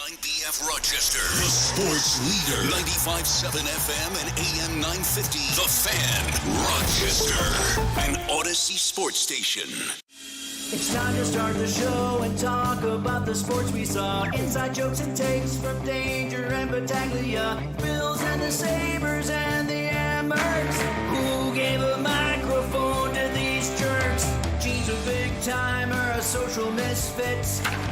9BF Rochester, the sports leader. 95.7 FM and AM 950. The Fan, Rochester, an Odyssey sports station. It's time to start the show and talk about the sports we saw. Inside jokes and takes from Danger and Battaglia. Bills and the Sabres and the Ambers. Who gave a microphone to these jerks? G's a big timer, a social misfit.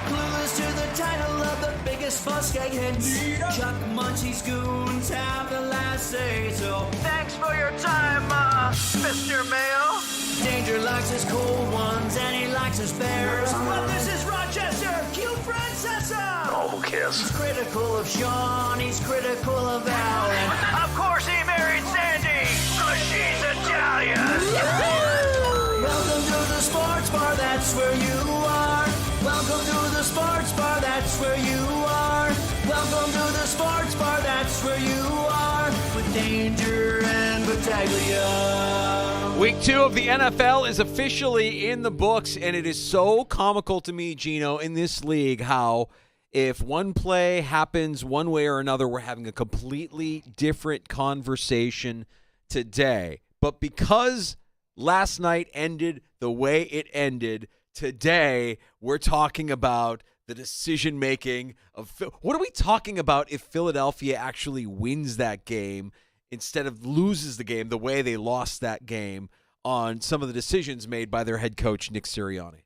Clueless to the title of the biggest buskeg hits. Chuck Munchie's goons have the last say. So thanks for your time, Mr. Mayo. Danger likes his cold ones and he likes his bears. But this is Rochester, Q Francesa. Oh, who cares? He's critical of Sean, he's critical of Alan. Of course he married Sandy, cause she's Italian. Welcome to the sports bar, that's where you are. Welcome to the sports bar, that's where you are. Welcome to the sports bar, that's where you are. With Danger and Battaglia. Week 2 of the NFL is officially in the books, and it is so comical to me, Gino, in this league, how if one play happens one way or another, we're having a completely different conversation today. But because last night ended the way it ended, today we're talking about the decision-making of – what are we talking about if Philadelphia actually wins that game instead of loses the game the way they lost that game on some of the decisions made by their head coach, Nick Sirianni?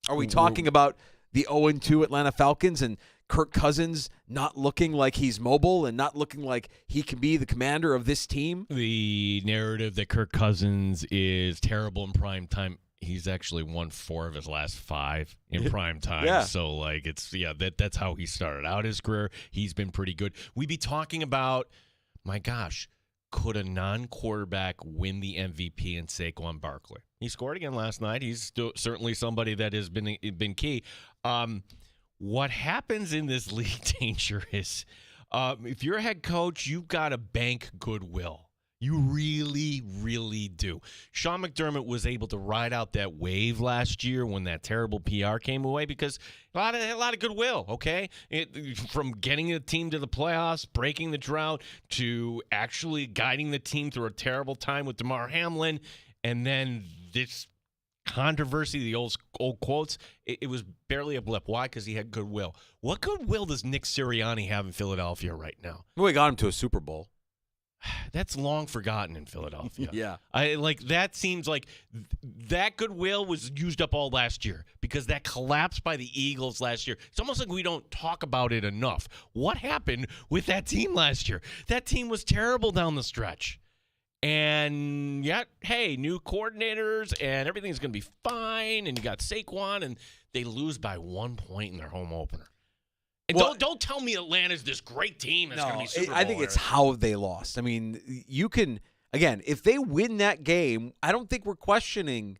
Are we talking about the 0-2 Atlanta Falcons and Kirk Cousins not looking like he's mobile and not looking like he can be the commander of this team? The narrative that Kirk Cousins is terrible in prime time. He's actually won 4 of his last 5 in prime time. Yeah. So, that's how he started out his career. He's been pretty good. We'd be talking about, my gosh, could a non-quarterback win the MVP in Saquon Barkley? He scored again last night. He's still certainly somebody that has been key. What happens in this league, Danger, is if you're a head coach, you've got to bank goodwill. You really, really do. Sean McDermott was able to ride out that wave last year when that terrible PR came away because a lot of goodwill, okay? From getting the team to the playoffs, breaking the drought, to actually guiding the team through a terrible time with DeMar Hamlin, and then this controversy, the old quotes, it was barely a blip. Why? Because he had goodwill. What goodwill does Nick Sirianni have in Philadelphia right now? We got him to a Super Bowl. That's long forgotten in Philadelphia. Yeah. That seems like that goodwill was used up all last year because that collapse by the Eagles last year. It's almost like we don't talk about it enough. What happened with that team last year? That team was terrible down the stretch. And yet, hey, new coordinators and everything's going to be fine. And you got Saquon, and they lose by 1 point in their home opener. And don't tell me Atlanta's this great team that's going to be Super Bowl. I think it's how they lost. I mean, you can, again, if they win that game, I don't think we're questioning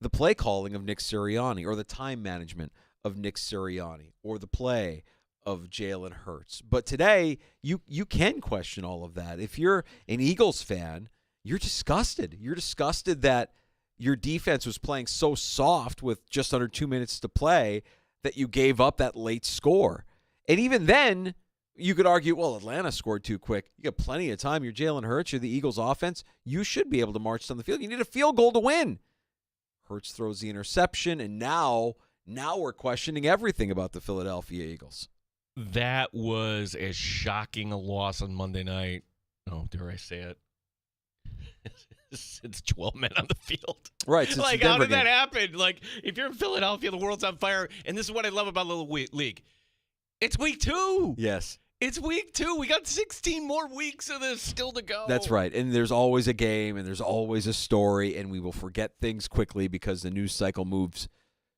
the play calling of Nick Sirianni or the time management of Nick Sirianni or the play of Jalen Hurts. But today, you can question all of that. If you're an Eagles fan, you're disgusted. You're disgusted that your defense was playing so soft with just under 2 minutes to play that you gave up that late score. And even then, you could argue, well, Atlanta scored too quick. You got plenty of time. You're Jalen Hurts. You're the Eagles offense. You should be able to march down the field. You need a field goal to win. Hurts throws the interception, and now we're questioning everything about the Philadelphia Eagles. That was as shocking a loss on Monday night. Oh, dare I say it? It's 12 men on the field. Right. Like, how did that happen? Like, if you're in Philadelphia, the world's on fire. And this is what I love about the league. It's week 2. Yes. It's week 2. We got 16 more weeks of this still to go. That's right. And there's always a game, and there's always a story, and we will forget things quickly because the news cycle moves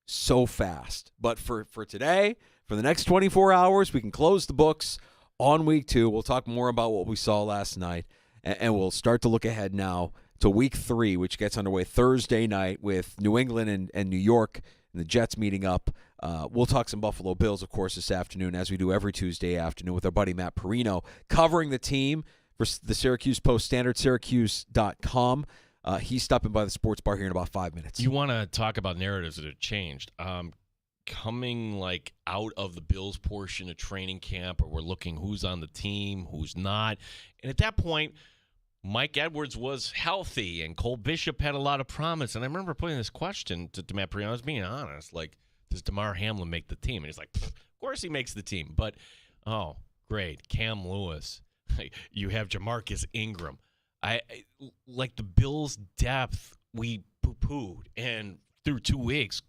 so fast. But for today, for the next 24 hours, we can close the books on week 2. We'll talk more about what we saw last night, and we'll start to look ahead now to week 3, which gets underway Thursday night with New England and New York and the Jets meeting up. We'll talk some Buffalo Bills, of course, this afternoon, as we do every Tuesday afternoon with our buddy Matt Perino, covering the team for the Syracuse Post-Standard, Syracuse.com. He's stopping by the sports bar here in about 5 minutes. You want to talk about narratives that have changed. coming like out of the Bills portion of training camp, or we're looking who's on the team, who's not. And at that point, Mike Edwards was healthy and Cole Bishop had a lot of promise. And I remember putting this question to Matt Perino. I was being honest, like, does DeMar Hamlin make the team? And he's like, of course he makes the team. But, oh, great, Cam Lewis. You have Jamarcus Ingram. Like the Bills' depth, we poo-pooed. And through 2 weeks,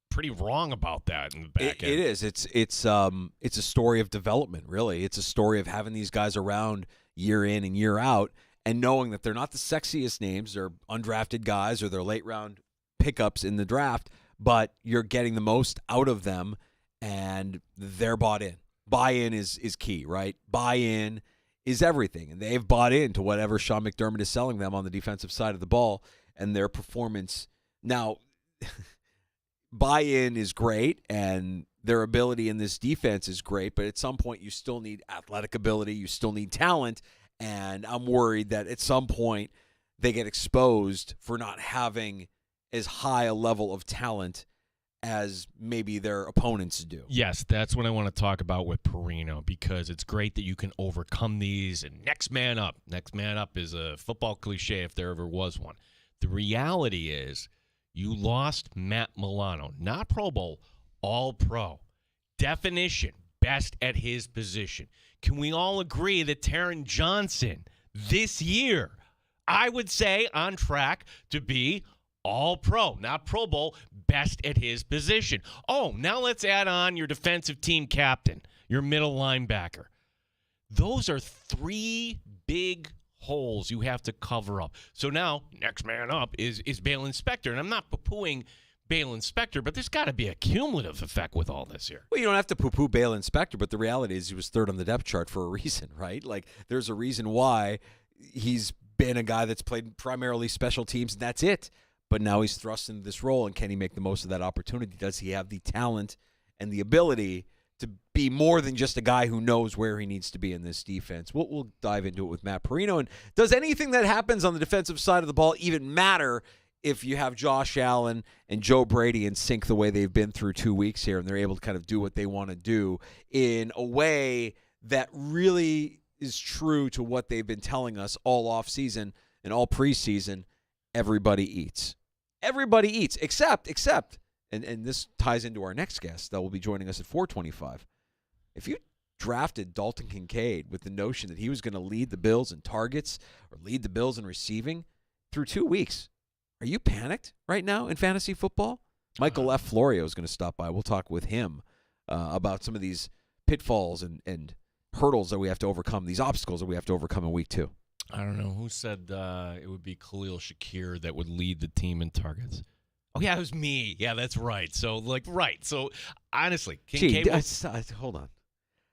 pretty wrong about that in the back end. It is. It's a story of development, really. It's a story of having these guys around year in and year out and knowing that they're not the sexiest names. They're undrafted guys or they're late-round pickups in the draft, but you're getting the most out of them, and they're bought in. Buy-in is key, right? Buy-in is everything, and they've bought into whatever Sean McDermott is selling them on the defensive side of the ball and their performance. Now, buy-in is great, and their ability in this defense is great, but at some point you still need athletic ability, you still need talent, and I'm worried that at some point they get exposed for not having as high a level of talent as maybe their opponents do. Yes, that's what I want to talk about with Perino, because it's great that you can overcome these and next man up. Next man up is a football cliche if there ever was one. The reality is you lost Matt Milano, not Pro Bowl, All-Pro. Definition, best at his position. Can we all agree that Taron Johnson this year, I would say on track to be All-Pro, not Pro Bowl, best at his position. Oh, now let's add on your defensive team captain, your middle linebacker. Those are 3 big holes you have to cover up. So now, next man up is Balen Spector. And I'm not poo-pooing Balen Spector, but there's got to be a cumulative effect with all this here. Well, you don't have to poo-poo Balen Spector, but the reality is he was third on the depth chart for a reason, right? Like, there's a reason why he's been a guy that's played primarily special teams, and that's it. But now he's thrust into this role, and can he make the most of that opportunity? Does he have the talent and the ability to be more than just a guy who knows where he needs to be in this defense? We'll dive into it with Matt Perino. And does anything that happens on the defensive side of the ball even matter if you have Josh Allen and Joe Brady in sync the way they've been through 2 weeks here, and they're able to kind of do what they want to do in a way that really is true to what they've been telling us all offseason and all preseason? Everybody eats. Everybody eats, except, and this ties into our next guest that will be joining us at 4:25. If you drafted Dalton Kincaid with the notion that he was going to lead the Bills in targets or lead the Bills in receiving through 2 weeks, are you panicked right now in fantasy football? Michael F. Florio is going to stop by. We'll talk with him about some of these pitfalls and hurdles that we have to overcome, these obstacles that we have to overcome in week 2. I don't know. Who said it would be Khalil Shakir that would lead the team in targets? Oh, yeah, it was me. Yeah, that's right. So, right. So, honestly, Hold on.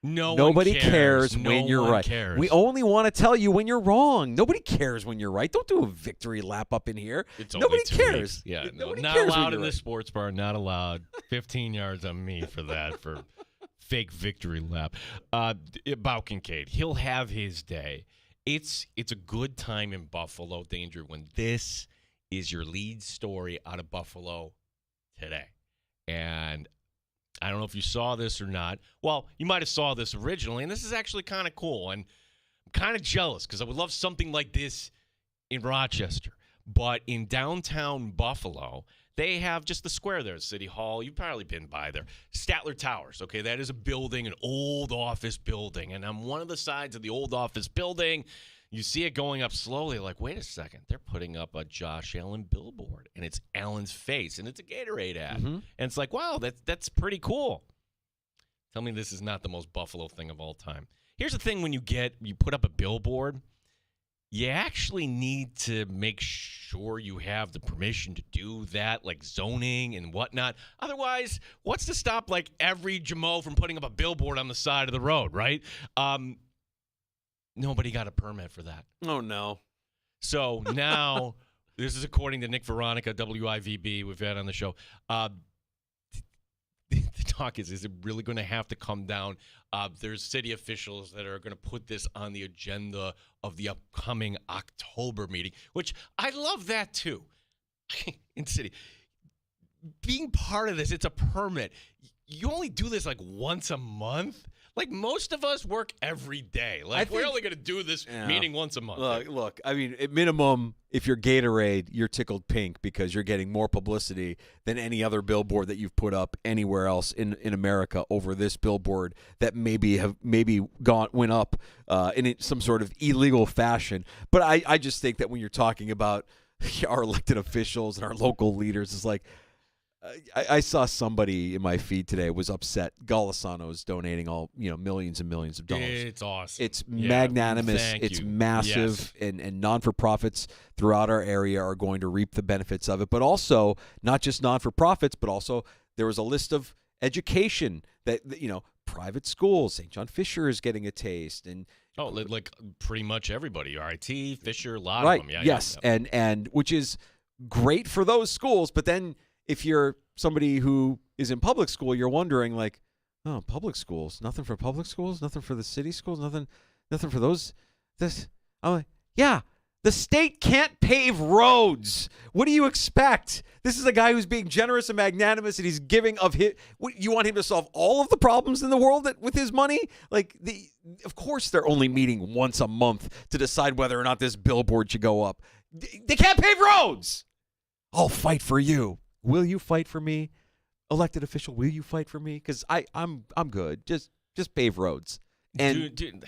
Nobody cares when you're right. Cares. We only want to tell you when you're wrong. Nobody cares when you're right. Don't do a victory lap up in here. Nobody cares. Yeah, Nobody not cares allowed in right. the sports bar. Not allowed. 15 yards on me for that, for fake victory lap. About Kincaid, he'll have his day. It's a good time in Buffalo, Danger, when this is your lead story out of Buffalo today. And I don't know if you saw this or not. Well, you might have saw this originally, and this is actually kind of cool. And I'm kind of jealous because I would love something like this in Rochester. But in downtown Buffalo, they have just the square there, City Hall. You've probably been by there. Statler Towers, okay? That is a building, an old office building. And on one of the sides of the old office building, you see it going up slowly. Like, wait a second. They're putting up a Josh Allen billboard, and it's Allen's face, and it's a Gatorade ad. Mm-hmm. And it's like, wow, that's pretty cool. Tell me this is not the most Buffalo thing of all time. Here's the thing: when you put up a billboard, you actually need to make sure you have the permission to do that, like zoning and whatnot. Otherwise, what's to stop like every Jamo from putting up a billboard on the side of the road, right? Nobody got a permit for that. Oh, no. So now, this is according to Nick Veronica, WIVB, we've had on the show. The talk is it really going to have to come down? There's city officials that are going to put this on the agenda of the upcoming October meeting, which I love that too. In city, being part of this, it's a permit. You only do this like once a month. Like most of us work every day. Like we're only going to do this meeting once a month. Look, I mean, at minimum, if you're Gatorade, you're tickled pink because you're getting more publicity than any other billboard that you've put up anywhere else in America over this billboard that maybe went up in some sort of illegal fashion. But I just think that when you're talking about our elected officials and our local leaders, it's like, I saw somebody in my feed today was upset. Golisano's donating millions and millions of dollars. It's awesome. It's magnanimous. It's massive, and non-for-profits throughout our area are going to reap the benefits of it. But also, not just non-for-profits, but also there was a list of education that private schools. St. John Fisher is getting a taste, and like pretty much everybody. RIT, Fisher, a lot right. of them. Yeah, yes, yeah. And which is great for those schools, but then if you're somebody who is in public school, you're wondering like, oh, public schools, nothing for public schools, nothing for the city schools, nothing for those. I'm like, yeah, the state can't pave roads. What do you expect? This is a guy who's being generous and magnanimous, and he's giving of his. You want him to solve all of the problems in the world with his money? Of course, they're only meeting once a month to decide whether or not this billboard should go up. They can't pave roads. I'll fight for you. Will you fight for me, elected official? Will you fight for me? Because I'm good. Just pave roads. And dude,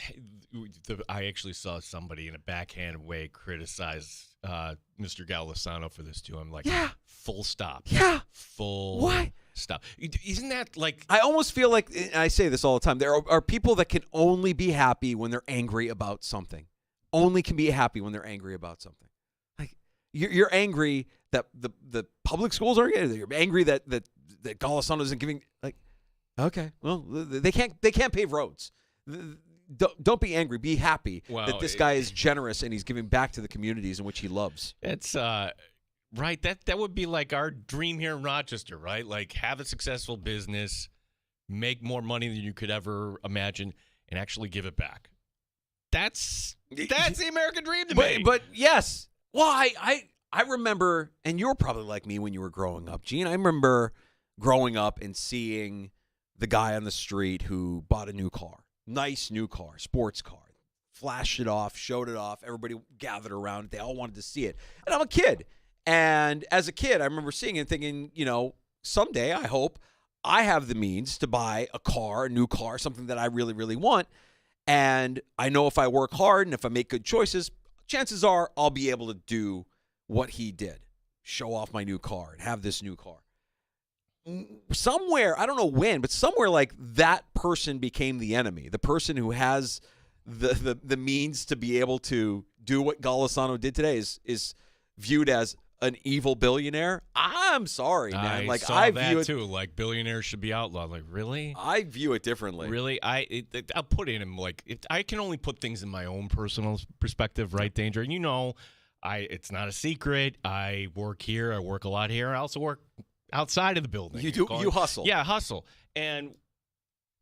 I actually saw somebody in a backhanded way criticize Mr. Golisano for this too. I'm like, yeah, full stop. Yeah, full stop. Isn't that like? I almost feel like, and I say this all the time. There are people that can only be happy when they're angry about something. Only can be happy when they're angry about something. Like you're angry that the public schools aren't getting it. You're angry that Golisano isn't giving. Like, okay, well, they can't pave roads. Don't be angry. Be happy that this guy is generous and he's giving back to the communities in which he loves. It's right. That would be like our dream here in Rochester, right? Like have a successful business, make more money than you could ever imagine, and actually give it back. That's the American dream to me. But yes, well, I remember, and you were probably like me when you were growing up, Gene. I remember growing up and seeing the guy on the street who bought a new car, nice new car, sports car, flashed it off, showed it off. Everybody gathered around it. They all wanted to see it. And I'm a kid. And as a kid, I remember seeing it and thinking, someday I hope I have the means to buy a new car, something that I really, really want. And I know if I work hard and if I make good choices, chances are I'll be able to do what he did, show off my new car and have this new car. Somewhere, I don't know when, but somewhere like that person became the enemy. The person who has the means to be able to do what Golisano did today is viewed as an evil billionaire. I'm sorry, man. I view it too. Like billionaires should be outlawed. Like really? I view it differently. Really? I'll put it in I can only put things in my own personal perspective, right, Danger? And it's not a secret. I work here. I work a lot here. I also work outside of the building. You do. You hustle. Yeah, hustle. And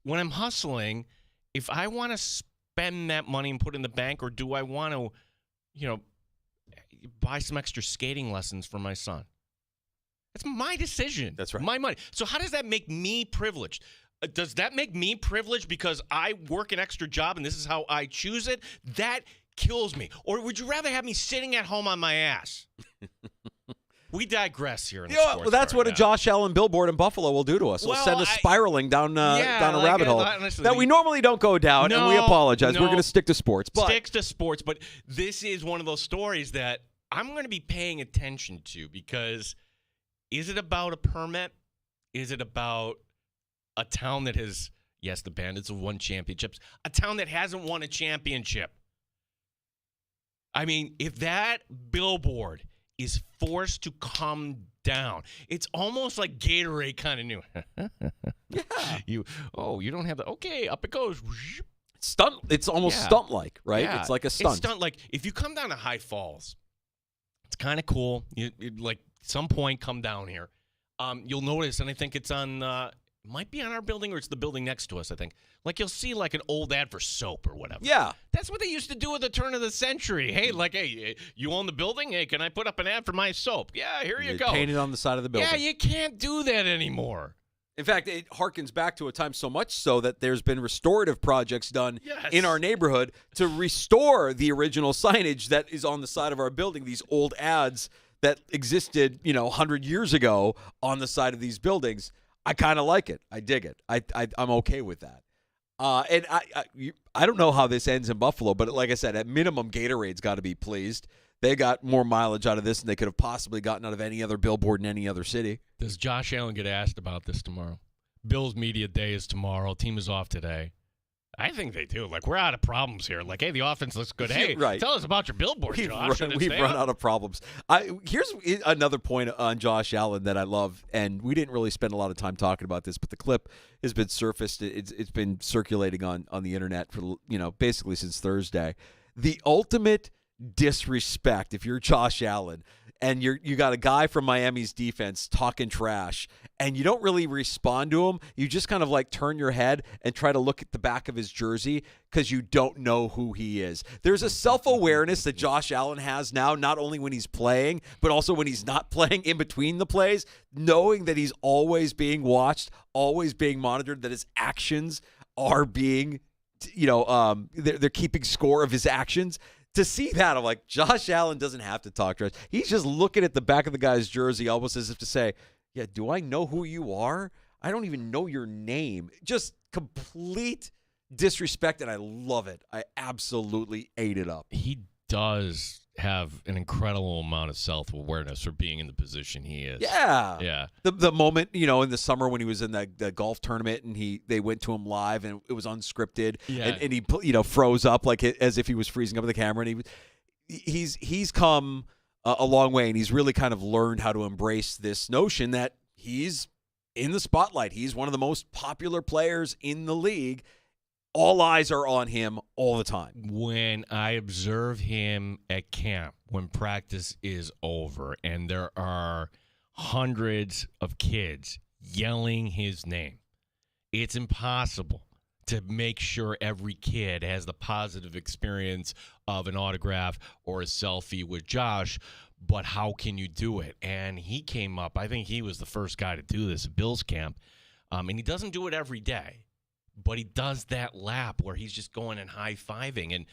when I'm hustling, if I want to spend that money and put it in the bank, or do I want to, buy some extra skating lessons for my son? It's my decision. That's right. My money. So how does that make me privileged? Does that make me privileged because I work an extra job and this is how I choose it? That kills me. Or would you rather have me sitting at home on my ass? We digress here in the sports. Well, that's what a Josh Allen billboard in Buffalo will do to us. It'll send us spiraling down a rabbit hole honestly, that we normally don't go down, and we apologize. We're going to stick to sports. Sticks to sports, but this is one of those stories that I'm going to be paying attention to because is it about a permit? Is it about a town that has, yes, the Bandits have won championships, a town that hasn't won a championship? I mean, if that billboard is forced to come down, it's almost like Gatorade kind of knew. Yeah. You don't have the, okay, up it goes. Stunt. It's almost stunt-like, right? Yeah. It's like a stunt. It's stunt like if you come down to High Falls, it's kind of cool. You like some point come down here. You'll notice, and I think it's on might be on our building or it's the building next to us, I think. Like you'll see like an old ad for soap or whatever. Yeah. That's what they used to do at the turn of the century. Hey, you own the building? Hey, can I put up an ad for my soap? Yeah, here you go. Painted on the side of the building. Yeah, you can't do that anymore. In fact, it harkens back to a time so much so that there's been restorative projects done in our neighborhood to restore the original signage that is on the side of our building, these old ads that existed, 100 years ago on the side of these buildings. I kind of like it. I dig it. I'm okay with that. And I don't know how this ends in Buffalo, but like I said, at minimum, Gatorade's got to be pleased. They got more mileage out of this than they could have possibly gotten out of any other billboard in any other city. Does Josh Allen get asked about this tomorrow? Bills media day is tomorrow. Team is off today. I think they do. Like, we're out of problems here. Like, hey, the offense looks good. Hey, tell us about your billboard, Josh. We've run out of problems. Here's another point on Josh Allen that I love, and we didn't really spend a lot of time talking about this, but the clip has been surfaced. It's been circulating on the internet for basically since Thursday. The ultimate disrespect if you're Josh Allen and you got a guy from Miami's defense talking trash and you don't really respond to him. You just kind of like turn your head and try to look at the back of his jersey because you don't know who he is. There's a self-awareness that Josh Allen has now, not only when he's playing, but also when he's not playing in between the plays, knowing that he's always being watched, always being monitored, that his actions are being, they're keeping score of his actions. To see that, I'm like, Josh Allen doesn't have to talk trash. He's just looking at the back of the guy's jersey almost as if to say, yeah, do I know who you are? I don't even know your name. Just complete disrespect, and I love it. I absolutely ate it up. He does have an incredible amount of self-awareness for being in the position he is. Yeah. Yeah. The moment, in the summer when he was in the golf tournament and they went to him live and it was unscripted and he froze up like as if he was freezing up the camera, and he's come a long way, and he's really kind of learned how to embrace this notion that he's in the spotlight. He's one of the most popular players in the league. All eyes are on him all the time. When I observe him at camp, when practice is over, and there are hundreds of kids yelling his name, it's impossible to make sure every kid has the positive experience of an autograph or a selfie with Josh. But how can you do it? And he came up, I think he was the first guy to do this at Bills camp, and he doesn't do it every day. But he does that lap where he's just going and high-fiving. And,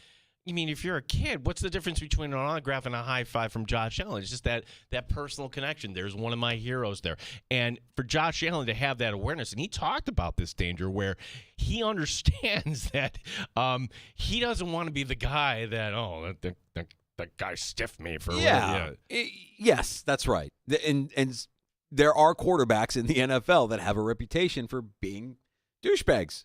if you're a kid, what's the difference between an autograph and a high-five from Josh Allen? It's just that personal connection. There's one of my heroes there. And for Josh Allen to have that awareness, and he talked about this danger where he understands that he doesn't want to be the guy that, that guy stiffed me for Yes, that's right. And there are quarterbacks in the NFL that have a reputation for being douchebags.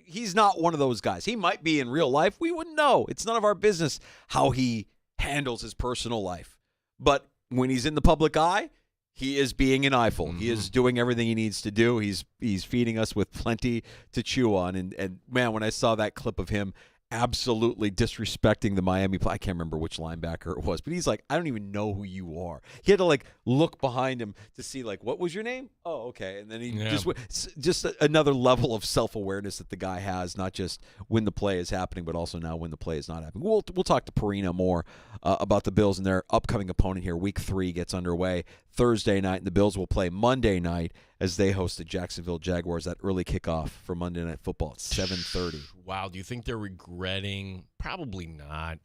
He's not one of those guys. He might be in real life. We wouldn't know. It's none of our business how he handles his personal life. But when he's in the public eye, he is being an eyeful. He is doing everything he needs to do. He's feeding us with plenty to chew on. And man, when I saw that clip of him absolutely disrespecting the Miami play. I can't remember which linebacker it was, but he's like, I don't even know who you are. He had to look behind him to see what was your name? Oh, okay. And then he just another level of self-awareness that the guy has, not just when the play is happening, but also now when the play is not happening. We'll talk to Perina more about the Bills and their upcoming opponent here. Week 3 gets underway Thursday night, and the Bills will play Monday night as they host the Jacksonville Jaguars. That early kickoff for Monday Night Football at 7:30. Wow, do you think they're regretting? Probably not.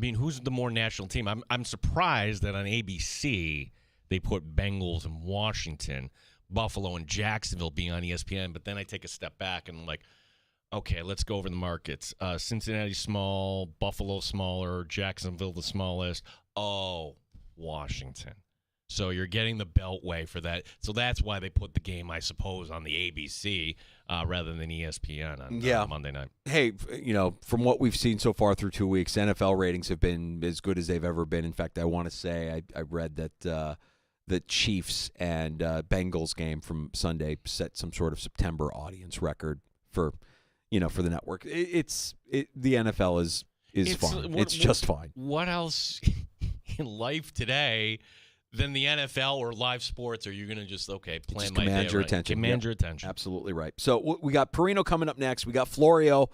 Who's the more national team? I'm surprised that on ABC they put Bengals and Washington, Buffalo and Jacksonville being on ESPN, but then I take a step back and I'm like, okay, let's go over the markets. Cincinnati small, Buffalo smaller, Jacksonville the smallest. Oh, Washington. So you're getting the Beltway for that. So that's why they put the game, I suppose, on the ABC rather than ESPN on Monday night. Hey, from what we've seen so far through 2 weeks, NFL ratings have been as good as they've ever been. In fact, I want to say I read that the Chiefs and Bengals game from Sunday set some sort of September audience record for the network. The NFL is fine. It's just fine. What else in life today than the NFL or live sports? Or are you going to just plan Just my command day your around- attention. Command Yep. your attention. Absolutely right. So we got Perino coming up next. We got Florio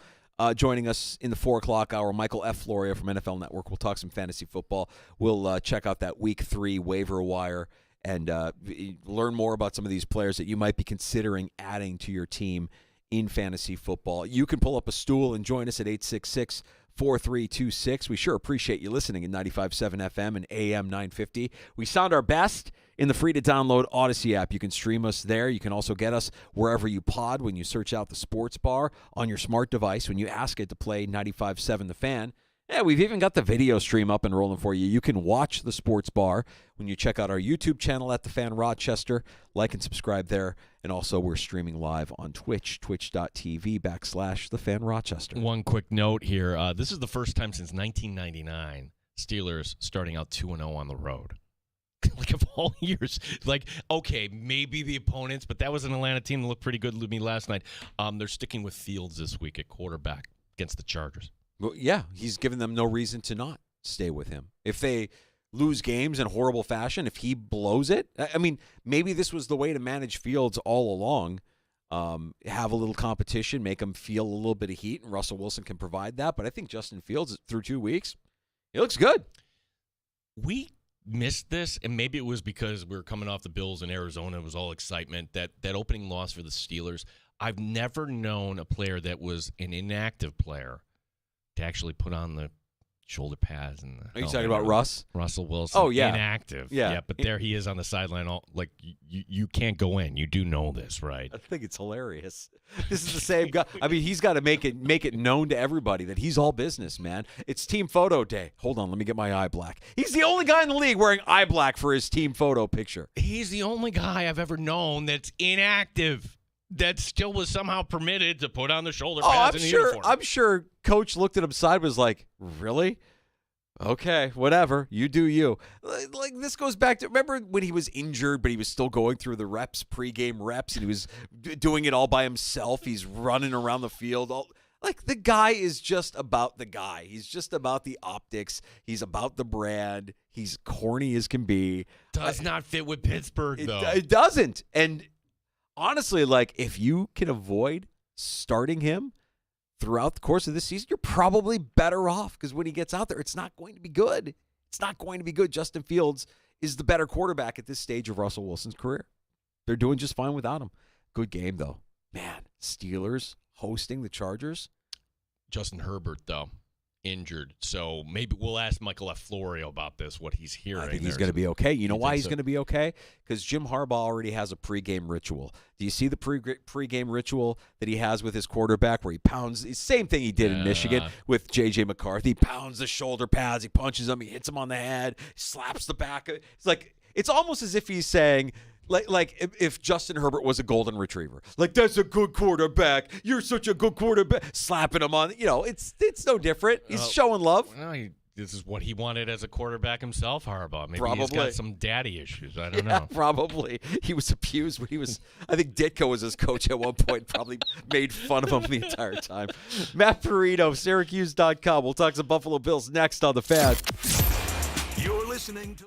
joining us in the 4 o'clock hour. Michael F. Florio from NFL Network. We'll talk some fantasy football. We'll check out that Week 3 waiver wire and learn more about some of these players that you might be considering adding to your team in fantasy football. You can pull up a stool and join us at 866-4326. We sure appreciate you listening at 95.7 FM and AM 950. We sound our best in the free-to-download Odyssey app. You can stream us there. You can also get us wherever you pod when you search out the Sports Bar on your smart device. When you ask it to play 95.7 The Fan, we've even got the video stream up and rolling for you. You can watch the Sports Bar when you check out our YouTube channel at The Fan Rochester. Like and subscribe there. And also, we're streaming live on Twitch, twitch.tv/The Fan Rochester. One quick note here. This is the first time since 1999 Steelers starting out 2-0 on the road. Like, of all years. Okay, maybe the opponents, but that was an Atlanta team that looked pretty good to me last night. They're sticking with Fields this week at quarterback against the Chargers. Well, yeah, he's given them no reason to not stay with him. If they lose games in horrible fashion, if he blows it, I mean, maybe this was the way to manage Fields all along. Have a little competition, make him feel a little bit of heat, and Russell Wilson can provide that. But I think Justin Fields, through 2 weeks, he looks good. We missed this, and maybe it was because we were coming off the Bills in Arizona. It was all excitement. That opening loss for the Steelers, I've never known a player that was an inactive player to actually put on the shoulder pads. And Are you talking about Russ? Russell Wilson. Oh, yeah. Inactive. Yeah. But there he is on the sideline. You can't go in. You do know this, right? I think it's hilarious. This is the same guy. I mean, he's got to make it known to everybody that he's all business, man. It's team photo day. Hold on, let me get my eye black. He's the only guy in the league wearing eye black for his team photo picture. He's the only guy I've ever known that's inactive that still was somehow permitted to put on the shoulder pads in the uniform. I'm sure Coach looked at him sideways, was like, really? Okay, whatever. You do you. Like, this goes back to, remember when he was injured, but he was still going through the pregame reps, and he was doing it all by himself. He's running around the field. Like, the guy is just about the guy. He's just about the optics. He's about the brand. He's corny as can be. Does not fit with Pittsburgh, though. It doesn't. And honestly, like, if you can avoid starting him throughout the course of this season, you're probably better off, because when he gets out there, it's not going to be good. It's not going to be good. Justin Fields is the better quarterback at this stage of Russell Wilson's career. They're doing just fine without him. Good game, though. Man, Steelers hosting the Chargers. Justin Herbert, though, injured. So maybe we'll ask Michael F. Florio about this, what he's hearing. I think he's going to be okay. You know why he's so? going to be okay? Because Jim Harbaugh already has a pregame ritual. Do you see the pregame ritual that he has with his quarterback, where he pounds? The same thing he did in Michigan with J.J. McCarthy. He pounds the shoulder pads. He punches him. He hits him on the head. Slaps the back. It's almost as if he's saying, like if Justin Herbert was a golden retriever. Like, that's a good quarterback. You're such a good quarterback. Slapping him on, it's no different. He's showing love. Well, this is what he wanted as a quarterback himself, Harbaugh. Maybe Probably. he's got some daddy issues. I don't know. Probably. He was abused when he was, I think Ditko was his coach at one point, probably made fun of him the entire time. Matt Perino, Syracuse.com. We'll talk some Buffalo Bills next on The Fan. You're listening to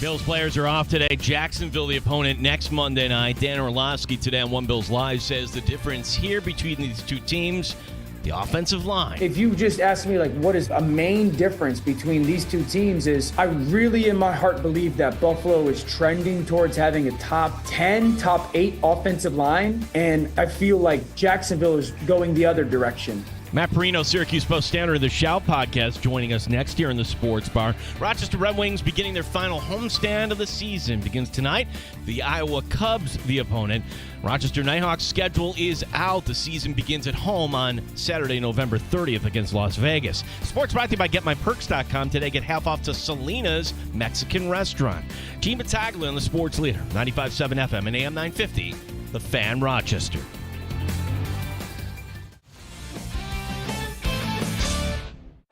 Bills players are off today. Jacksonville, the opponent, next Monday night. Dan Orlovsky today on One Bills Live says the difference here between these two teams, the offensive line. If you just ask me, what is a main difference between these two teams is I really in my heart believe that Buffalo is trending towards having a top 10, top 8 offensive line, and I feel like Jacksonville is going the other direction. Matt Perino, Syracuse Post-Standard, the Shout podcast, joining us next here in the Sports Bar. Rochester Red Wings beginning their final homestand of the season. Begins tonight. The Iowa Cubs, the opponent. Rochester Nighthawks' schedule is out. The season begins at home on Saturday, November 30th against Las Vegas. Sports brought to you by GetMyPerks.com. Today, get half off to Selena's Mexican restaurant. Gene Battaglia on the Sports Leader, 95.7 FM and AM 950, The Fan, Rochester.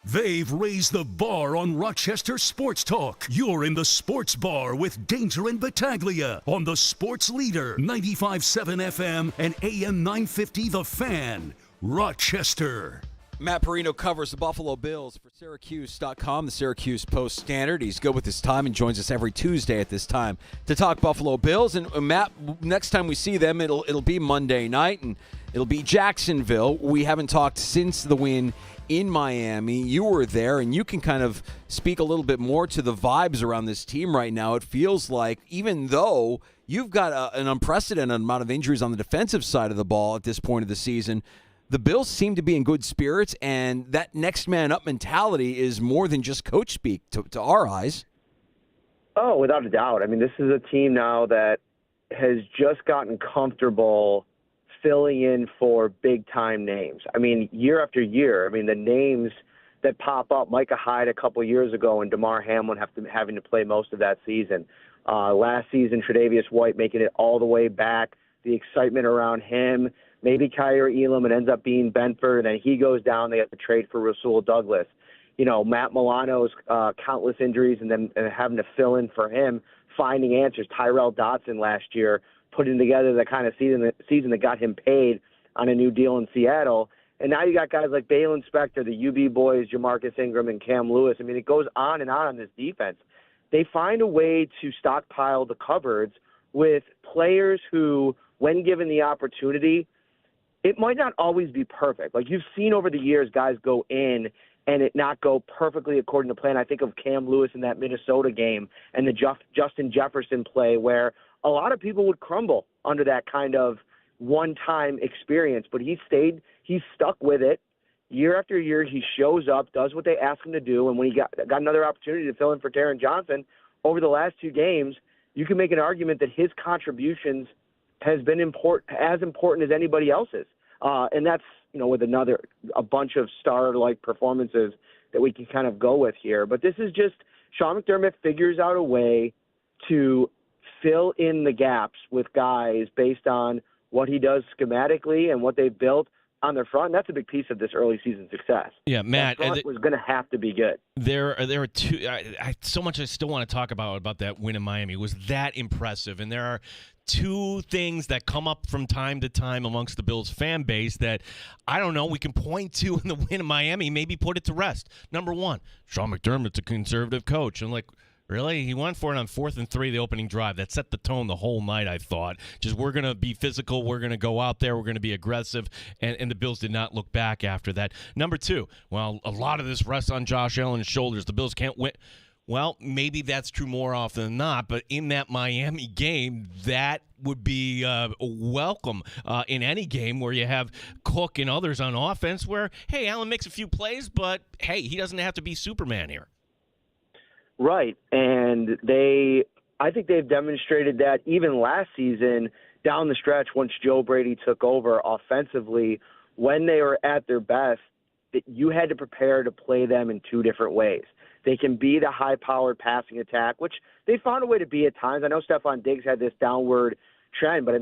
They've raised the bar on Rochester Sports Talk. You're in the Sports Bar with Danger and Battaglia on the Sports Leader, 95.7 FM and AM 950 The Fan, Rochester. Matt Perino covers the Buffalo Bills for Syracuse.com, the Syracuse Post-Standard. He's good with his time and joins us every Tuesday at this time to talk Buffalo Bills. And Matt, next time we see them, it'll be Monday night, and it'll be Jacksonville. We haven't talked since the win in Miami. You were there, and you can kind of speak a little bit more to the vibes around this team right now. It feels like, even though you've got an unprecedented amount of injuries on the defensive side of the ball at this point of the season, the Bills seem to be in good spirits, and that next man up mentality is more than just coach speak to our eyes. Oh, without a doubt. I mean, this is a team now that has just gotten comfortable filling in for big-time names. I mean, year after year, the names that pop up, Micah Hyde a couple years ago and DeMar Hamlin having to play most of that season. Last season, Tre'Davious White making it all the way back, the excitement around him, maybe Kyer Elam, it ends up being Benford, and then he goes down, they have to trade for Rasul Douglas. Matt Milano's countless injuries and then having to fill in for him, finding answers. Tyrell Dotson last year, putting together the kind of season that got him paid on a new deal in Seattle. And now you got guys like Balin Spector, the UB boys, Jamarcus Ingram, and Cam Lewis. It goes on and on this defense. They find a way to stockpile the cupboards with players who, when given the opportunity, it might not always be perfect. Like you've seen over the years, guys go in and it not go perfectly according to plan. I think of Cam Lewis in that Minnesota game and the Justin Jefferson play where a lot of people would crumble under that kind of one-time experience, but he's stuck with it. Year after year, he shows up, does what they ask him to do, and when he got another opportunity to fill in for Taron Johnson over the last two games, you can make an argument that his contributions has been as important as anybody else's. And that's, with a bunch of star-like performances that we can kind of go with here. But this is just Sean McDermott figures out a way to fill in the gaps with guys based on what he does schematically and what they've built on their front. And that's a big piece of this early season success. Yeah, Matt, that front was going to have to be good. There are two. So much I still want to talk about that win in Miami. It was that impressive, and there are two things that come up from time to time amongst the Bills fan base that I don't know we can point to in the win in Miami. Maybe put it to rest. Number one, Sean McDermott's a conservative coach, and really? He went for it on 4th and 3, the opening drive. That set the tone the whole night, I thought. Just we're going to be physical. We're going to go out there. We're going to be aggressive. And the Bills did not look back after that. Number two, well, a lot of this rests on Josh Allen's shoulders. The Bills can't win. Well, maybe that's true more often than not, but in that Miami game, that would be welcome in any game where you have Cook and others on offense where, hey, Allen makes a few plays, but, hey, he doesn't have to be Superman here. Right, and I think they've demonstrated that even last season down the stretch once Joe Brady took over offensively, when they were at their best, that you had to prepare to play them in two different ways. They can be the high-powered passing attack, which they found a way to be at times. I know Stephon Diggs had this downward trend, but,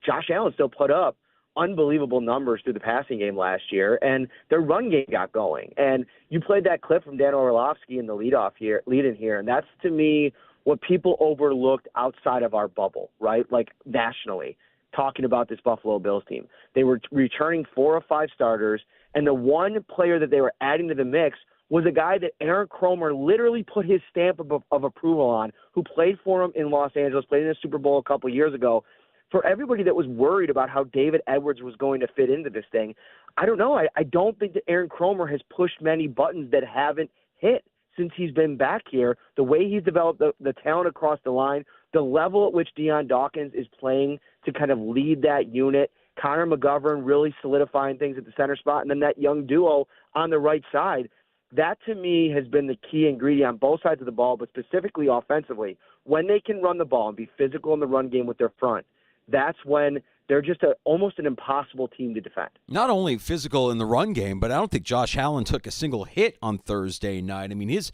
Josh Allen still put up unbelievable numbers through the passing game last year, and their run game got going. And you played that clip from Dan Orlovsky in the lead-in here, and that's, to me, what people overlooked outside of our bubble, right? Like nationally, talking about this Buffalo Bills team. They were returning 4 or 5 starters, and the one player that they were adding to the mix was a guy that Aaron Kromer literally put his stamp of approval on, who played for him in Los Angeles, played in the Super Bowl a couple of years ago. For everybody that was worried about how David Edwards was going to fit into this thing, I don't know. I don't think that Aaron Kromer has pushed many buttons that haven't hit since he's been back here. The way he's developed the talent across the line, the level at which Deion Dawkins is playing to kind of lead that unit, Connor McGovern really solidifying things at the center spot, and then that young duo on the right side. That, to me, has been the key ingredient on both sides of the ball, but specifically offensively. When they can run the ball and be physical in the run game with their front, that's when they're just almost an impossible team to defend. Not only physical in the run game, but I don't think Josh Allen took a single hit on Thursday night. I mean, his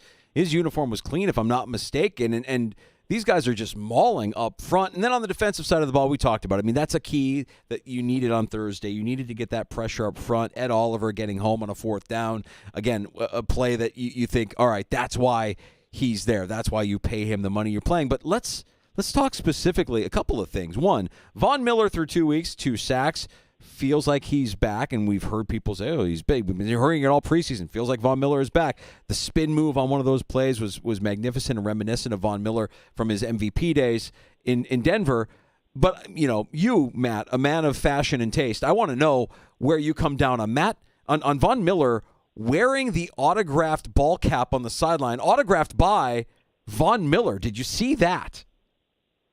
uniform was clean, if I'm not mistaken, and these guys are just mauling up front. And then on the defensive side of the ball, we talked about it. I mean, that's a key that you needed on Thursday. You needed to get that pressure up front. Ed Oliver getting home on a fourth down. Again, a play that you think, all right, that's why he's there. That's why you pay him the money you're playing. But let's talk specifically a couple of things. One, Von Miller through 2 weeks, 2 sacks. Feels like he's back, and we've heard people say, oh, he's big. We've been hearing it all preseason. Feels like Von Miller is back. The spin move on one of those plays was magnificent and reminiscent of Von Miller from his MVP days in Denver. But, you, Matt, a man of fashion and taste, I want to know where you come down on Von Miller wearing the autographed ball cap on the sideline, autographed by Von Miller. Did you see that?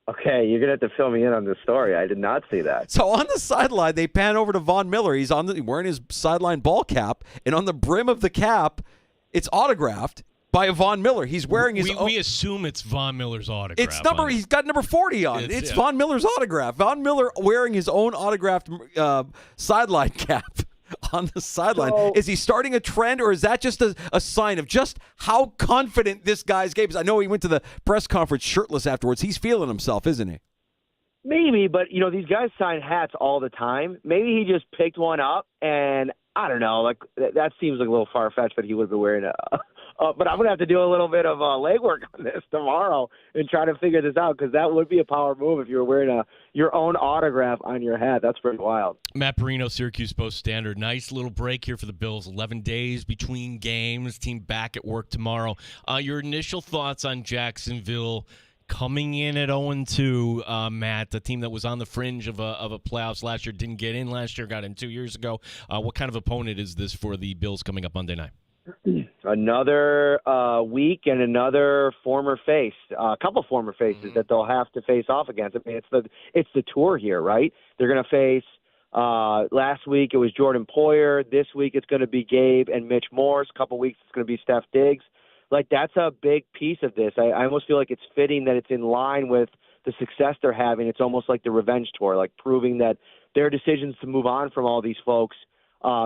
Okay, you're going to have to fill me in on this story. I did not see that. So on the sideline, they pan over to Von Miller. He's wearing his sideline ball cap, and on the brim of the cap, it's autographed by Von Miller. He's wearing his own. We assume it's Von Miller's autograph. He's got number 40 on it. It's Von Miller's autograph. Von Miller wearing his own autographed sideline cap on the sideline. So, is he starting a trend, or is that just a sign of just how confident this guy's game is? I know he went to the press conference shirtless afterwards. He's feeling himself, isn't he? Maybe, but, these guys sign hats all the time. Maybe he just picked one up, and I don't know. Like, that seems like a little far-fetched that he would be wearing but I'm going to have to do a little bit of legwork on this tomorrow and try to figure this out, because that would be a power move if you were wearing your own autograph on your hat. That's pretty wild. Matt Perino, Syracuse Post-Standard. Nice little break here for the Bills. 11 days between games. Team back at work tomorrow. Your initial thoughts on Jacksonville coming in at 0-2, Matt, the team that was on the fringe of a playoffs last year, didn't get in last year, got in 2 years ago. What kind of opponent is this for the Bills coming up Monday night? Another week and another former face, a couple former faces that they'll have to face off against. I mean, it's the tour here, right? They're going to face. Last week it was Jordan Poyer. This week it's going to be Gabe and Mitch Morse. A couple weeks it's going to be Steph Diggs. Like, that's a big piece of this. I almost feel like it's fitting that it's in line with the success they're having. It's almost like the revenge tour, like proving that their decisions to move on from all these folks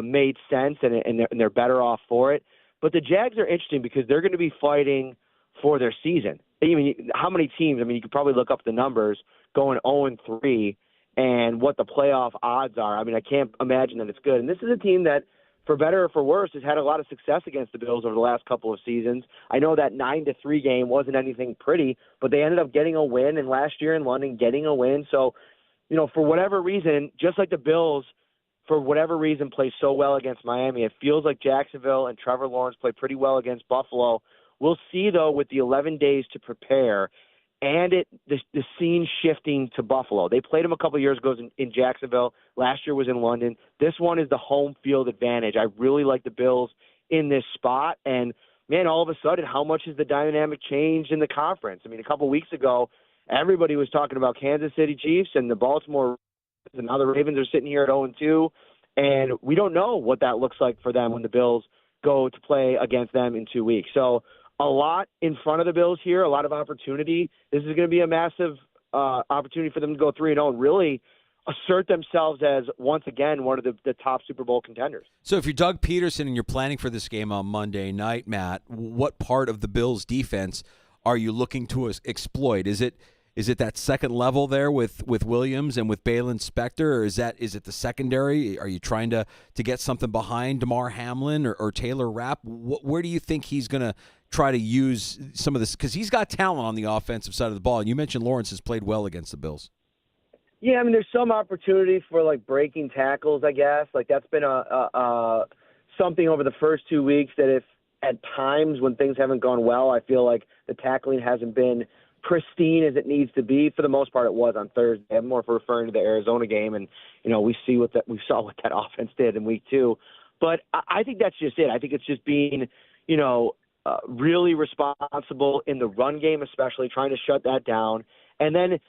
made sense, and they're better off for it. But the Jags are interesting because they're going to be fighting for their season. I mean, how many teams? I mean, you could probably look up the numbers going 0-3 and what the playoff odds are. I mean, I can't imagine that it's good. And this is a team that, for better or for worse, has had a lot of success against the Bills over the last couple of seasons. I know that 9-3 game wasn't anything pretty, but they ended up getting a win, and last year in London getting a win. So, for whatever reason, just like the Bills, for whatever reason, play so well against Miami, it feels like Jacksonville and Trevor Lawrence play pretty well against Buffalo. We'll see, though, with the 11 days to prepare and the scene shifting to Buffalo. They played them a couple of years ago in Jacksonville. Last year was in London. This one is the home field advantage. I really like the Bills in this spot. And, man, all of a sudden, how much has the dynamic changed in the conference? I mean, a couple of weeks ago, everybody was talking about Kansas City Chiefs and the Baltimore, and now the Ravens are sitting here at 0-2, and we don't know what that looks like for them when the Bills go to play against them in 2 weeks. So a lot in front of the Bills here, a lot of opportunity. This is going to be a massive opportunity for them to go 3-0 and really assert themselves as, once again, one of the top Super Bowl contenders. So if you're Doug Peterson and you're planning for this game on Monday night, Matt, what part of the Bills' defense are you looking to exploit? Is it that second level there with Williams and with Balin Spector, or is it the secondary? Are you trying to get something behind DeMar Hamlin or Taylor Rapp? Where do you think he's going to try to use some of this? Because he's got talent on the offensive side of the ball, and you mentioned Lawrence has played well against the Bills. Yeah, I mean, there's some opportunity for, like, breaking tackles, I guess. Like, that's been something over the first 2 weeks that at times when things haven't gone well, I feel like the tackling hasn't been pristine as it needs to be. For the most part, it was on Thursday. I'm more referring to the Arizona game, and we saw what that offense did in week 2. But I think that's just it. I think it's just being, really responsible in the run game, especially trying to shut that down, and then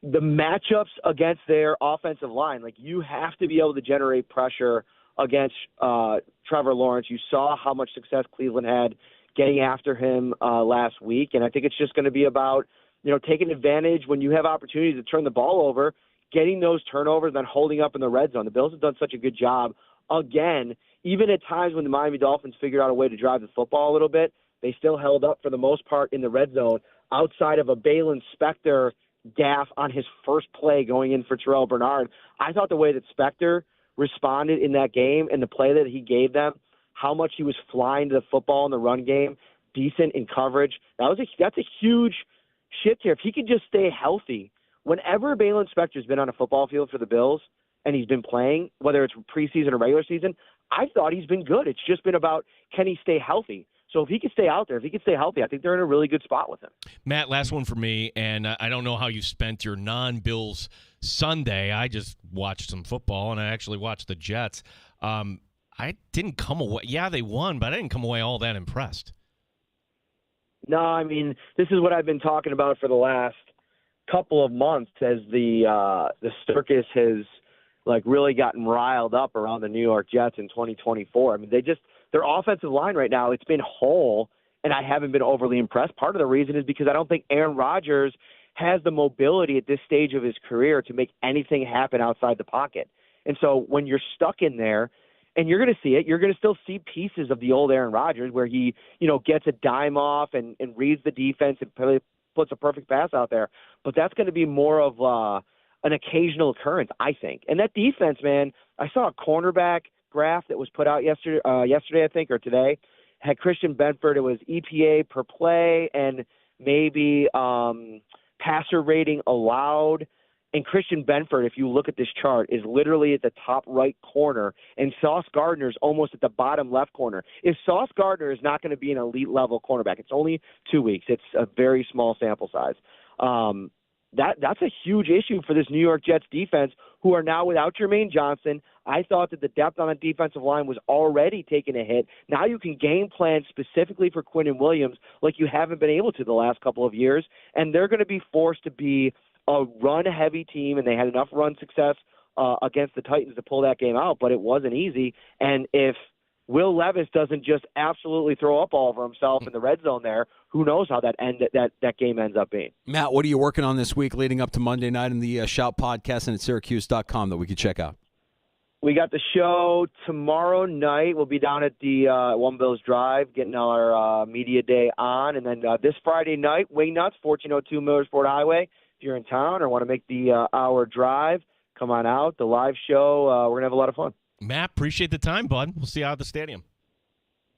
the matchups against their offensive line. Like, you have to be able to generate pressure against Trevor Lawrence. You saw how much success Cleveland had getting after him last week, and I think it's just going to be about, taking advantage when you have opportunities to turn the ball over, getting those turnovers, then holding up in the red zone. The Bills have done such a good job. Again, even at times when the Miami Dolphins figured out a way to drive the football a little bit, they still held up for the most part in the red zone, outside of a Balin Spector gaff on his first play going in for Terrell Bernard. I thought the way that Spector responded in that game and the play that he gave them, how much he was flying to the football in the run game, decent in coverage, that's a huge shift here. If he could just stay healthy, whenever Balin Spector's been on a football field for the Bills and he's been playing, whether it's preseason or regular season, I thought he's been good. It's just been about, can he stay healthy? So if he could stay out there, if he could stay healthy, I think they're in a really good spot with him. Matt, last one for me, and I don't know how you spent your non-Bills Sunday. I just watched some football, and I actually watched the Jets. I didn't come away. Yeah, they won, but I didn't come away all that impressed. No, I mean, this is what I've been talking about for the last couple of months as the circus has really gotten riled up around the New York Jets in 2024. I mean, their offensive line right now, it's been whole, and I haven't been overly impressed. Part of the reason is because I don't think Aaron Rodgers has the mobility at this stage of his career to make anything happen outside the pocket. And so when you're stuck in there, and you're going to see it, you're going to still see pieces of the old Aaron Rodgers where he, gets a dime off and reads the defense and puts a perfect pass out there. But that's going to be more of an occasional occurrence, I think. And that defense, man, I saw a cornerback graph that was put out yesterday, I think, or today, had Christian Benford. It was EPA per play and maybe passer rating allowed. And Christian Benford, if you look at this chart, is literally at the top right corner, and Sauce Gardner's almost at the bottom left corner. If Sauce Gardner is not going to be an elite-level cornerback, it's only 2 weeks. It's a very small sample size. That's a huge issue for this New York Jets defense, who are now without Jermaine Johnson. I thought that the depth on the defensive line was already taking a hit. Now you can game plan specifically for Quinnen Williams like you haven't been able to the last couple of years, and they're going to be forced to be a run-heavy team, and they had enough run success against the Titans to pull that game out, but it wasn't easy. And if Will Levis doesn't just absolutely throw up all over himself in the red zone there, who knows how that game ends up being. Matt, what are you working on this week leading up to Monday night in the Shout podcast and at Syracuse.com that we can check out? We got the show tomorrow night. We'll be down at the One Bills Drive getting our media day on. And then this Friday night, Wingnuts, 1402 Millersport Highway. If you're in town or want to make the hour drive, come on out. The live show, we're going to have a lot of fun. Matt, appreciate the time, bud. We'll see you out at the stadium.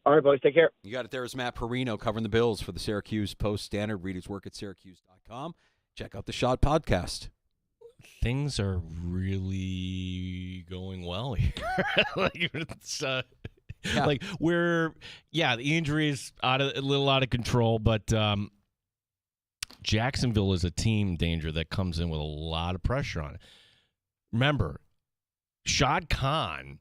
All right, boys. Take care. You got it. There's Matt Perino covering the Bills for the Syracuse Post-Standard. Read his work at Syracuse.com. Check out the Shot podcast. Things are really going well here. The injury is a little out of control, but Jacksonville is a team, Danger, that comes in with a lot of pressure on it. Remember, Shad Khan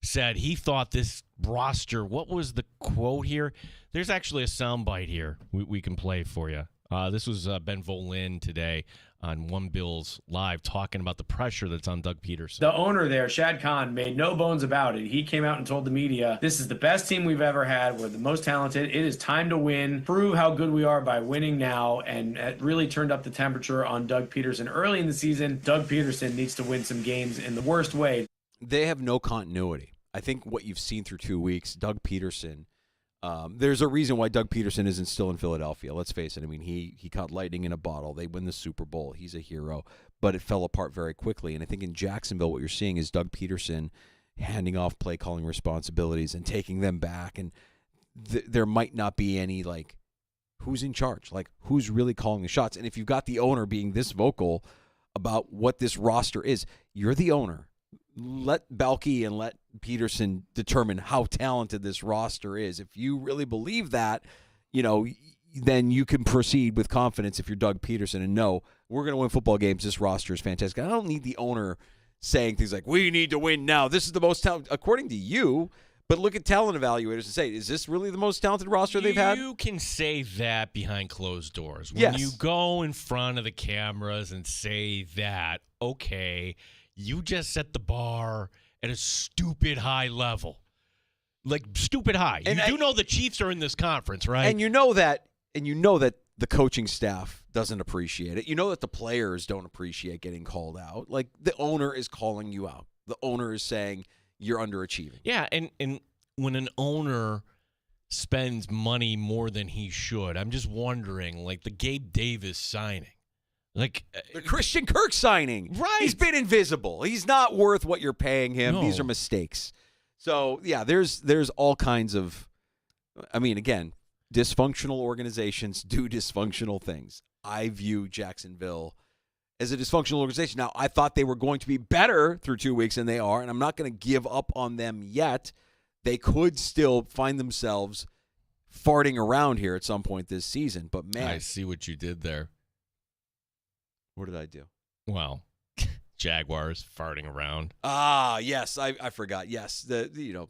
said he thought this roster, what was the quote here? There's actually a soundbite here we can play for you. This was Ben Volin today on One Bills Live talking about the pressure that's on Doug Peterson. The owner there, Shad Khan, made no bones about it. He came out and told the media, this is the best team we've ever had. We're the most talented. It is time to win. Prove how good we are by winning now. And it really turned up the temperature on Doug Peterson. Early in the season, Doug Peterson needs to win some games in the worst way. They have no continuity. I think what you've seen through 2 weeks, Doug Peterson, there's a reason why Doug Peterson isn't still in Philadelphia. Let's face it. I mean, he caught lightning in a bottle. They win the Super Bowl. He's a hero. But it fell apart very quickly. And I think in Jacksonville, what you're seeing is Doug Peterson handing off play calling responsibilities and taking them back. And there might not be any, who's in charge? Who's really calling the shots? And if you've got the owner being this vocal about what this roster is, you're the owner. let Belke and let Peterson determine how talented this roster is. If you really believe that, then you can proceed with confidence if you're Doug Peterson and know we're going to win football games. This roster is fantastic. I don't need the owner saying things like, we need to win now. This is the most talented, according to you. But look at talent evaluators and say, is this really the most talented roster they've had? You can say that behind closed doors. When Yes. you go in front of the cameras and say that, okay, you just set the bar at a stupid high level. Like, stupid high. And you do know the Chiefs are in this conference, right? And you know that the coaching staff doesn't appreciate it. You know that the players don't appreciate getting called out. Like, the owner is calling you out. The owner is saying you're underachieving. Yeah, and when an owner spends money more than he should, I'm just wondering, like the Gabe Davis signing. Like The Christian Kirk signing. Right. He's been invisible. He's not worth what you're paying him. No. These are mistakes. So, yeah, there's all kinds of, again, dysfunctional organizations do dysfunctional things. I view Jacksonville as a dysfunctional organization. Now, I thought they were going to be better through 2 weeks, and they are, and I'm not going to give up on them yet. They could still find themselves farting around here at some point this season. But, man. I see what you did there. What did I do? Well, Jaguars farting around. Ah, yes, I forgot. Yes, it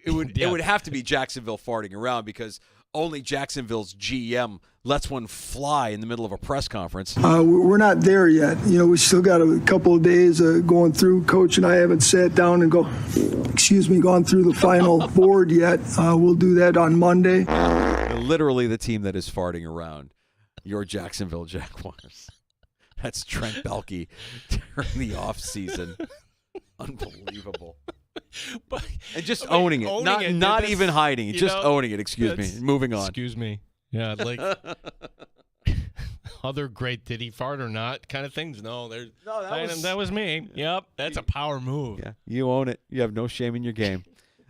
would Yeah. it would have to be Jacksonville farting around because only Jacksonville's GM lets one fly in the middle of a press conference. We're not there yet. We still got a couple of days going through. Coach and I haven't sat down and gone through the final board yet. We'll do that on Monday. Literally the team that is farting around, your Jacksonville Jaguars. That's Trent Belke during the offseason. Unbelievable. And just owning it. Not even hiding it. Just owning it. Excuse me. Moving on. Excuse me. Yeah, like other great did he fart or not kind of things. No, that was me. Yep, that's a power move. Yeah, you own it. You have no shame in your game.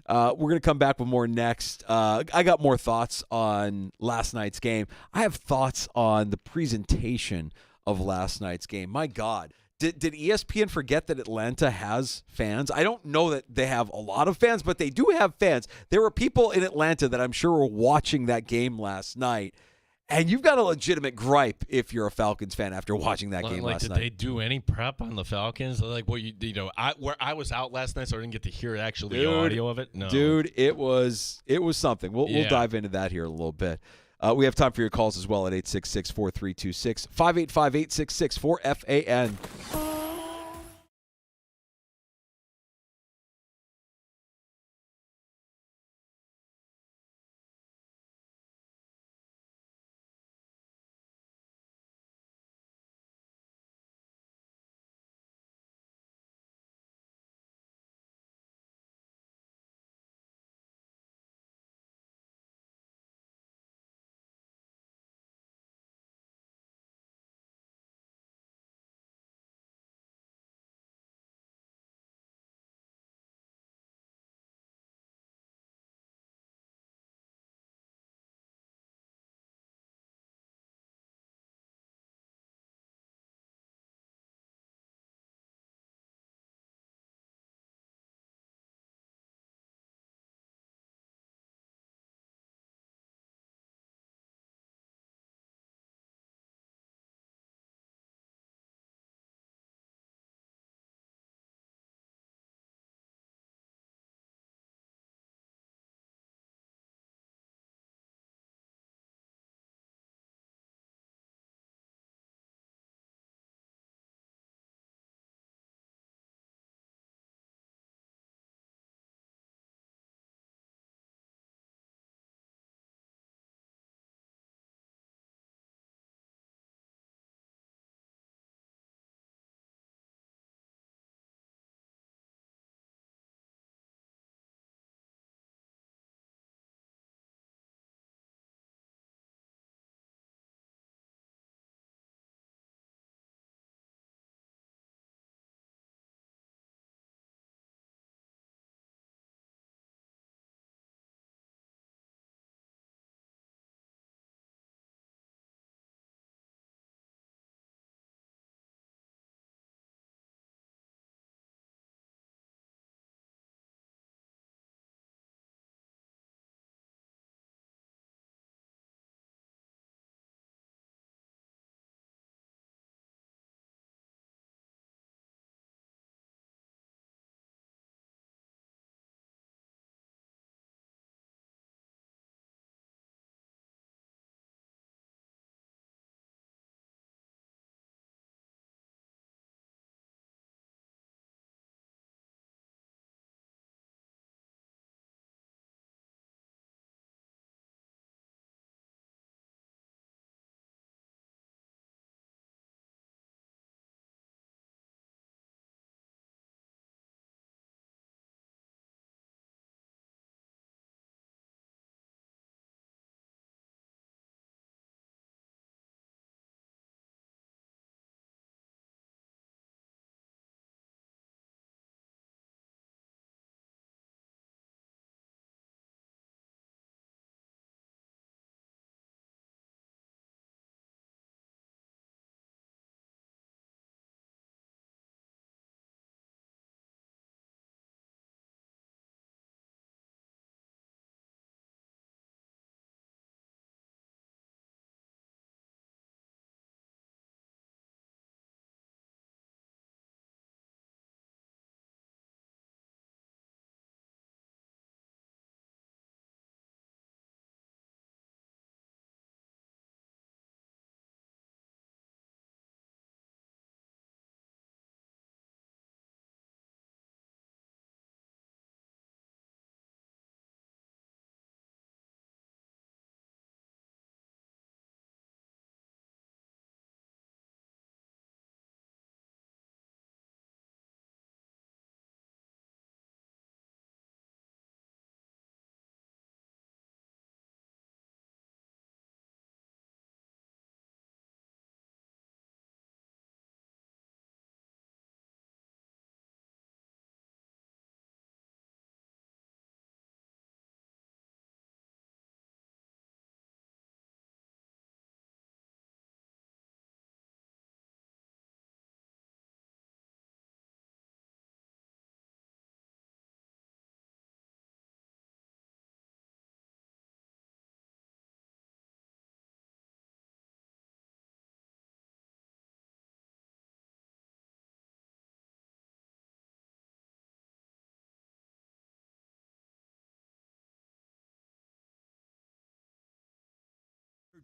We're going to come back with more next. I got more thoughts on last night's game. I have thoughts on the presentation of last night's game. My God. Did ESPN forget that Atlanta has fans? I don't know that they have a lot of fans, but they do have fans. There were people in Atlanta that I'm sure were watching that game last night, and you've got a legitimate gripe if you're a Falcons fan after watching that game last night. Did they do any prep on the Falcons? Like, I was out last night, so I didn't get to hear the audio of it. No, dude, it was something. We'll dive into that here in a little bit. We have time for your calls as well at 866-4326, 585-866-4FAN.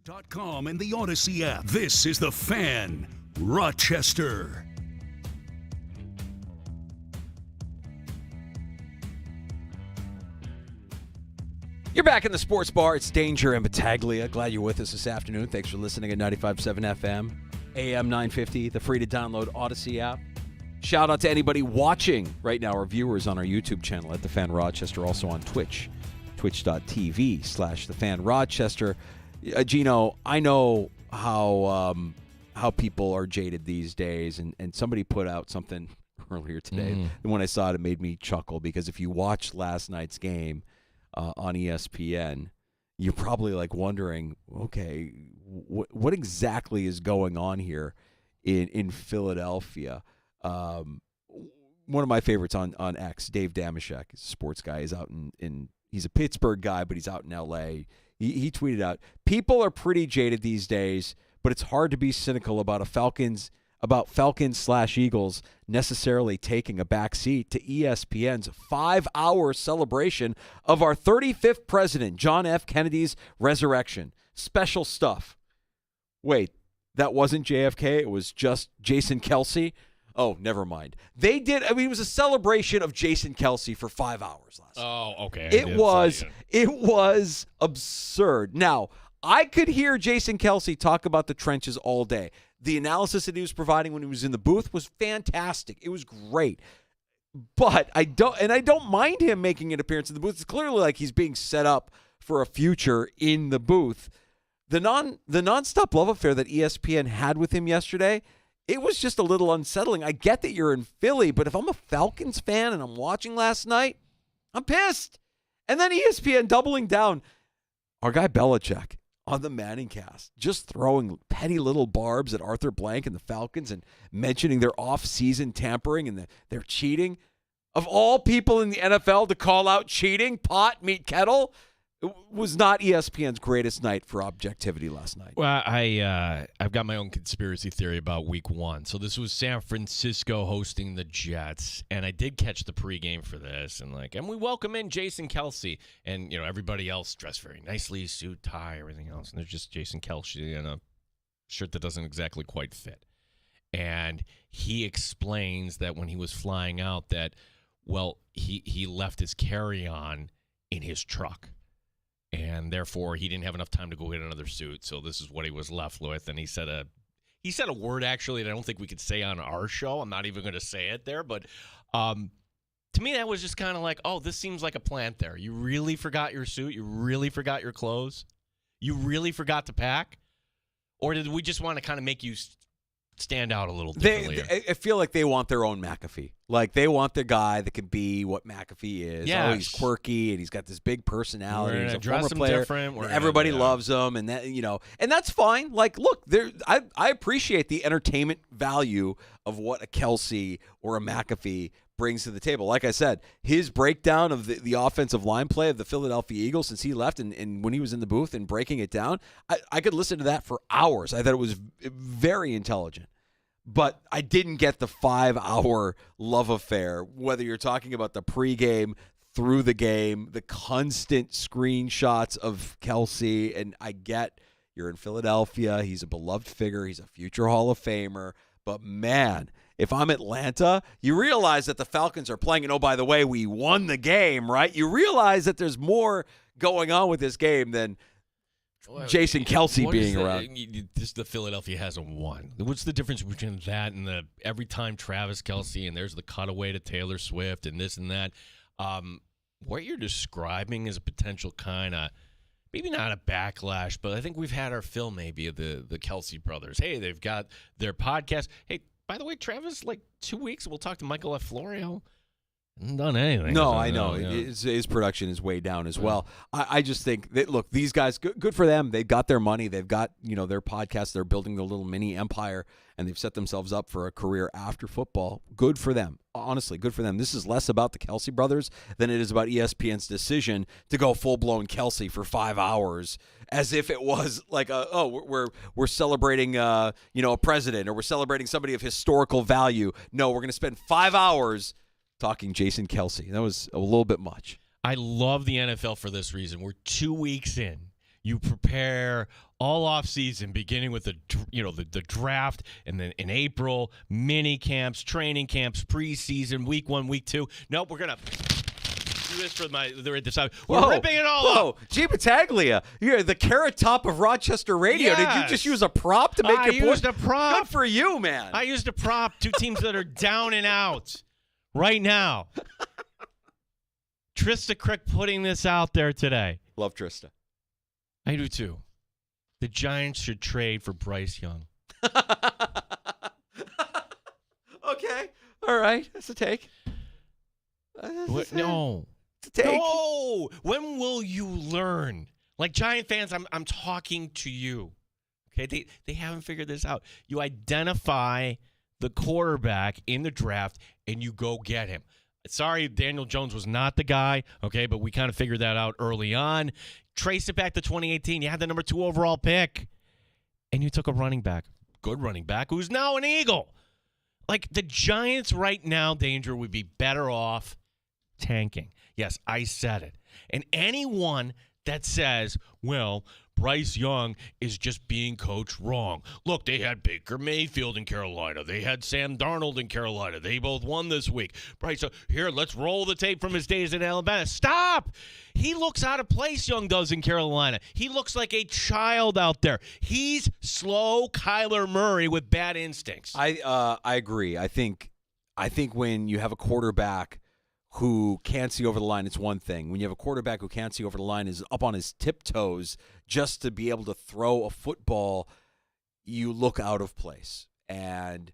.com and the Odyssey app. This is The Fan, Rochester. You're back in the sports bar. It's Danger and Battaglia. Glad you're with us this afternoon. Thanks for listening at 95.7 FM, AM 950, the free-to-download Odyssey app. Shout out to anybody watching right now, our viewers on our YouTube channel at The Fan Rochester, also on Twitch, twitch.tv/The Fan Rochester. Gino, I know how people are jaded these days, and somebody put out something earlier today. And when I saw it, it made me chuckle because if you watched last night's game on ESPN, you're probably like wondering, okay, what exactly is going on here in Philadelphia? One of my favorites on X, Dave Damashek, is a sports guy. He's out in he's a Pittsburgh guy, but he's out in L.A. He tweeted out, people are pretty jaded these days, but it's hard to be cynical about Falcons/Eagles necessarily taking a back seat to ESPN's 5-hour celebration of our 35th president, John F. Kennedy's resurrection. Special stuff. Wait, that wasn't JFK? It was just Jason Kelce? Oh, never mind. They did. I mean, it was a celebration of Jason Kelce for 5 hours last night. Oh, okay. It was absurd. Now, I could hear Jason Kelce talk about the trenches all day. The analysis that he was providing when he was in the booth was fantastic. It was great. But I don't mind him making an appearance in the booth. It's clearly like he's being set up for a future in the booth. The nonstop love affair that ESPN had with him yesterday, it was just a little unsettling. I get that you're in Philly, but if I'm a Falcons fan and I'm watching last night, I'm pissed. And then ESPN doubling down. Our guy Belichick on the Manning cast, just throwing petty little barbs at Arthur Blank and the Falcons and mentioning their off-season tampering and their cheating. Of all people in the NFL to call out cheating, pot, meat, kettle, it was not ESPN's greatest night for objectivity last night. Well, I've got my own conspiracy theory about Week 1. So this was San Francisco hosting the Jets, and I did catch the pregame for this, and we welcome in Jason Kelce, and everybody else dressed very nicely, suit, tie, everything else, and there's just Jason Kelce in a shirt that doesn't exactly quite fit. And he explains that when he was flying out, that he left his carry-on in his truck. And therefore, he didn't have enough time to go get another suit, so this is what he was left with. And he said a word, actually, that I don't think we could say on our show. I'm not even going to say it there. But to me, that was just kind of like, oh, this seems like a plant there. You really forgot your suit? You really forgot your clothes? You really forgot to pack? Or did we just want to kind of make you stand out a little differently? I feel like they want their own McAfee. Like, they want the guy that can be what McAfee is. Yes. Oh, he's quirky, and he's got this big personality. He's a dress former him player. different. Everybody loves him, and that and that's fine. Like, look, I appreciate the entertainment value of what a Kelce or a McAfee brings to the table. Like I said, his breakdown of the offensive line play of the Philadelphia Eagles since he left and when he was in the booth and breaking it down, I could listen to that for hours. I thought it was very intelligent. But I didn't get the 5-hour love affair, whether you're talking about the pregame, through the game, the constant screenshots of Kelce. And I get you're in Philadelphia. He's a beloved figure. He's a future Hall of Famer. But, man, if I'm Atlanta, you realize that the Falcons are playing. And, oh, by the way, we won the game, right? You realize that there's more going on with this game than Jason Kelce being around. The Philadelphia hasn't won. What's the difference between that and the every time Travis Kelce and there's the cutaway to Taylor Swift and this and that? What you're describing is a potential kind of, maybe not a backlash, but I think we've had our fill maybe of the Kelce brothers. Hey, they've got their podcast. Hey, by the way, Travis, 2 weeks, we'll talk to Michael F. Florio. Hasn't done anything. No, I know. His production is way down as well. I just think that, look, these guys, good for them. They've got their money. They've got, their podcast. They're building their little mini empire, and they've set themselves up for a career after football. Good for them. Honestly, good for them. This is less about the Kelce brothers than it is about ESPN's decision to go full-blown Kelce for 5 hours, as if it was like, we're celebrating, a president, or we're celebrating somebody of historical value. No, we're going to spend 5 hours talking Jason Kelce. That was a little bit much. I love the NFL for this reason. We're 2 weeks in. You prepare all off season, beginning with the draft, and then in April, mini camps, training camps, preseason, week 1, week 2. Nope, we're gonna do this for they're at the side. We're ripping it all up. G. Battaglia, you're the Carrot Top of Rochester radio. Yes. Did you just use a prop to make your point? I used a prop. Good for you, man. I used a prop. 2 teams that are down and out right now. Trista Crick putting this out there today. Love Trista. I do too. The Giants should trade for Bryce Young. Okay. All right. That's a take. What? No. It's a take. No. When will you learn? Like Giant fans, I'm talking to you. Okay? They haven't figured this out. You identify the quarterback in the draft and you go get him. Sorry, Daniel Jones was not the guy, okay, but we kind of figured that out early on. Trace it back to 2018. You had the number 2 overall pick, and you took a running back, good running back, who's now an Eagle. Like, the Giants right now, Danger, would be better off tanking. Yes, I said it. And anyone that says, well, Bryce Young is just being coached wrong. Look, they had Baker Mayfield in Carolina. They had Sam Darnold in Carolina. They both won this week. Bryce, here, let's roll the tape from his days in Alabama. Stop! He looks out of place, Young does in Carolina. He looks like a child out there. He's slow Kyler Murray with bad instincts. I agree. I think when you have a quarterback who can't see over the line, it's one thing. When you have a quarterback who can't see over the line, is up on his tiptoes just to be able to throw a football, you look out of place. And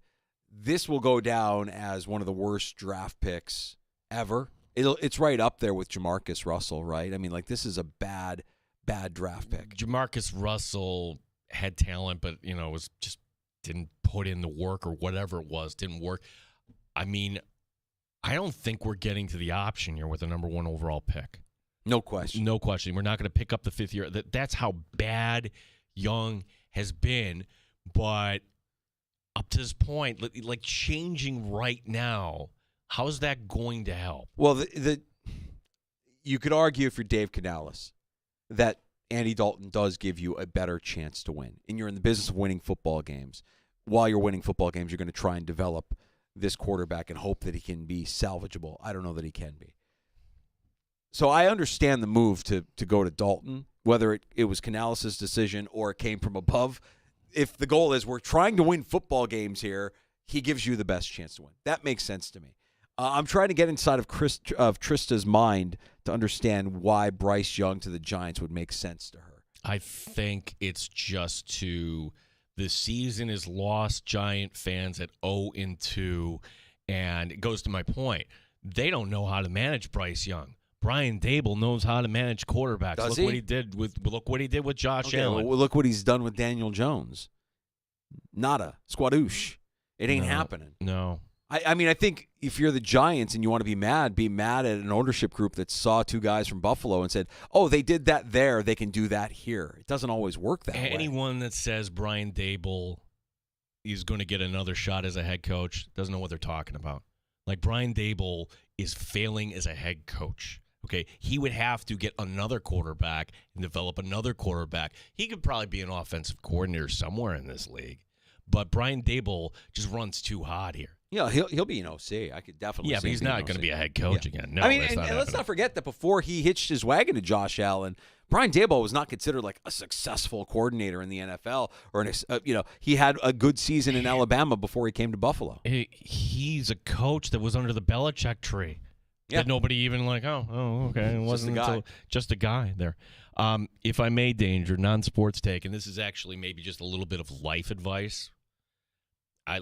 this will go down as one of the worst draft picks ever. It's right up there with Jamarcus Russell, right? I mean, like, this is a bad draft pick. Jamarcus Russell had talent, but, was just didn't put in the work or whatever it was, didn't work. I mean, I don't think we're getting to the option here with the number 1 overall pick. No question. No question. We're not going to pick up the 5th year. That's how bad Young has been. But up to this point, like changing right now, how is that going to help? Well, you could argue if you're Dave Canales that Andy Dalton does give you a better chance to win. And you're in the business of winning football games. While you're winning football games, you're going to try and develop this quarterback and hope that he can be salvageable. I don't know that he can be. So I understand the move to go to Dalton, whether it was Canales' decision or it came from above. If the goal is we're trying to win football games here, he gives you the best chance to win. That makes sense to me. I'm trying to get inside of Trista's mind to understand why Bryce Young to the Giants would make sense to her. I think it's just the season is lost. Giant fans at 0-2, and it goes to my point. They don't know how to manage Bryce Young. Brian Dable knows how to manage quarterbacks. Does What he did with Josh Allen. Well, look what he's done with Daniel Jones. Nada, squadoosh. It ain't happening. No. I mean, I think if you're the Giants and you want to be mad at an ownership group that saw 2 guys from Buffalo and said, oh, they did that there, they can do that here. It doesn't always work that way. Anyone that says Brian Dable is going to get another shot as a head coach doesn't know what they're talking about. Like, Brian Dable is failing as a head coach. Okay, he would have to get another quarterback and develop another quarterback. He could probably be an offensive coordinator somewhere in this league. But Brian Dable just runs too hot here. Yeah, he'll be an OC. I could definitely see but he's not going to be a head coach again. No, I mean, that's not and let's not forget that before he hitched his wagon to Josh Allen, Brian Dable was not considered like a successful coordinator in the NFL, or he had a good season in Alabama before he came to Buffalo. He's a coach that was under the Belichick tree. Yeah. That nobody even okay. It wasn't just a guy there. If I may, Danger, non-sports take, and this is actually maybe just a little bit of life advice.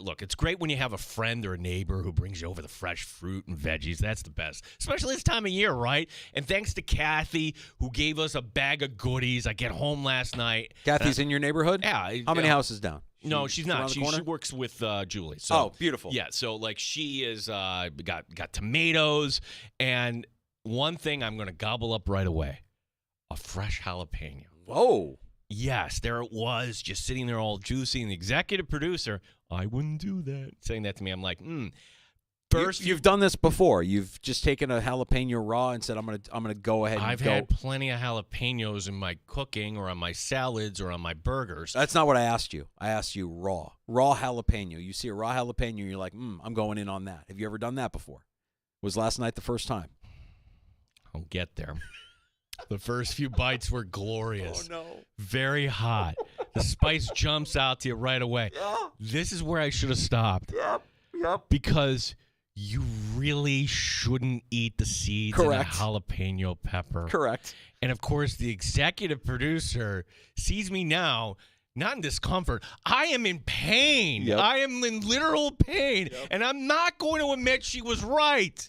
Look, it's great when you have a friend or a neighbor who brings you over the fresh fruit and veggies. That's the best, especially this time of year, right? And thanks to Kathy, who gave us a bag of goodies. I get home last night. Kathy's in your neighborhood? Yeah. How many houses down? No, she's not. She works with Julie. So, oh, beautiful. Yeah, so like she is got tomatoes, and one thing I'm going to gobble up right away, a fresh jalapeno. Whoa. Yes, there it was, just sitting there all juicy, and the executive producer, I wouldn't do that, saying that to me. I'm like, You've done this before. You've just taken a jalapeno raw and said, I'm gonna go ahead and I've had plenty of jalapenos in my cooking or on my salads or on my burgers. That's not what I asked you. I asked you raw jalapeno. You see a raw jalapeno, you're like, I'm going in on that. Have you ever done that before? Was last night the first time? I'll get there. The first few bites were glorious. Oh, no. Very hot. The spice jumps out to you right away. Yeah. This is where I should have stopped. Yep. Because you really shouldn't eat the seeds Correct. in a jalapeno pepper. Correct. And, of course, the executive producer sees me now, not in discomfort. I am in pain. Yep. I am in literal pain. Yep. And I'm not going to admit she was right.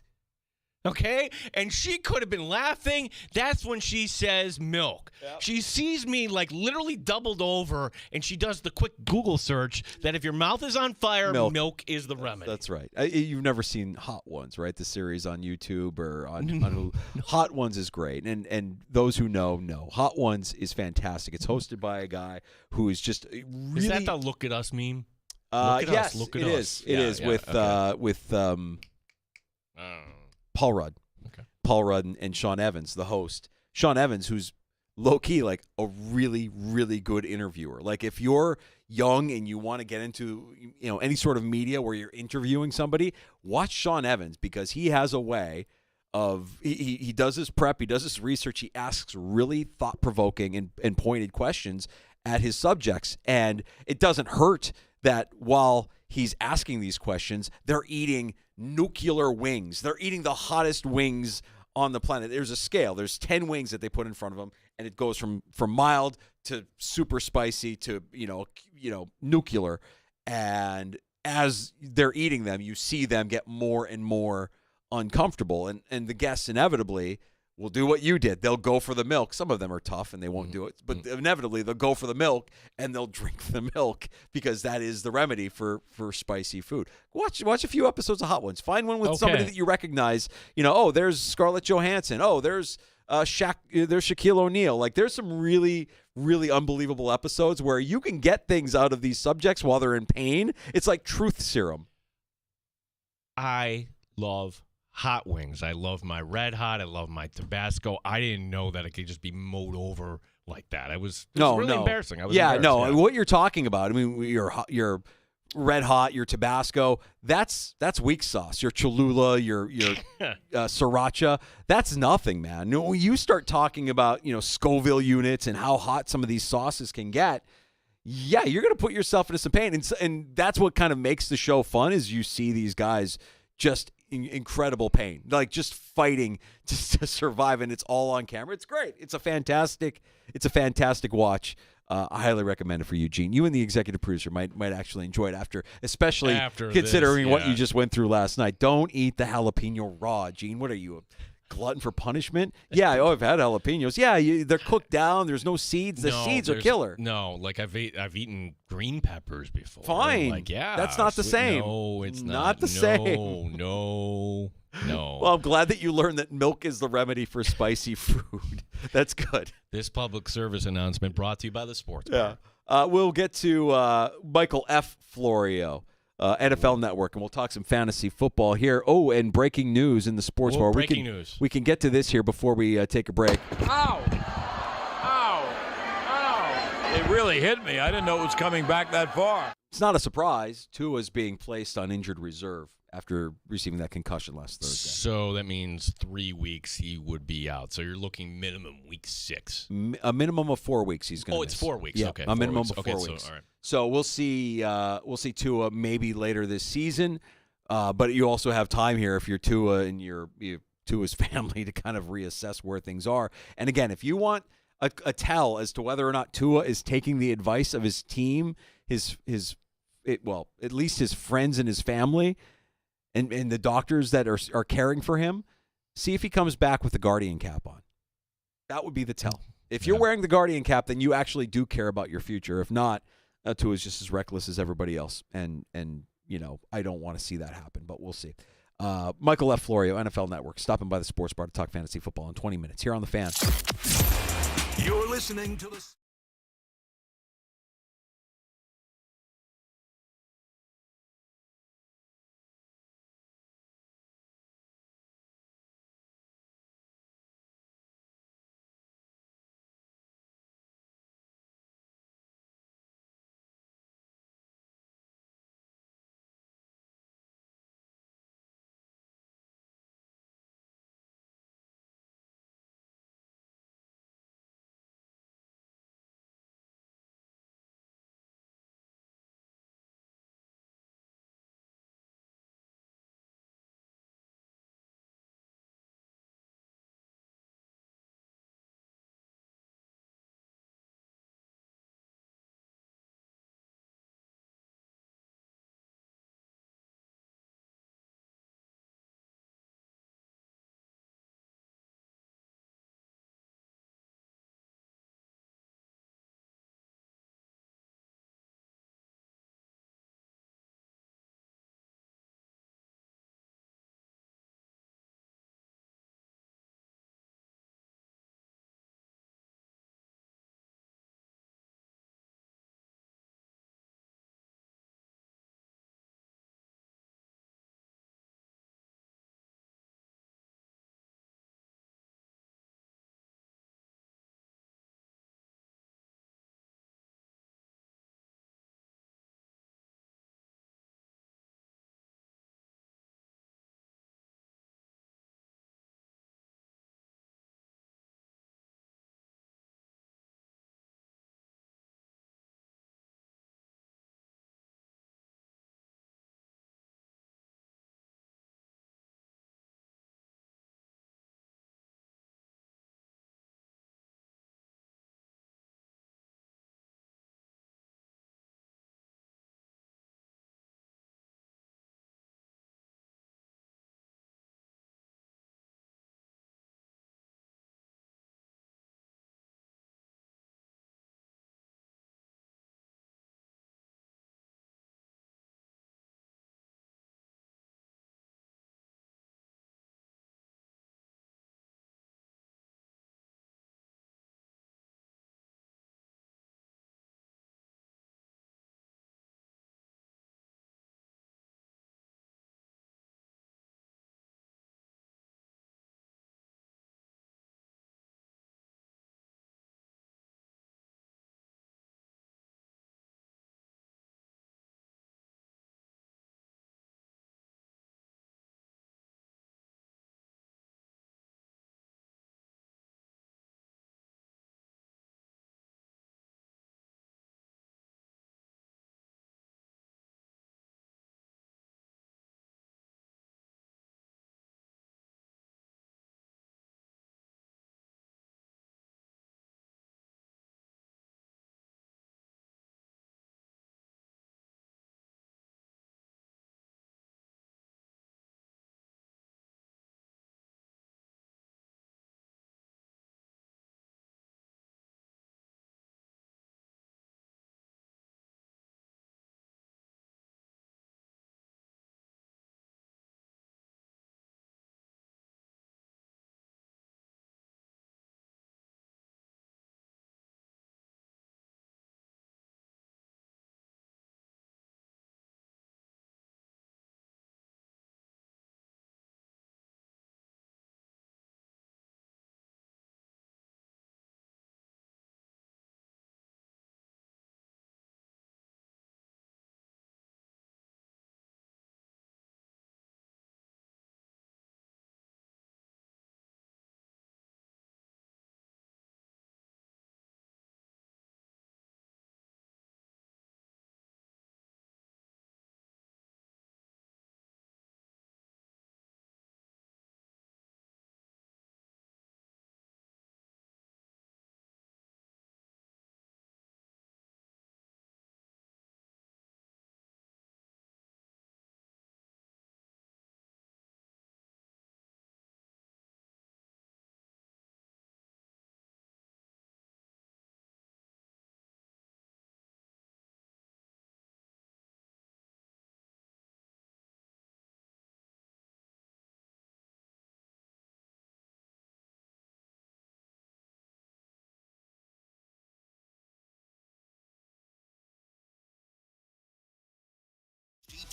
Okay? And she could have been laughing. That's when she says milk. Yep. She sees me like literally doubled over, and she does the quick Google search that if your mouth is on fire, milk is the remedy. That's right. You've never seen Hot Ones, right? The series on YouTube or on Hulu. Hot Ones is great. And those who know. Hot Ones is fantastic. It's hosted by a guy who is just really... Is that the Look at Us meme? Look at yes, us. Look at it us. is. It is with Paul Rudd. Okay. Paul Rudd and Sean Evans, the host. Sean Evans, who's low-key like a really, really good interviewer. Like if you're young and you want to get into any sort of media where you're interviewing somebody, watch Sean Evans because he has a way of he does his prep, he does his research, he asks really thought-provoking and pointed questions at his subjects. And it doesn't hurt that while he's asking these questions, they're eating nuclear wings. They're eating the hottest wings on the planet. There's a scale. There's 10 wings that they put in front of them, and it goes from mild to super spicy to nuclear. And as they're eating them, you see them get more and more uncomfortable, and the guests inevitably will do what you did. They'll go for the milk. Some of them are tough and they won't do it, but inevitably they'll go for the milk and they'll drink the milk because that is the remedy for spicy food. Watch a few episodes of Hot Ones. Find one with somebody that you recognize. There's Scarlett Johansson. Oh, there's there's Shaquille O'Neal. Like there's some really, really unbelievable episodes where you can get things out of these subjects while they're in pain. It's like truth serum. I love hot wings. I love my Red Hot. I love my Tabasco. I didn't know that it could just be mowed over like that. It was really embarrassing. I was embarrassed. What you're talking about, I mean, your Red Hot, your Tabasco, that's weak sauce. Your Cholula, your Sriracha, that's nothing, man. When you start talking about, Scoville units and how hot some of these sauces can get, yeah, you're going to put yourself into some pain. And that's what kind of makes the show fun is you see these guys just incredible pain, like just fighting just to survive, and it's all on camera. It's great. It's a fantastic watch. I highly recommend it for you, Gene. You and the executive producer might actually enjoy it especially considering what you just went through last night. Don't eat the jalapeno raw, Gene. What are you, a glutton for punishment? Yeah, I've had jalapenos. Yeah, they're cooked down. There's no seeds. The seeds are killer. No, like I've eaten green peppers before. Fine. Like, yeah. That's not the same. No, it's not the same. No. Well, I'm glad that you learned that milk is the remedy for spicy food. That's good. This public service announcement brought to you by the Sports Bar. We'll get to Michael F. Florio, NFL Network, and we'll talk some fantasy football here. Oh, and breaking news in the sports bar. Breaking news. We can get to this here before we take a break. Ow! It really hit me. I didn't know it was coming back that far. It's not a surprise. Tua's being placed on injured reserve after receiving that concussion last Thursday. So that means 3 weeks he would be out. So you're looking minimum week 6. A minimum of 4 weeks he's going to miss. It's 4 weeks. Yeah, Okay. A minimum of 4 weeks. So, all right. So we'll see Tua maybe later this season. But you also have time here if you're Tua and you're Tua's family to kind of reassess where things are. And again, if you want a tell as to whether or not Tua is taking the advice of his team, at least his friends and his family, and the doctors that are caring for him, see if he comes back with the Guardian cap on. That would be the tell. If you're wearing the Guardian cap, then you actually do care about your future. If not, Tua is just as reckless as everybody else. And I don't want to see that happen, but we'll see. Michael F. Florio, NFL Network, stopping by the Sports Bar to talk fantasy football in 20 minutes here on The Fan. You're listening to the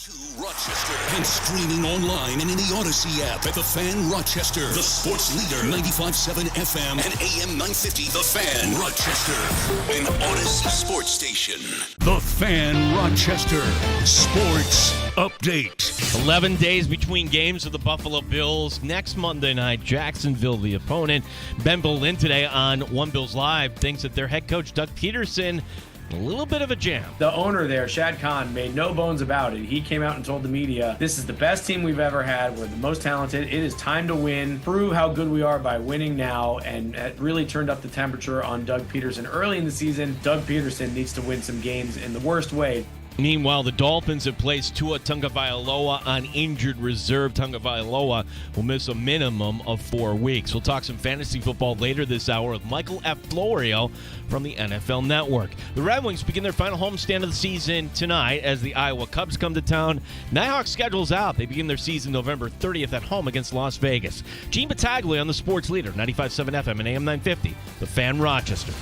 To Rochester and streaming online and in the Odyssey app at The Fan Rochester. The sports leader, 95.7 FM and AM 950. The Fan Rochester, an Odyssey sports station. The Fan Rochester Sports Update. 11 days between games of the Buffalo Bills. Next Monday night, Jacksonville, the opponent. Ben Bolin today on One Bills Live thinks that their head coach, Doug Peterson, a little bit of a jam. The owner there, Shad Khan, made no bones about it. He came out and told the media, this is the best team we've ever had. We're the most talented. It is time to win. Prove how good we are by winning now. And it really turned up the temperature on Doug Peterson. Early in the season, Doug Peterson needs to win some games in the worst way. Meanwhile, the Dolphins have placed Tua Tagovailoa on injured reserve. Tagovailoa will miss a minimum of 4 weeks. We'll talk some fantasy football later this hour with Michael F. Florio from the NFL Network. The Red Wings begin their final homestand of the season tonight as the Iowa Cubs come to town. Nighthawks schedule's out. They begin their season November 30th at home against Las Vegas. Gene Battaglia on the Sports Leader, 95.7 FM and AM 950, The Fan Rochester.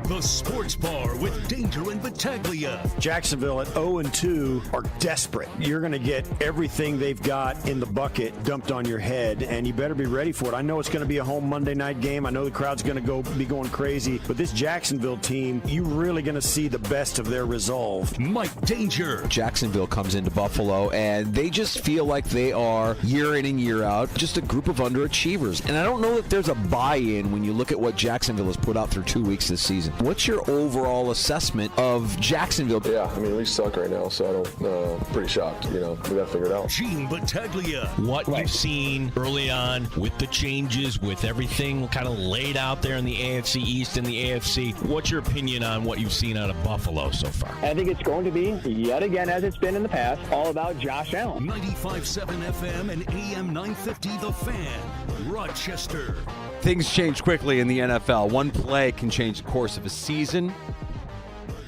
The Sports Bar with Danger and Battaglia. Jacksonville at 0-2 are desperate. You're going to get everything they've got in the bucket dumped on your head, and you better be ready for it. I know it's going to be a home Monday night game. I know the crowd's going to be going crazy, but this Jacksonville team, you're really going to see the best of their resolve. Mike Danger. Jacksonville comes into Buffalo, and they just feel like they are, year in and year out, just a group of underachievers. And I don't know that there's a buy-in when you look at what Jacksonville has put out through 2 weeks this season. What's your overall assessment of Jacksonville? Yeah, I mean, we suck right now, so I don't, pretty shocked. We got to figure it out. Gene Battaglia. What you've seen early on with the changes, with everything kind of laid out there in the AFC East and the AFC, what's your opinion on what you've seen out of Buffalo so far? I think it's going to be, yet again, as it's been in the past, all about Josh Allen. 95.7 FM and AM 950, The Fan, Rochester. Things change quickly in the NFL. One play can change the course of a season.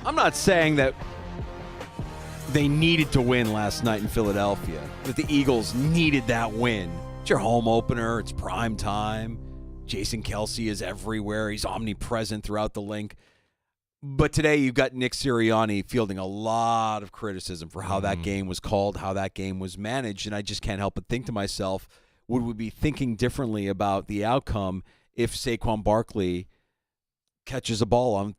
I'm not saying that they needed to win last night in Philadelphia, that the Eagles needed that win. It's your home opener. It's prime time. Jason Kelce is everywhere. He's omnipresent throughout the link. But today you've got Nick Sirianni fielding a lot of criticism for how that game was called, how that game was managed, and I just can't help but think to myself, would we be thinking differently about the outcome if Saquon Barkley catches a ball on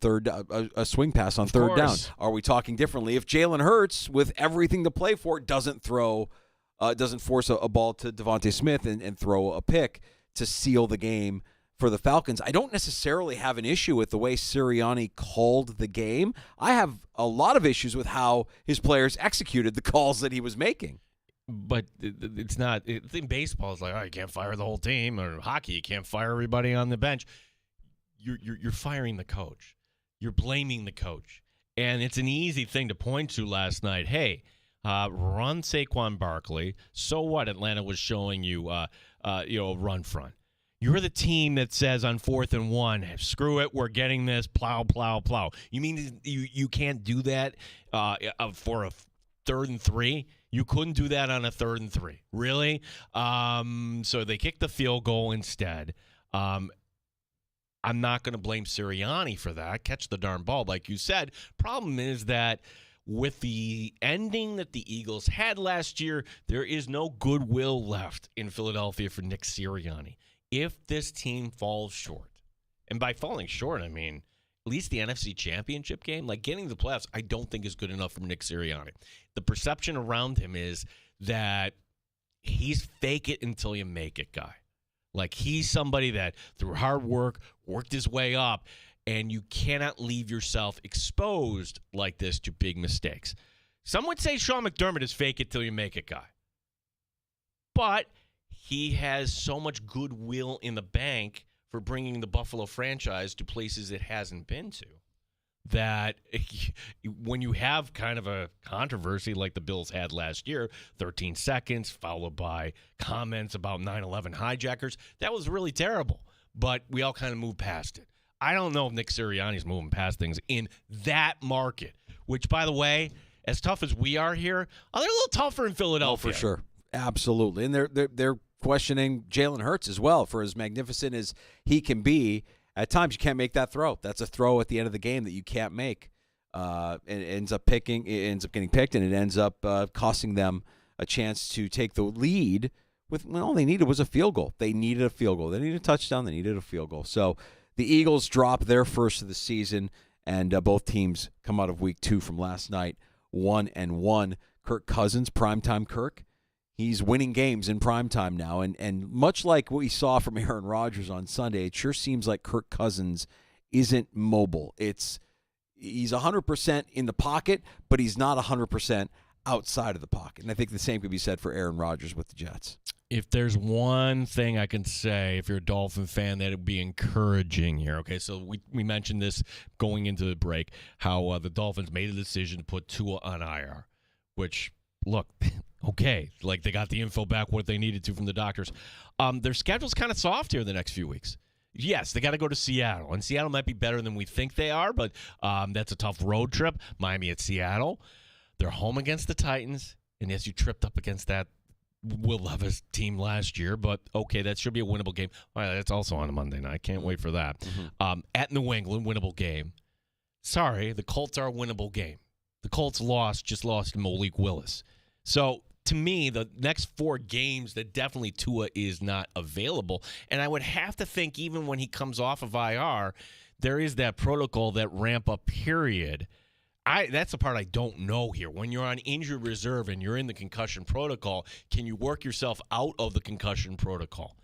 a swing pass on third down? Are we talking differently if Jalen Hurts, with everything to play for, doesn't force a ball to Devontae Smith and throw a pick to seal the game for the Falcons? I don't necessarily have an issue with the way Sirianni called the game. I have a lot of issues with how his players executed the calls that he was making. But it's not. In baseball, it's like, oh, you can't fire the whole team, or hockey, you can't fire everybody on the bench. You're firing the coach. You're blaming the coach, and it's an easy thing to point to. Last night, hey, run Saquon Barkley. So what? Atlanta was showing you, run front. You're the team that says on 4th and 1, screw it, we're getting this, plow, plow, plow. You mean you can't do that for a 3rd and 3? You couldn't do that on a 3rd and 3. Really? So they kicked the field goal instead. I'm not going to blame Sirianni for that. Catch the darn ball, like you said. Problem is that with the ending that the Eagles had last year, there is no goodwill left in Philadelphia for Nick Sirianni. If this team falls short, and by falling short, I mean at least the NFC Championship game, like getting to the playoffs, I don't think is good enough from Nick Sirianni. The perception around him is that he's fake it until you make it guy. Like he's somebody that through hard work worked his way up, and you cannot leave yourself exposed like this to big mistakes. Some would say Sean McDermott is fake it till you make it guy. But he has so much goodwill in the bank for bringing the Buffalo franchise to places it hasn't been to, that when you have kind of a controversy like the Bills had last year, 13 seconds, followed by comments about 9/11 hijackers, that was really terrible. But we all kind of moved past it. I don't know if Nick Sirianni's moving past things in that market, which, by the way, as tough as we are here, they're a little tougher in Philadelphia. Oh, for sure. Absolutely. And they're questioning Jalen Hurts as well. For as magnificent as he can be, at times you can't make that throw. That's a throw at the end of the game that you can't make. and it ends up getting picked, and it ends up costing them a chance to take the lead. All they needed was a field goal. They needed a field goal. They needed a touchdown. They needed a field goal. So the Eagles drop their first of the season, and both teams come out of week 2 from last night 1-1. Kirk Cousins, primetime Kirk, he's winning games in primetime now. And much like what we saw from Aaron Rodgers on Sunday, it sure seems like Kirk Cousins isn't mobile. He's 100% in the pocket, but he's not 100% outside of the pocket. And I think the same could be said for Aaron Rodgers with the Jets. If there's one thing I can say, if you're a Dolphin fan, that it would be encouraging here. Okay, so we mentioned this going into the break, how the Dolphins made a decision to put Tua on IR, which, look, okay, like they got the info back, what they needed to from the doctors. Their schedule's kind of soft here the next few weeks. Yes, they got to go to Seattle, and Seattle might be better than we think they are, but that's a tough road trip. Miami at Seattle. They're home against the Titans, and yes, you tripped up against that Will Levis team last year, but okay, that should be a winnable game. All right, that's also on a Monday night. Can't wait for that. Mm-hmm. At New England, winnable game. Sorry, the Colts are a winnable game. The Colts just lost to Malik Willis. So, to me, the next 4 games, that definitely Tua is not available. And I would have to think even when he comes off of IR, there is that protocol, that ramp-up period. That's the part I don't know here. When you're on injured reserve and you're in the concussion protocol, can you work yourself out of the concussion protocol?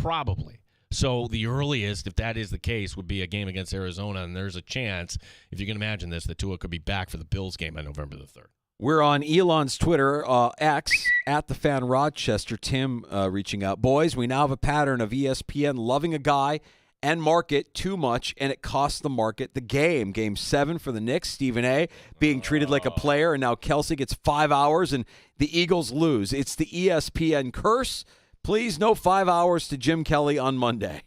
Probably. So the earliest, if that is the case, would be a game against Arizona, and there's a chance, if you can imagine this, that Tua could be back for the Bills game on November the 3rd. We're on Elon's Twitter, X, at the fan Rochester. Tim reaching out. Boys, we now have a pattern of ESPN loving a guy and market too much, and it costs the market the game. Game 7 for the Knicks, Stephen A. being treated like a player, and now Kelsey gets 5 hours, and the Eagles lose. It's the ESPN curse. Please, no 5 hours to Jim Kelly on Monday.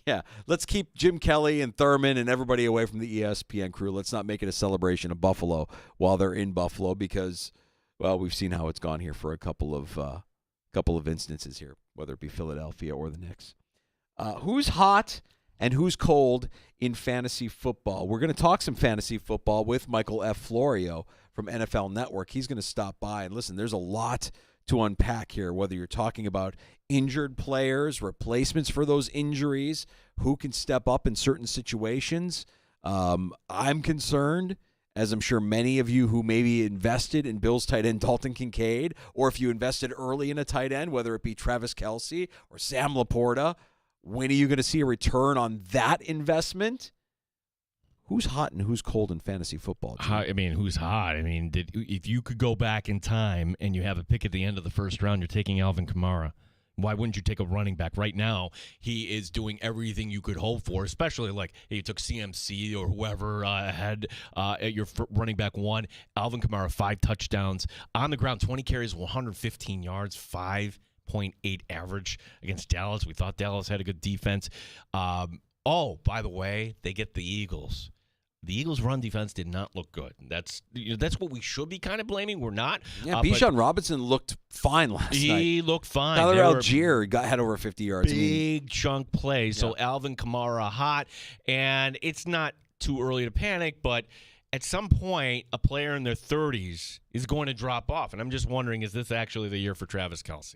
Yeah, let's keep Jim Kelly and Thurman and everybody away from the ESPN crew. Let's not make it a celebration of Buffalo while they're in Buffalo because, well, we've seen how it's gone here for a couple of instances here, whether it be Philadelphia or the Knicks. Who's hot and who's cold in fantasy football? We're going to talk some fantasy football with Michael F. Florio from NFL Network. He's going to stop by. And listen, there's a lot to unpack here, whether you're talking about injured players, replacements for those injuries, who can step up in certain situations. I'm concerned, as I'm sure many of you who maybe invested in Bills tight end Dalton Kincaid, or if you invested early in a tight end, whether it be Travis Kelce or Sam Laporta, when are you going to see a return on that investment? Who's hot and who's cold in fantasy football? Who's hot? If you could go back in time and you have a pick at the end of the first round, you're taking Alvin Kamara. Why wouldn't you take a running back? Right now, he is doing everything you could hope for, especially like you took CMC or whoever ahead at your running back 1. Alvin Kamara, 5 touchdowns. On the ground, 20 carries, 115 yards, 5.8 average against Dallas. We thought Dallas had a good defense. By the way, they get the Eagles. The Eagles' run defense did not look good. That's what we should be kind of blaming. We're not. Yeah, Bijan Robinson looked fine last night. He looked fine. Tyler Algier had over 50 yards. Big chunk play. So Alvin Kamara hot, and it's not too early to panic, but at some point, a player in their 30s is going to drop off. And I'm just wondering, is this actually the year for Travis Kelce?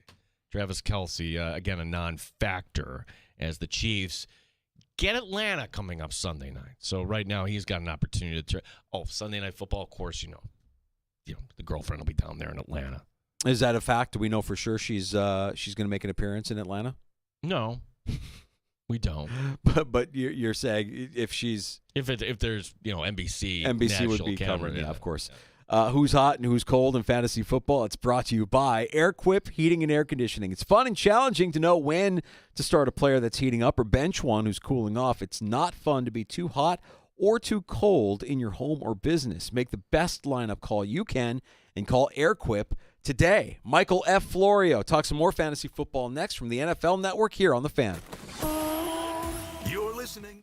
Travis Kelce, again, a non-factor as the Chiefs get Atlanta coming up Sunday night. So right now he's got an opportunity to Sunday Night Football, of course, the girlfriend will be down there in Atlanta. Is that a fact? Do we know for sure she's going to make an appearance in Atlanta? No. We don't. But you're saying if there's NBC would be covering it, of course. Yeah. Who's hot and who's cold in fantasy football? It's brought to you by AirQuip Heating and Air Conditioning. It's fun and challenging to know when to start a player that's heating up or bench one who's cooling off. It's not fun to be too hot or too cold in your home or business. Make the best lineup call you can and call AirQuip today. Michael F. Florio. Talk some more fantasy football next from the NFL Network here on The Fan. You're listening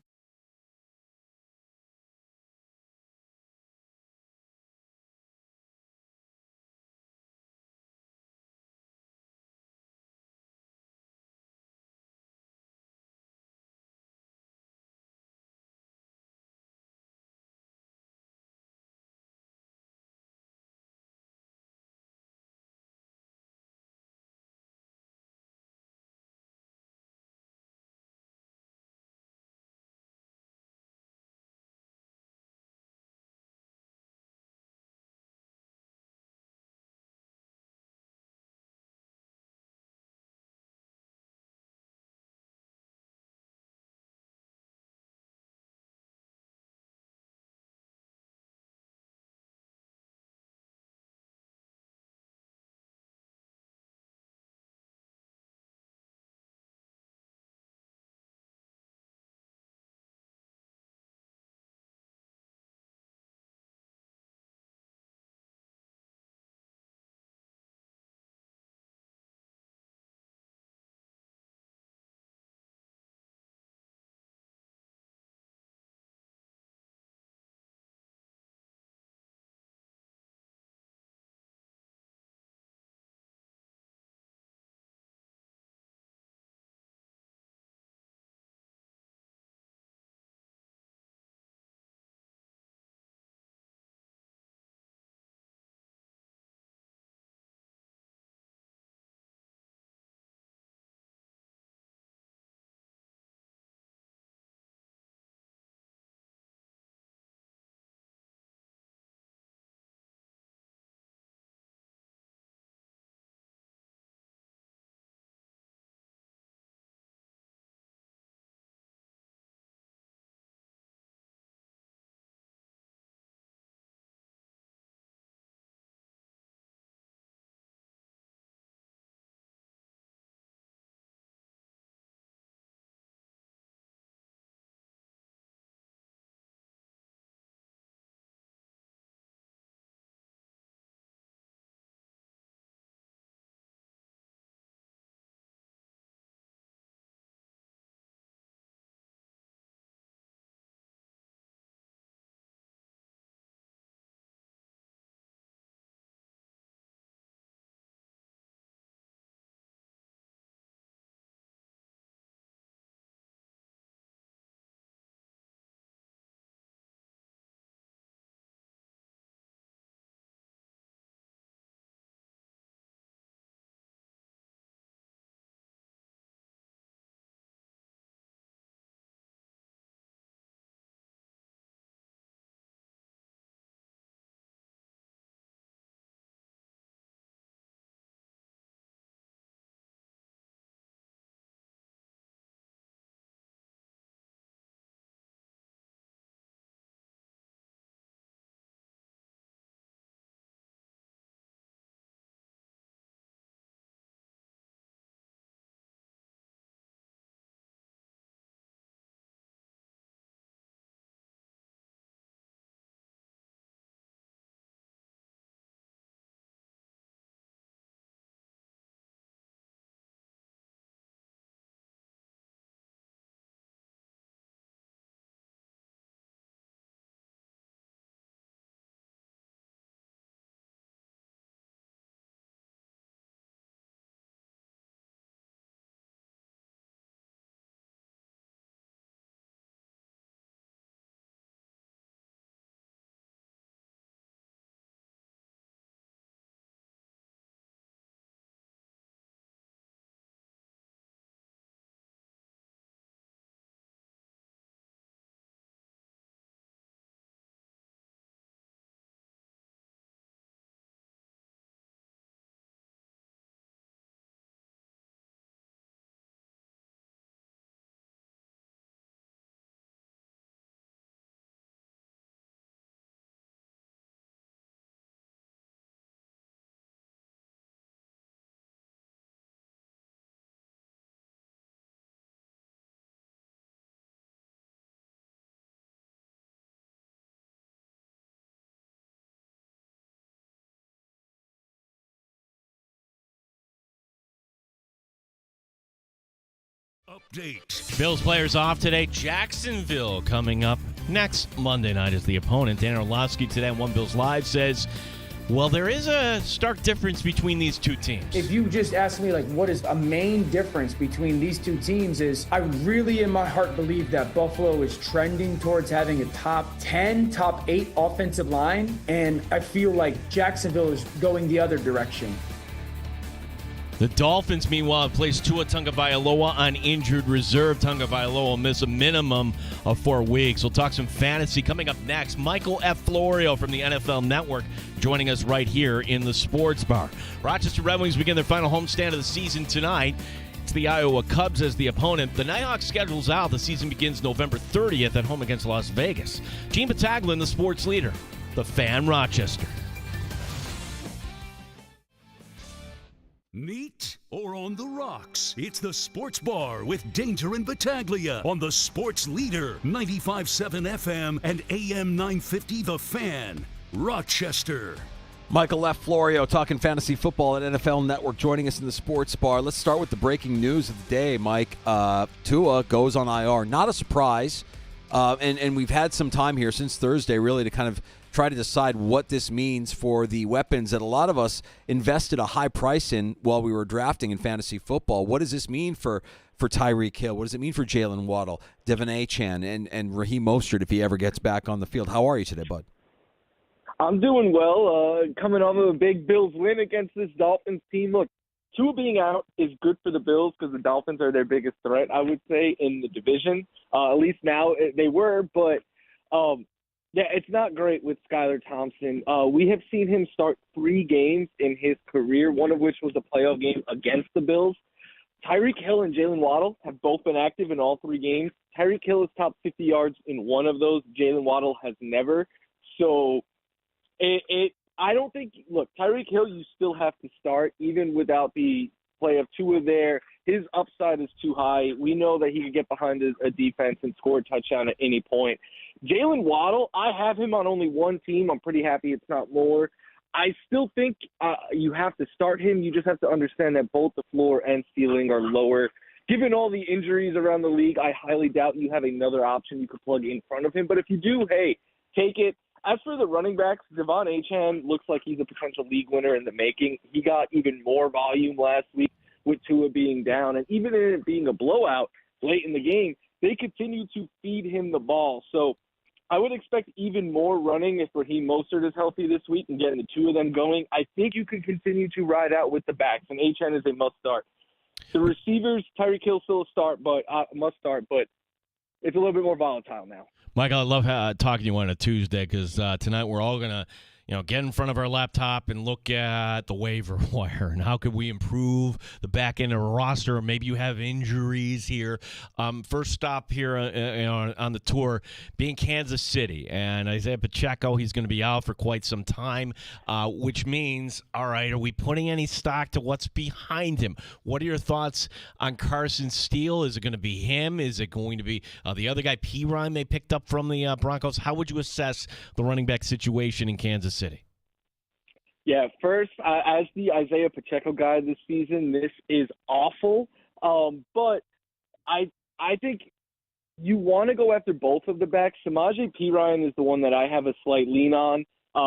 Update. Bills players off today. Jacksonville coming up next Monday night as the opponent. Dan Orlovsky today on One Bills Live says, well, there is a stark difference between these two teams. If you just ask me, what is a main difference between these two teams is I really in my heart believe that Buffalo is trending towards having a top 10, top 8 offensive line, and I feel like Jacksonville is going the other direction. The Dolphins, meanwhile, have placed Tua Tagovailoa on injured reserve. Tagovailoa will miss a minimum of 4 weeks. We'll talk some fantasy coming up next. Michael F. Florio from the NFL Network joining us right here in the Sports Bar. Rochester Red Wings begin their final homestand of the season tonight. It's the Iowa Cubs as the opponent. The Nighthawks schedule's out. The season begins November 30th at home against Las Vegas. Gene Battaglin, the sports leader, the Fan Rochester. Neat or on the rocks? It's the Sports Bar with Danger and Battaglia on the Sports Leader, 95.7 FM and AM 950 The Fan, Rochester. Michael F. Florio talking fantasy football at NFL Network, joining us in the Sports Bar. Let's start with the breaking news of the day, Mike. Tua goes on IR. Not a surprise. And we've had some time here since Thursday, really, to kind of try to decide what this means for the weapons that a lot of us invested a high price in while we were drafting in fantasy football. What does this mean for Tyreek Hill? What does it mean for Jalen Waddle, Devin Achane, and Raheem Mostert if he ever gets back on the field? How are you today, bud? I'm doing well. Coming off of a big Bills win against this Dolphins team. Look, Tua being out is good for the Bills because the Dolphins are their biggest threat, I would say, in the division. At least now they were, but yeah, it's not great with Skylar Thompson. We have seen him start 3 games in his career, one of which was a playoff game against the Bills. Tyreek Hill and Jalen Waddle have both been active in all 3 games. Tyreek Hill has topped 50 yards in one of those. Jalen Waddle has never. So I don't think – look, Tyreek Hill, you still have to start, even without the play of Tua there. His upside is too high. We know that he can get behind a defense and score a touchdown at any point. Jalen Waddle, I have him on only one team. I'm pretty happy it's not more. I still think you have to start him. You just have to understand that both the floor and ceiling are lower. Given all the injuries around the league, I highly doubt you have another option you could plug in front of him. But if you do, hey, take it. As for the running backs, Devon Achane looks like he's a potential league winner in the making. He got even more volume last week with Tua being down. And even in it being a blowout late in the game, they continue to feed him the ball. So I would expect even more running if Raheem Mostert is healthy this week and getting the 2 of them going. I think you can continue to ride out with the backs, and Achane is a must-start. The receivers, Tyreek Hill still a must-start, but it's a little bit more volatile now. Michael, I love talking to you on a Tuesday because tonight we're all going to get in front of our laptop and look at the waiver wire and how could we improve the back end of our roster. Maybe you have injuries here. First stop here on the tour being Kansas City. And Isaiah Pacheco, he's going to be out for quite some time, which means, all right, are we putting any stock to what's behind him? What are your thoughts on Carson Steele? Is it going to be him? Is it going to be the other guy, P-Ryan, they picked up from the Broncos? How would you assess the running back situation in Kansas City? Yeah, first, as the Isaiah Pacheco guy this season, this is awful. But I think you want to go after both of the backs. Samaje Perine is the one that I have a slight lean on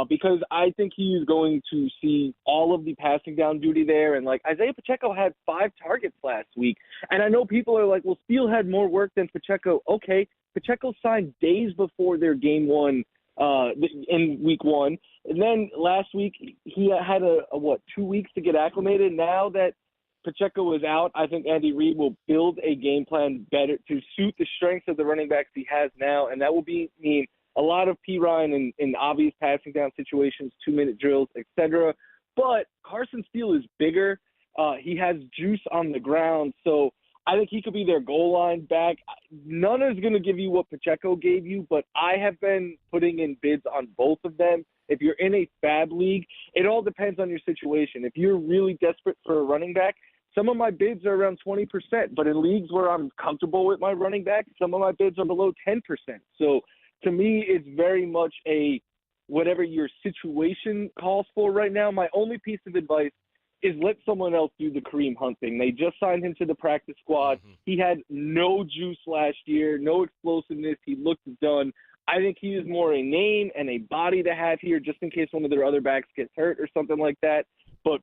because I think he is going to see all of the passing down duty there. And, Isaiah Pacheco had 5 targets last week. And I know people are like, well, Steele had more work than Pacheco. Okay, Pacheco signed days before their game 1 in week 1. And then last week he had 2 weeks to get acclimated. Now that Pacheco is out, I think Andy Reid will build a game plan better to suit the strengths of the running backs he has now, and that will mean a lot of P-Ryan in obvious passing down situations, 2-minute drills, etc. But Carson Steele is bigger. He has juice on the ground, so I think he could be their goal line back. None is going to give you what Pacheco gave you, but I have been putting in bids on both of them. If you're in a fab league, it all depends on your situation. If you're really desperate for a running back, some of my bids are around 20%. But in leagues where I'm comfortable with my running back, some of my bids are below 10%. So to me, it's very much a whatever your situation calls for right now. My only piece of advice is let someone else do the Kareem Hunt thing. They just signed him to the practice squad. He had no juice last year, no explosiveness. He looked done. I think he is more a name and a body to have here just in case one of their other backs gets hurt or something like that. But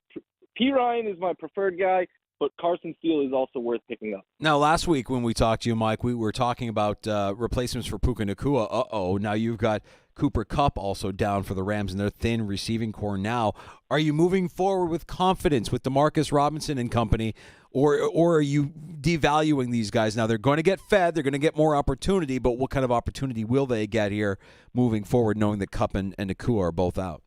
P. Ryan is my preferred guy, but Carson Steele is also worth picking up. Now, last week when we talked to you, Mike, we were talking about replacements for Puka Nacua. Uh-oh, now you've got Cooper Kupp also down for the Rams in their thin receiving core now. Are you moving forward with confidence with DeMarcus Robinson and company, or are you devaluing these guys? Now, they're going to get fed. They're going to get more opportunity, but what kind of opportunity will they get here moving forward, knowing that Kupp and Nacua are both out?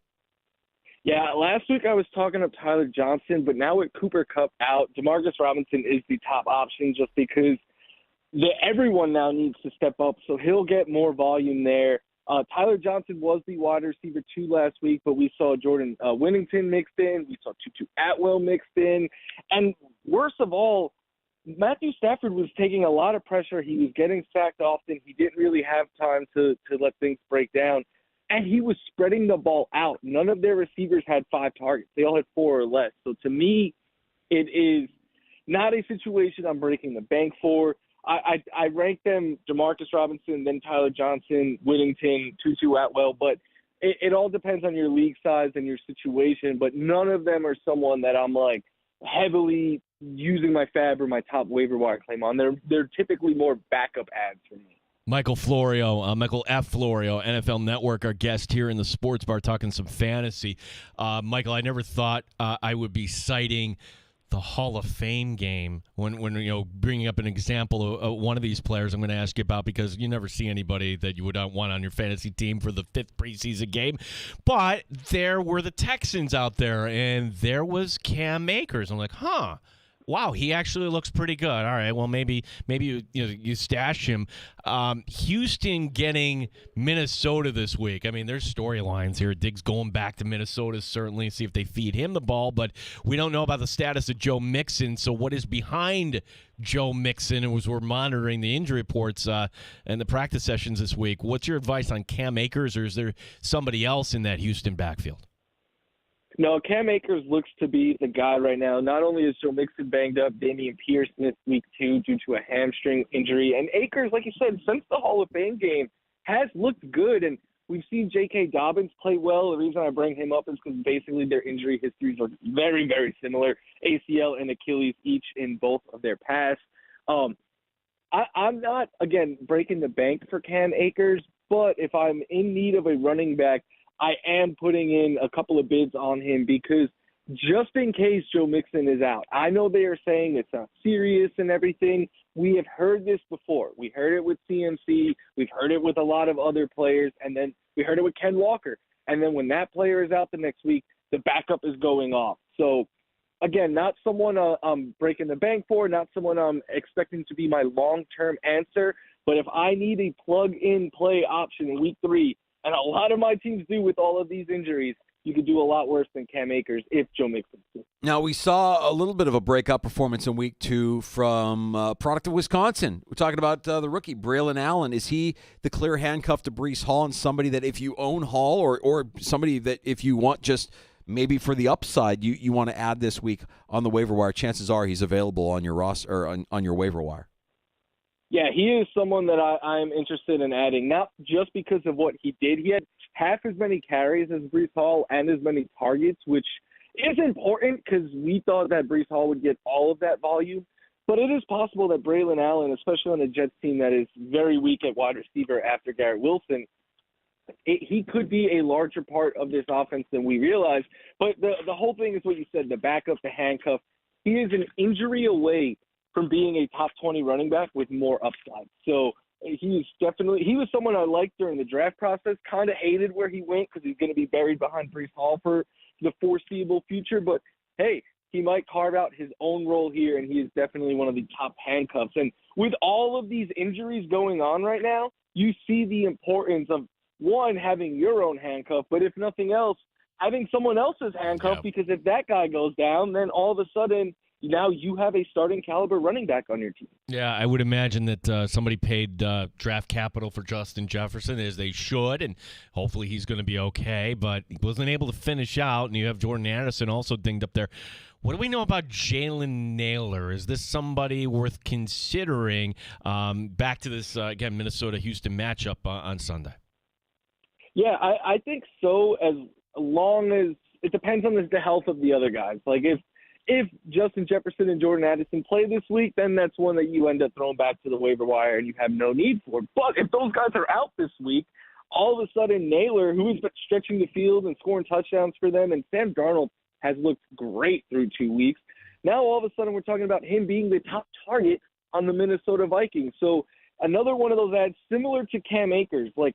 Yeah, last week I was talking up Tyler Johnson, but now with Cooper Kupp out, DeMarcus Robinson is the top option just because everyone now needs to step up, so he'll get more volume there. Tyler Johnson was the wide receiver 2 last week, but we saw Jordan Winnington mixed in. We saw Tutu Atwell mixed in. And worst of all, Matthew Stafford was taking a lot of pressure. He was getting sacked often. He didn't really have time to let things break down. And he was spreading the ball out. None of their receivers had 5 targets. They all had 4 or less. So to me, it is not a situation I'm breaking the bank for. I rank them DeMarcus Robinson, then Tyler Johnson, Whittington, Tutu Atwell, but it all depends on your league size and your situation, but none of them are someone that I'm like heavily using my fab or my top waiver wire claim on. They're typically more backup ads for me. Michael F. Florio, NFL Network, our guest here in the Sports Bar talking some fantasy. Michael, I never thought I would be citing the Hall of Fame game when bringing up an example of one of these players I'm going to ask you about, because you never see anybody that you would want on your fantasy team for the 5th preseason game. But there were the Texans out there, and there was Cam Akers. I'm like, wow, he actually looks pretty good. All right, well, maybe you stash him. Houston getting Minnesota this week. I mean, there's storylines here. Diggs going back to Minnesota, certainly, see if they feed him the ball, but we don't know about the status of Joe Mixon. So what is behind Joe Mixon, as we're monitoring the injury reports and the practice sessions this week? What's your advice on Cam Akers, or is there somebody else in that Houston backfield? No, Cam Akers looks to be the guy right now. Not only is Joe Mixon banged up, Dameon Pierce missed week 2 due to a hamstring injury. And Akers, like you said, since the Hall of Fame game, has looked good. And we've seen J.K. Dobbins play well. The reason I bring him up is because basically their injury histories are very, very similar. ACL and Achilles each in both of their past. I'm not, again, breaking the bank for Cam Akers, but if I'm in need of a running back, I am putting in a couple of bids on him because just in case Joe Mixon is out. I know they are saying it's not serious and everything. We have heard this before. We heard it with CMC. We've heard it with a lot of other players, and then we heard it with Ken Walker. And then when that player is out the next week, the backup is going off. So, again, not someone I'm breaking the bank for, not someone I'm expecting to be my long-term answer. But if I need a plug-in play option in week 3, and a lot of my teams do with all of these injuries, you could do a lot worse than Cam Akers if Joe Mixon does. Now, we saw a little bit of a breakout performance in week 2 from product of Wisconsin. We're talking about the rookie, Braylon Allen. Is he the clear handcuff to Breece Hall, and somebody that if you own Hall or somebody that if you want just maybe for the upside you want to add this week on the waiver wire, chances are he's available on your roster or on your waiver wire? Yeah, he is someone that I'm interested in adding, not just because of what he did. He had half as many carries as Breece Hall and as many targets, which is important because we thought that Breece Hall would get all of that volume. But it is possible that Braylon Allen, especially on a Jets team that is very weak at wide receiver after Garrett Wilson, he could be a larger part of this offense than we realize. But the whole thing is what you said, the backup, the handcuff. He is an injury away from being a top 20 running back with more upside. So he was someone I liked during the draft process, kind of hated where he went because he's going to be buried behind Breece Hall for the foreseeable future. But, hey, he might carve out his own role here, and he is definitely one of the top handcuffs. And with all of these injuries going on right now, you see the importance of, one, having your own handcuff, but if nothing else, having someone else's handcuff, because if that guy goes down, then all of a sudden now you have a starting caliber running back on your team. Yeah, I would imagine that somebody paid draft capital for Justin Jefferson, as they should, and hopefully he's going to be okay, but he wasn't able to finish out, and you have Jordan Addison also dinged up there. What do we know about Jalen Naylor? Is this somebody worth considering? Back to this, again, Minnesota-Houston matchup on Sunday. Yeah, I think so, as long as it depends on the health of the other guys. Like if Justin Jefferson and Jordan Addison play this week, then that's one that you end up throwing back to the waiver wire and you have no need for. But if those guys are out this week, all of a sudden Naylor, who has been stretching the field and scoring touchdowns for them, and Sam Darnold has looked great through 2 weeks. Now all of a sudden we're talking about him being the top target on the Minnesota Vikings. So another one of those ads similar to Cam Akers. Like,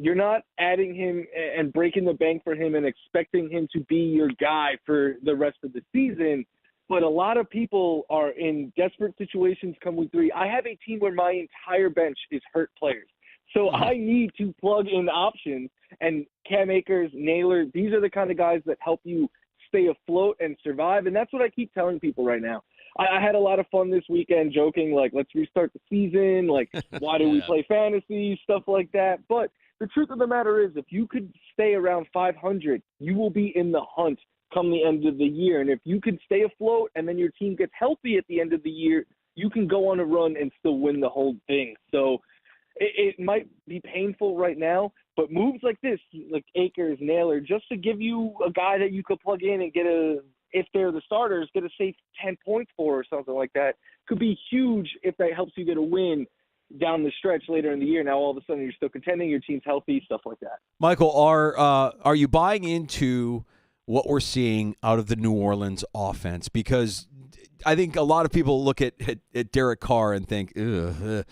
you're not adding him and breaking the bank for him and expecting him to be your guy for the rest of the season. But a lot of people are in desperate situations come week 3. I have a team where my entire bench is hurt players. So I need to plug in options. And Cam Akers, Naylor, these are the kind of guys that help you stay afloat and survive. And that's what I keep telling people right now. I had a lot of fun this weekend joking, like, let's restart the season. Like, why do we play fantasy, stuff like that. But the truth of the matter is, if you could stay around 500, you will be in the hunt come the end of the year. And if you could stay afloat and then your team gets healthy at the end of the year, you can go on a run and still win the whole thing. So it might be painful right now, but moves like this, like Akers, Naylor, just to give you a guy that you could plug in and get if they're the starters, get a safe 10 points for or something like that, could be huge if that helps you get a win down the stretch later in the year. Now all of a sudden you're still contending, your team's healthy, stuff like that. Michael, are you buying into what we're seeing out of the New Orleans offense? Because I think a lot of people look at Derek Carr and think, ugh.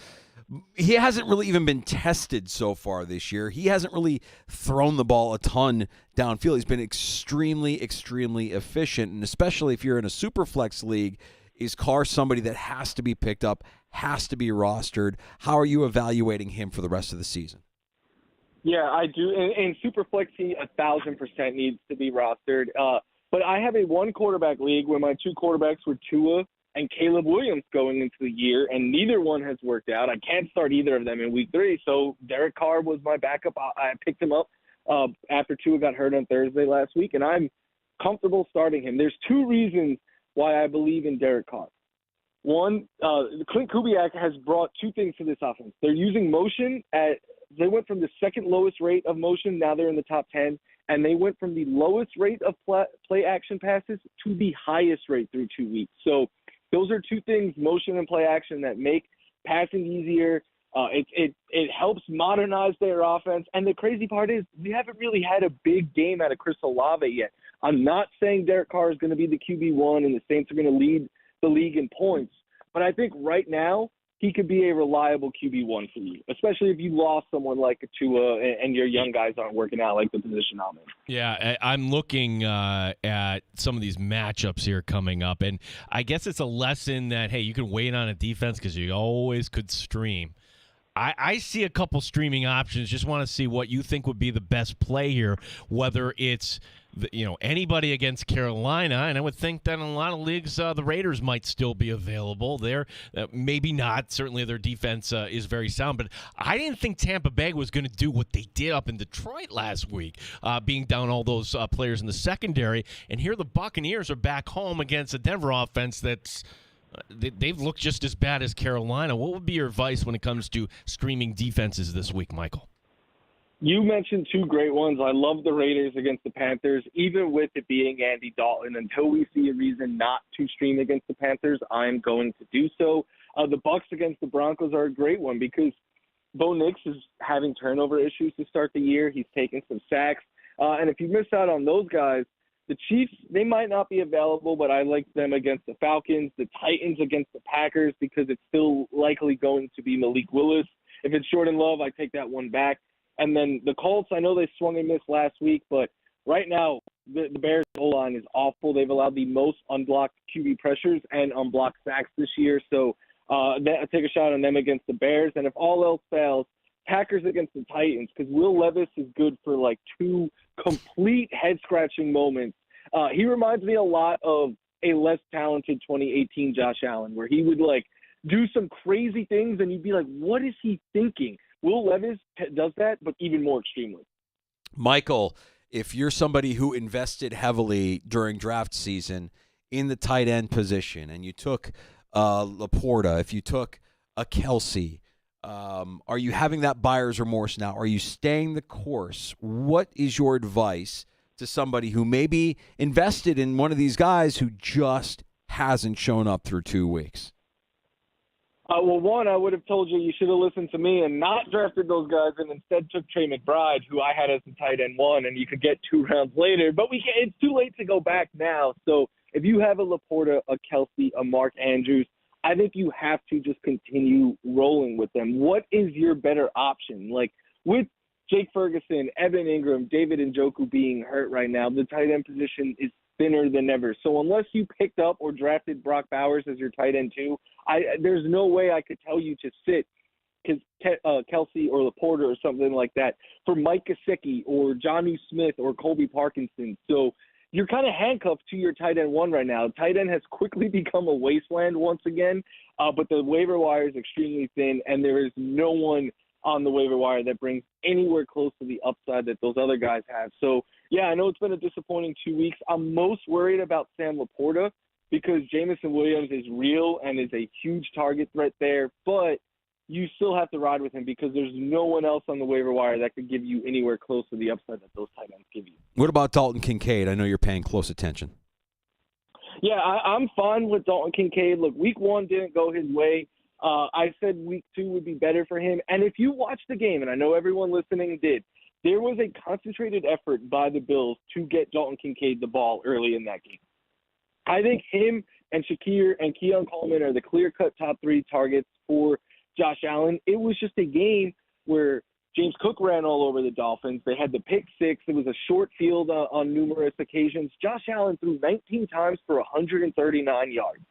He hasn't really even been tested so far this year. He hasn't really thrown the ball a ton downfield. He's been extremely, extremely efficient, and especially if you're in a super flex league, is Carr somebody that has to be picked up, has to be rostered? How are you evaluating him for the rest of the season? Yeah, I do. In Superflex, he 1,000% needs to be rostered. But I have a one-quarterback league where my two quarterbacks were Tua and Caleb Williams going into the year, and neither one has worked out. I can't start either of them in week 3, so Derek Carr was my backup. I picked him up after Tua got hurt on Thursday last week, and I'm comfortable starting him. There's 2 reasons why I believe in Derek Carr. One, Clint Kubiak has brought 2 things to this offense. They're using motion they went from the second lowest rate of motion, now they're in the top 10, and they went from the lowest rate of play action passes to the highest rate through 2 weeks. So those are 2 things, motion and play action, that make passing easier. It helps modernize their offense. And the crazy part is we haven't really had a big game out of Chris Olave yet. I'm not saying Derek Carr is going to be the QB1 and the Saints are going to lead the league in points. But I think right now he could be a reliable QB1 for you, especially if you lost someone like a Tua and your young guys aren't working out like the position I'm in. Yeah, I'm looking at some of these matchups here coming up, and I guess it's a lesson that, hey, you can wait on a defense because you always could stream. I see a couple streaming options. Just want to see what you think would be the best play here, whether it's anybody against Carolina, and I would think that in a lot of leagues the Raiders might still be available. They're maybe not. Certainly their defense is very sound, but I didn't think Tampa Bay was going to do what they did up in Detroit last week, being down all those players in the secondary. And here the Buccaneers are back home against a Denver offense that's they've looked just as bad as Carolina. What would be your advice when it comes to streaming defenses this week, Michael? You mentioned 2 great ones. I love the Raiders against the Panthers, even with it being Andy Dalton. Until we see a reason not to stream against the Panthers, I'm going to do so. The Bucs against the Broncos are a great one because Bo Nix is having turnover issues to start the year. He's taking some sacks. And if you miss out on those guys, the Chiefs, they might not be available, but I like them against the Falcons, the Titans against the Packers because it's still likely going to be Malik Willis. If it's Jordan Love, I take that one back. And then the Colts, I know they swung and missed last week, but right now the Bears' O-line is awful. They've allowed the most unblocked QB pressures and unblocked sacks this year. So I take a shot on them against the Bears. And if all else fails, Packers against the Titans, because Will Levis is good for like 2 complete head-scratching moments. He reminds me a lot of a less talented 2018 Josh Allen, where he would do some crazy things and you'd be like, what is he thinking? Will Levis does that, but even more extremely. Michael, if you're somebody who invested heavily during draft season in the tight end position and you took Laporta, if you took a Kelsey, are you having that buyer's remorse now? Are you staying the course? What is your advice to somebody who maybe invested in one of these guys who just hasn't shown up through 2 weeks? Well, one, I would have told you should have listened to me and not drafted those guys and instead took Trey McBride, who I had as the tight end 1, and you could get 2 rounds later. But it's too late to go back now. So if you have a Laporta, a Kelsey, a Mark Andrews, I think you have to just continue rolling with them. What is your better option? With Jake Ferguson, Evan Ingram, David Njoku being hurt right now, the tight end position is thinner than ever. So unless you picked up or drafted Brock Bowers as your tight end 2, there's no way I could tell you to sit Kelsey or Laporta or something like that for Mike Gesicki or Jonnu Smith or Colby Parkinson. So you're kind of handcuffed to your tight end 1 right now. Tight end has quickly become a wasteland once again, but the waiver wire is extremely thin, and there is no one on the waiver wire that brings anywhere close to the upside that those other guys have. So, yeah, I know it's been a disappointing 2 weeks. I'm most worried about Sam Laporta because Jamison Williams is real and is a huge target threat there, but you still have to ride with him because there's no one else on the waiver wire that could give you anywhere close to the upside that those tight ends give you. What about Dalton Kincaid? I know you're paying close attention. Yeah, I'm fine with Dalton Kincaid. Look, week 1 didn't go his way. I said week 2 would be better for him. And if you watch the game, and I know everyone listening did, there was a concentrated effort by the Bills to get Dalton Kincaid the ball early in that game. I think him and Shakir and Keon Coleman are the clear-cut top 3 targets for Josh Allen. It was just a game where James Cook ran all over the Dolphins. They had the pick 6. It was a short field on numerous occasions. Josh Allen threw 19 times for 139 yards.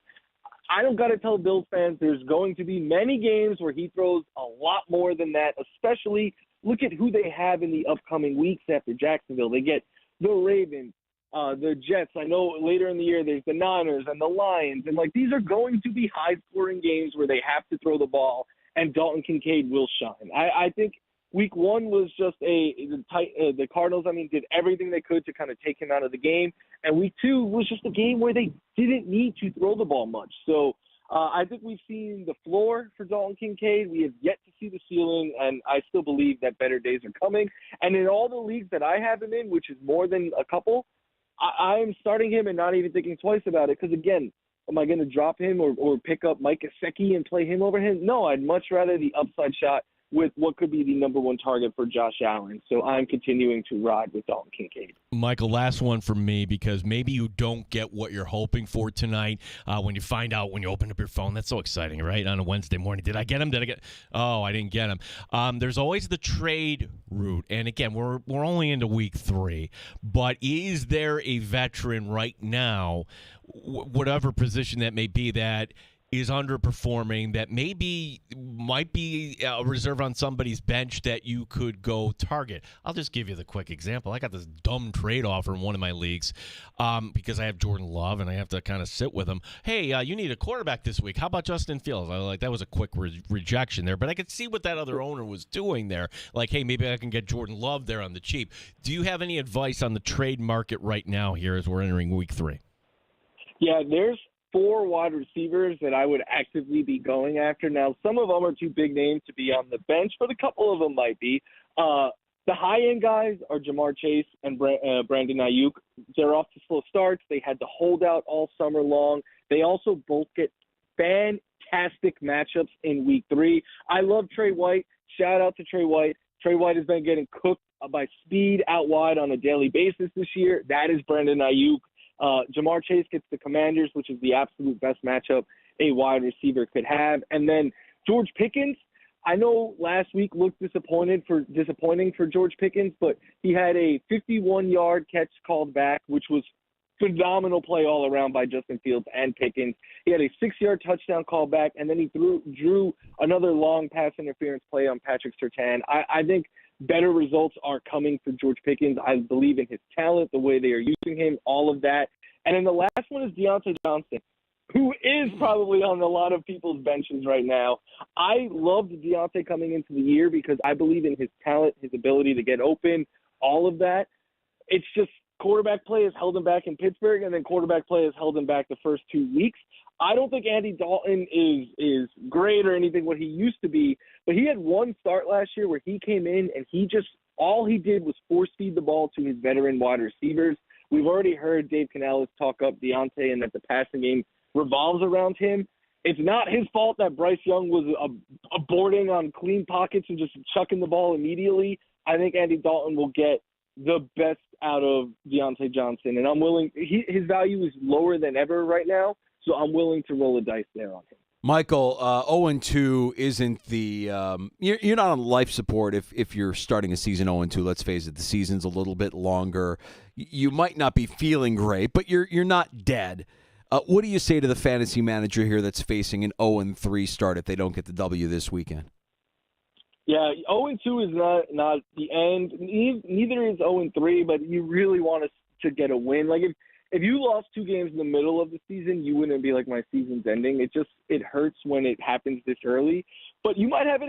I don't got to tell Bills fans there's going to be many games where he throws a lot more than that, especially look at who they have in the upcoming weeks after Jacksonville. They get the Ravens, the Jets. I know later in the year there's the Niners and the Lions. And, these are going to be high-scoring games where they have to throw the ball, and Dalton Kincaid will shine. I think week 1 was just the Cardinals, did everything they could to kind of take him out of the game. And week 2 was just a game where they didn't need to throw the ball much. So I think we've seen the floor for Dalton Kincaid. We have yet to see the ceiling, and I still believe that better days are coming. And in all the leagues that I have him in, which is more than a couple, I'm starting him and not even thinking twice about it because, again, am I going to drop him or pick up Mike Gesicki and play him over him? No, I'd much rather the upside shot with what could be the number 1 target for Josh Allen. So I'm continuing to ride with Dalton Kincaid. Michael, last one from me, because maybe you don't get what you're hoping for tonight when you find out when you open up your phone. That's so exciting, right? On a Wednesday morning. Did I get him? Oh, I didn't get him. There's always the trade route. And again, we're only into week 3. But is there a veteran right now, whatever position that may be, that is underperforming, that maybe might be a reserve on somebody's bench that you could go target? I'll just give you the quick example. I got this dumb trade offer in one of my leagues because I have Jordan Love and I have to kind of sit with him. Hey, you need a quarterback this week. How about Justin Fields? That was a quick rejection there, but I could see what that other owner was doing there. Hey, maybe I can get Jordan Love there on the cheap. Do you have any advice on the trade market right now here as we're entering week 3? Yeah, there's 4 wide receivers that I would actively be going after. Now, some of them are too big names to be on the bench, but a couple of them might be. The high-end guys are Jamar Chase and Brandon Ayuk. They're off to slow starts. They had to hold out all summer long. They also both get fantastic matchups in week 3. I love Trey White. Shout out to Trey White. Trey White has been getting cooked by speed out wide on a daily basis this year. That is Brandon Ayuk. Jamar Chase gets the Commanders, which is the absolute best matchup a wide receiver could have. And then George Pickens, I know last week looked disappointing for George Pickens, but he had a 51-yard catch called back, which was phenomenal play all around by Justin Fields and Pickens. He had a 6-yard touchdown call back, and then he drew another long pass interference play on Patrick Surtain. I think better results are coming for George Pickens. I believe in his talent, the way they are using him, all of that. And then the last one is Deontay Johnson, who is probably on a lot of people's benches right now. I loved Deontay coming into the year because I believe in his talent, his ability to get open, all of that. It's just quarterback play has held him back in Pittsburgh, and then quarterback play has held him back the first 2 weeks. I don't think Andy Dalton is great or anything what he used to be, but he had one start last year where he came in and all he did was force feed the ball to his veteran wide receivers. We've already heard Dave Canales talk up Deontay and that the passing game revolves around him. It's not his fault that Bryce Young was aborting on clean pockets and just chucking the ball immediately. I think Andy Dalton will get the best out of Deontay Johnson, and I'm willing. His value is lower than ever right now, so I'm willing to roll a dice there on him. Michael, 0-2 isn't the you're not on life support if you're starting a season 0-2. Let's face it, the season's a little bit longer. You might not be feeling great, but you're not dead. What do you say to the fantasy manager here that's facing an 0-3 start if they don't get the W this weekend? Yeah, 0-2 is not the end. Neither is 0-3, but you really want to get a win. Like if you lost 2 games in the middle of the season, you wouldn't be like, my season's ending. It hurts when it happens this early. But you might have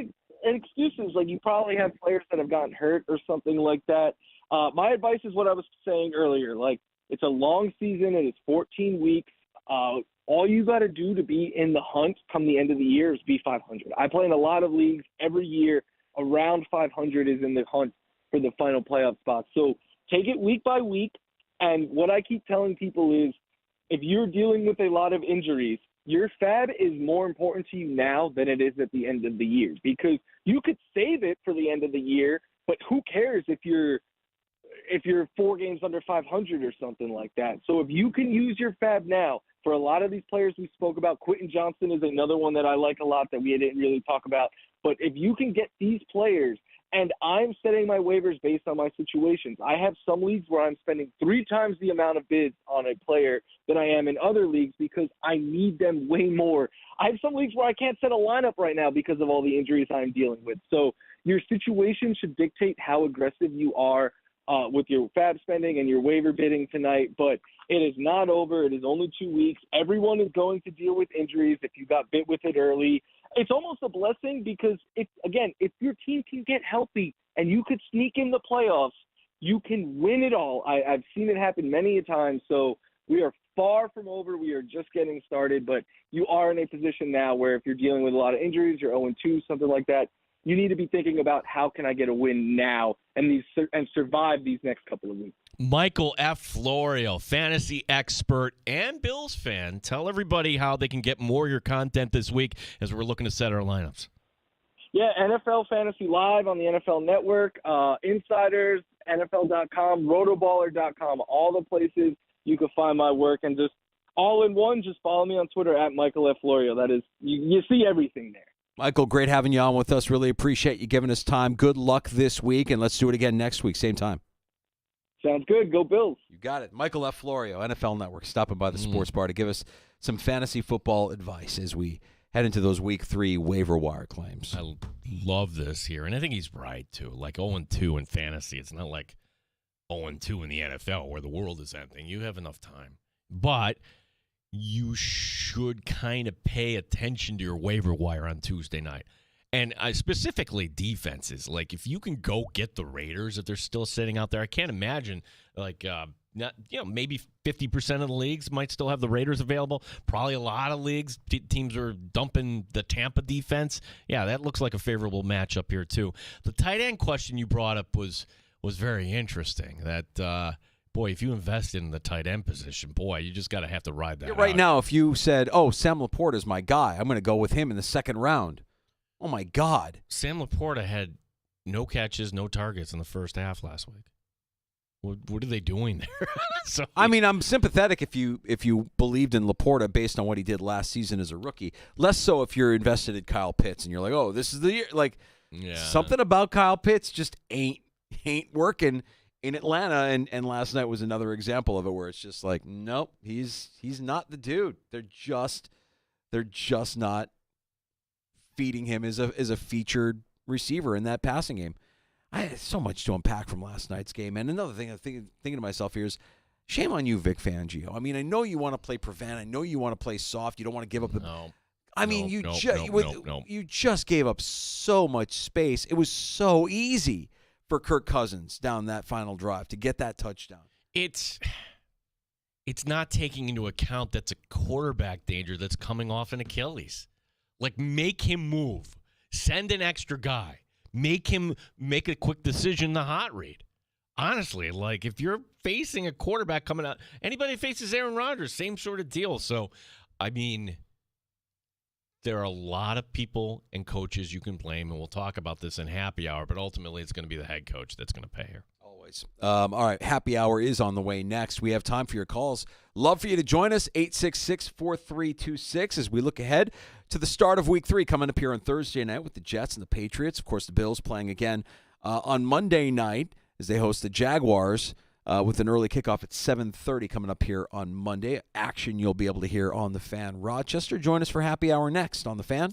excuses. Like you probably have players that have gotten hurt or something like that. My advice is what I was saying earlier. Like it's a long season and it's 14 weeks. All you got to do to be in the hunt come the end of the year is be 500. I play in a lot of leagues every year. Around 500 is in the hunt for the final playoff spot. So take it week by week. And what I keep telling people is if you're dealing with a lot of injuries, your fab is more important to you now than it is at the end of the year, because you could save it for the end of the year, but who cares if you're 4 games under 500 or something like that. So if you can use your fab now, for a lot of these players we spoke about, Quentin Johnson is another one that I like a lot that we didn't really talk about. But if you can get these players, and I'm setting my waivers based on my situations. I have some leagues where I'm spending 3 times the amount of bids on a player than I am in other leagues because I need them way more. I have some leagues where I can't set a lineup right now because of all the injuries I'm dealing with. So your situation should dictate how aggressive you are with your fab spending and your waiver bidding tonight, but it is not over. It is only 2 weeks. Everyone is going to deal with injuries if you got bit with it early. It's almost a blessing because, if your team can get healthy and you could sneak in the playoffs, you can win it all. I've seen it happen many a time, so we are far from over. We are just getting started, but you are in a position now where if you're dealing with a lot of injuries, you're 0-2, something like that, you need to be thinking about how can I get a win now and survive these next couple of weeks. Michael F. Florio, fantasy expert and Bills fan. Tell everybody how they can get more of your content this week as we're looking to set our lineups. Yeah, NFL Fantasy Live on the NFL Network, Insiders, NFL.com, Rotoballer.com, all the places you can find my work. And just all in one, just follow me on Twitter at Michael F. Florio. That is, you see everything there. Michael, great having you on with us. Really appreciate you giving us time. Good luck this week, and let's do it again next week, same time. Sounds good. Go Bills. You got it. Michael F. Florio, NFL Network, stopping by the Sports Bar to give us some fantasy football advice as we head into those Week 3 waiver wire claims. I love this here, and I think he's right, too. Like 0-2 in fantasy. It's not like 0-2 in the NFL where the world is ending. You have enough time. But you should kind of pay attention to your waiver wire on Tuesday night. And specifically defenses. Like, if you can go get the Raiders if they're still sitting out there, I can't imagine, maybe 50% of the leagues might still have the Raiders available. Probably a lot of leagues, teams are dumping the Tampa defense. Yeah, that looks like a favorable matchup here, too. The tight end question you brought up was very interesting. That, boy, if you invest in the tight end position, boy, you just got to have to ride that right out. Now, if you said, Sam Laporta is my guy, I'm going to go with him in the second round. Oh, my God. Sam Laporta had no catches, no targets in the first half last week. What are they doing there? I'm sympathetic if you believed in Laporta based on what he did last season as a rookie. Less so if you're invested in Kyle Pitts and you're like, oh, this is the year. Like, something about Kyle Pitts just ain't working in Atlanta. And last night was another example of it where it's just like, nope, he's not the dude. They're just not feeding him as a featured receiver in that passing game. I had so much to unpack from last night's game. And another thing I'm thinking to myself here is, Shame on you, Vic Fangio. I mean, I know you want to play prevent. I know you want to play soft. You don't want to give up the. No. I mean, No. you just gave up so much space. It was so easy for Kirk Cousins down that final drive to get that touchdown. It's not taking into account that's a quarterback danger that's coming off an Achilles. Like, make him move. Send an extra guy. Make him make a quick decision, the hot read. Honestly, like, if you're facing a quarterback coming out, anybody faces Aaron Rodgers, same sort of deal. So, I mean, there are a lot of people and coaches you can blame, and we'll talk about this in happy hour, but ultimately it's going to be the head coach that's going to pay here. Always. All right, happy hour is on the way next. We have time for your calls. Love for you to join us, 866-4326, as we look ahead to the start of Week 3 coming up here on Thursday night with the Jets and the Patriots. Of course, the Bills playing again on Monday night as they host the Jaguars with an early kickoff at 7:30 coming up here on Monday. Action you'll be able to hear on The Fan. Rochester, join us for happy hour next on The Fan.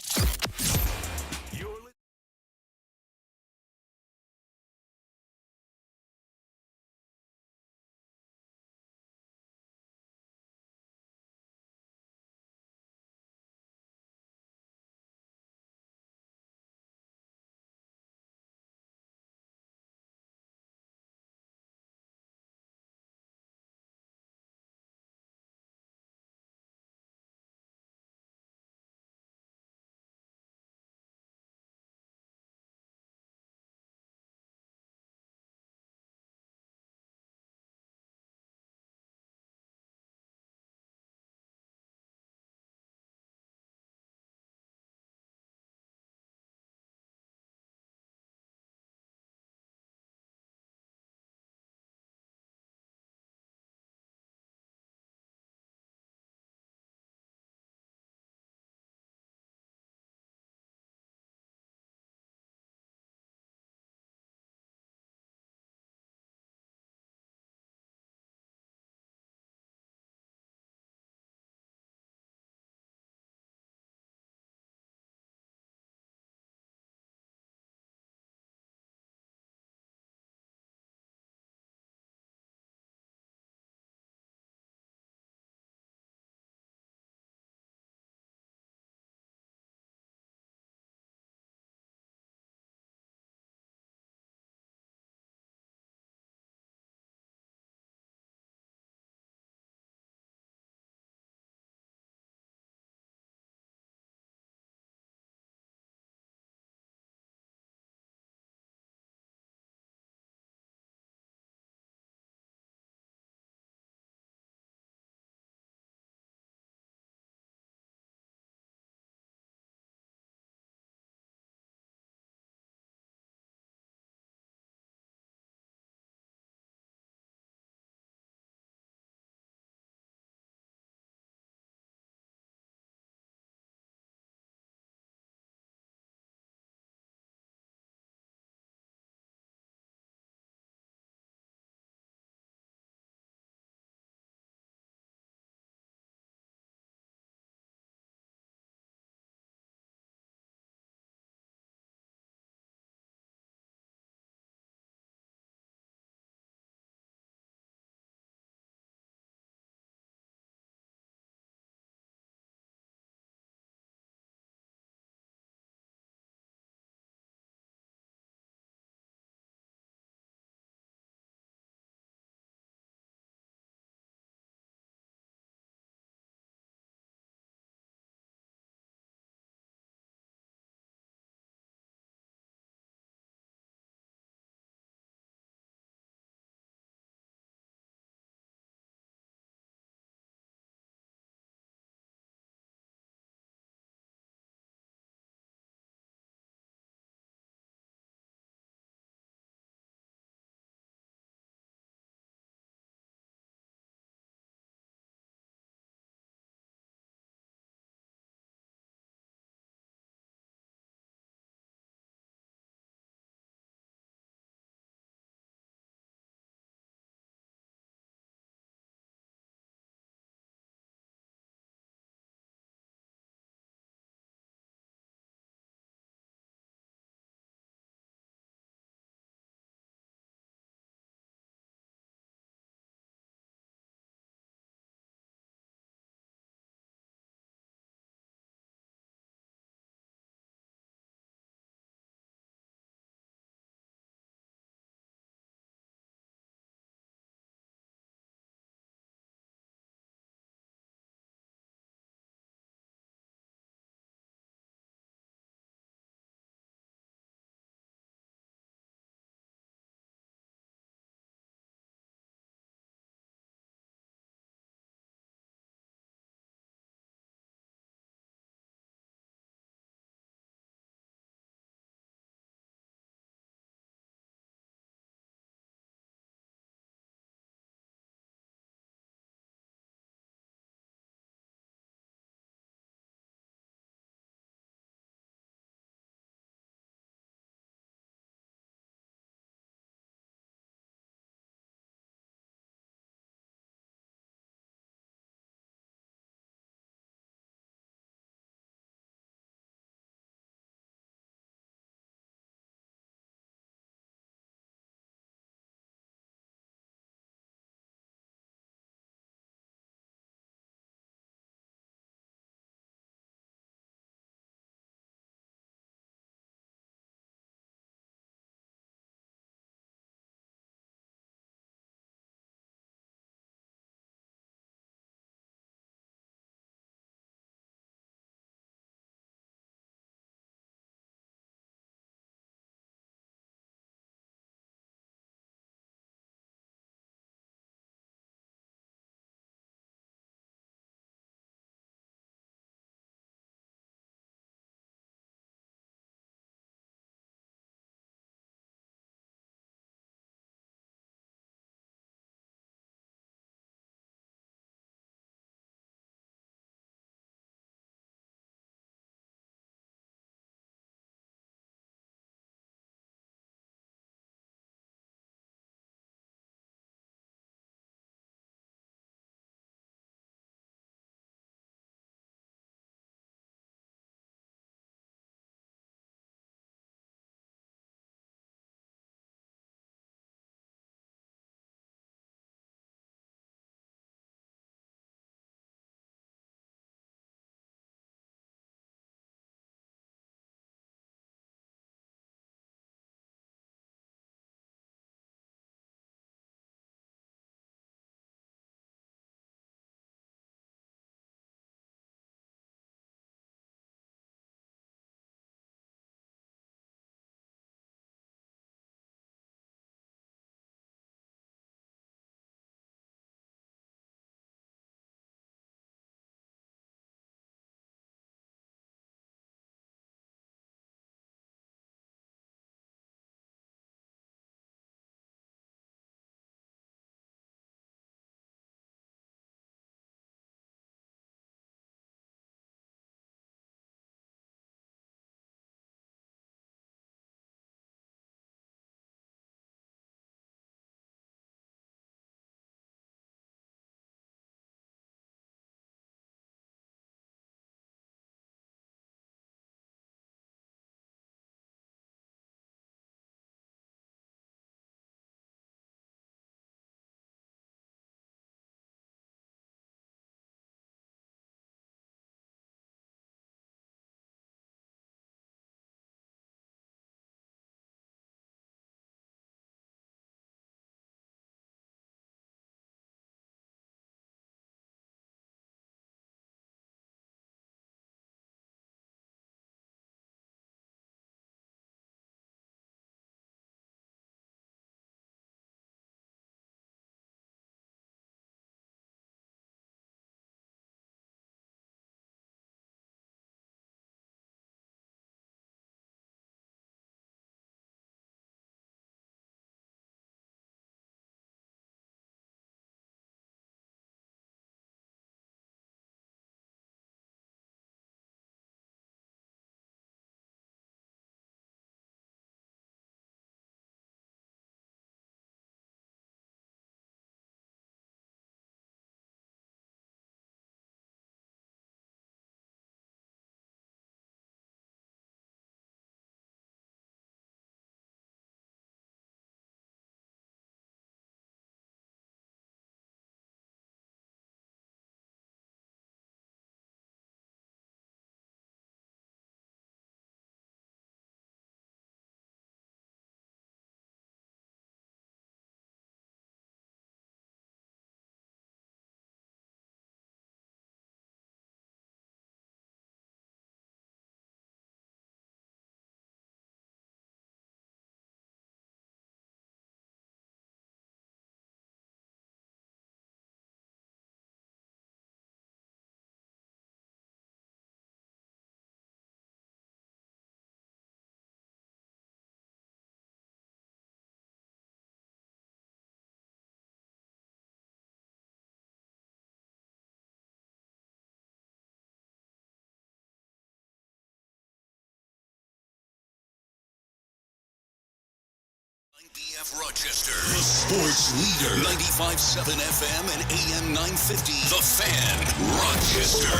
BF Rochester, the sports leader. 95.7 FM and AM 950. The Fan, Rochester.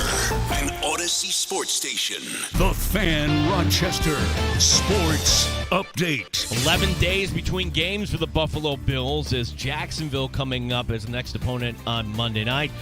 An Odyssey sports station. The Fan, Rochester. Sports update. 11 days between games for the Buffalo Bills as Jacksonville coming up as the next opponent on Monday night.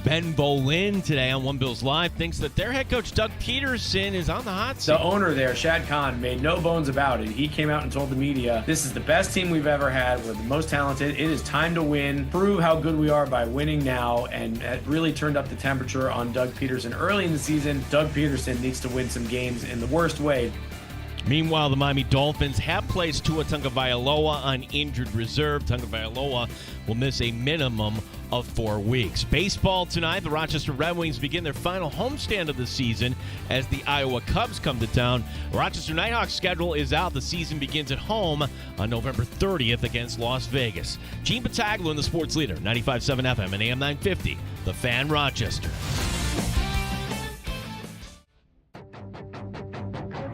Ben Bolin today on One Bills Live thinks that their head coach Doug Peterson is on the hot seat. The owner there, Shad Khan, made no bones about it. He came out and told the media, this is the best team we've ever had. We're the most talented. It is time to win. Prove how good we are by winning now. And it really turned up the temperature on Doug Peterson early in the season. Doug Peterson needs to win some games in the worst way. Meanwhile, the Miami Dolphins have placed Tua Tagovailoa on injured reserve. Tagovailoa will miss a minimum of 4 weeks. Baseball tonight, the Rochester Red Wings begin their final homestand of the season as the Iowa Cubs come to town. Rochester Nighthawks schedule is out. The season begins at home on November 30th against Las Vegas. Gene Battaglia in the sports leader, 95.7 FM and AM 950, The Fan, Rochester.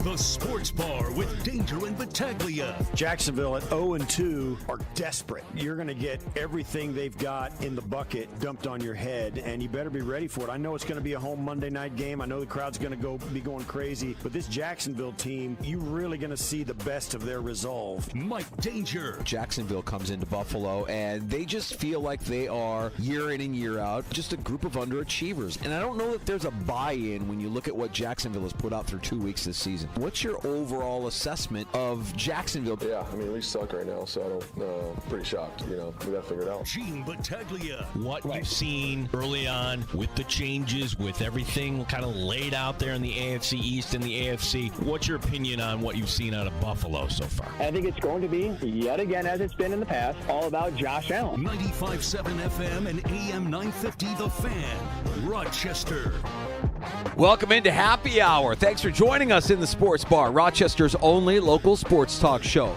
The Sports Bar with Danger and Battaglia. Jacksonville at 0-2 are desperate. You're going to get everything they've got in the bucket dumped on your head, and you better be ready for it. I know it's going to be a home Monday night game. I know the crowd's going to be going crazy, but this Jacksonville team, you're really going to see the best of their resolve. Mike Danger. Jacksonville comes into Buffalo, and they just feel like they are, year in and year out, just a group of underachievers. And I don't know that there's a buy-in when you look at what Jacksonville has put out through 2 weeks this season. What's your overall assessment of Jacksonville? Yeah, I mean, we suck right now, so I don't, pretty shocked. We got to figure it out. Gene Battaglia. What you've seen early on with the changes, with everything kind of laid out there in the AFC East and the AFC, what's your opinion on what you've seen out of Buffalo so far? I think it's going to be, yet again, as it's been in the past, all about Josh Allen. 95.7 FM and AM 950, The Fan, Rochester. Welcome into Happy Hour. Thanks for joining us in the Sports Bar, Rochester's only local sports talk show.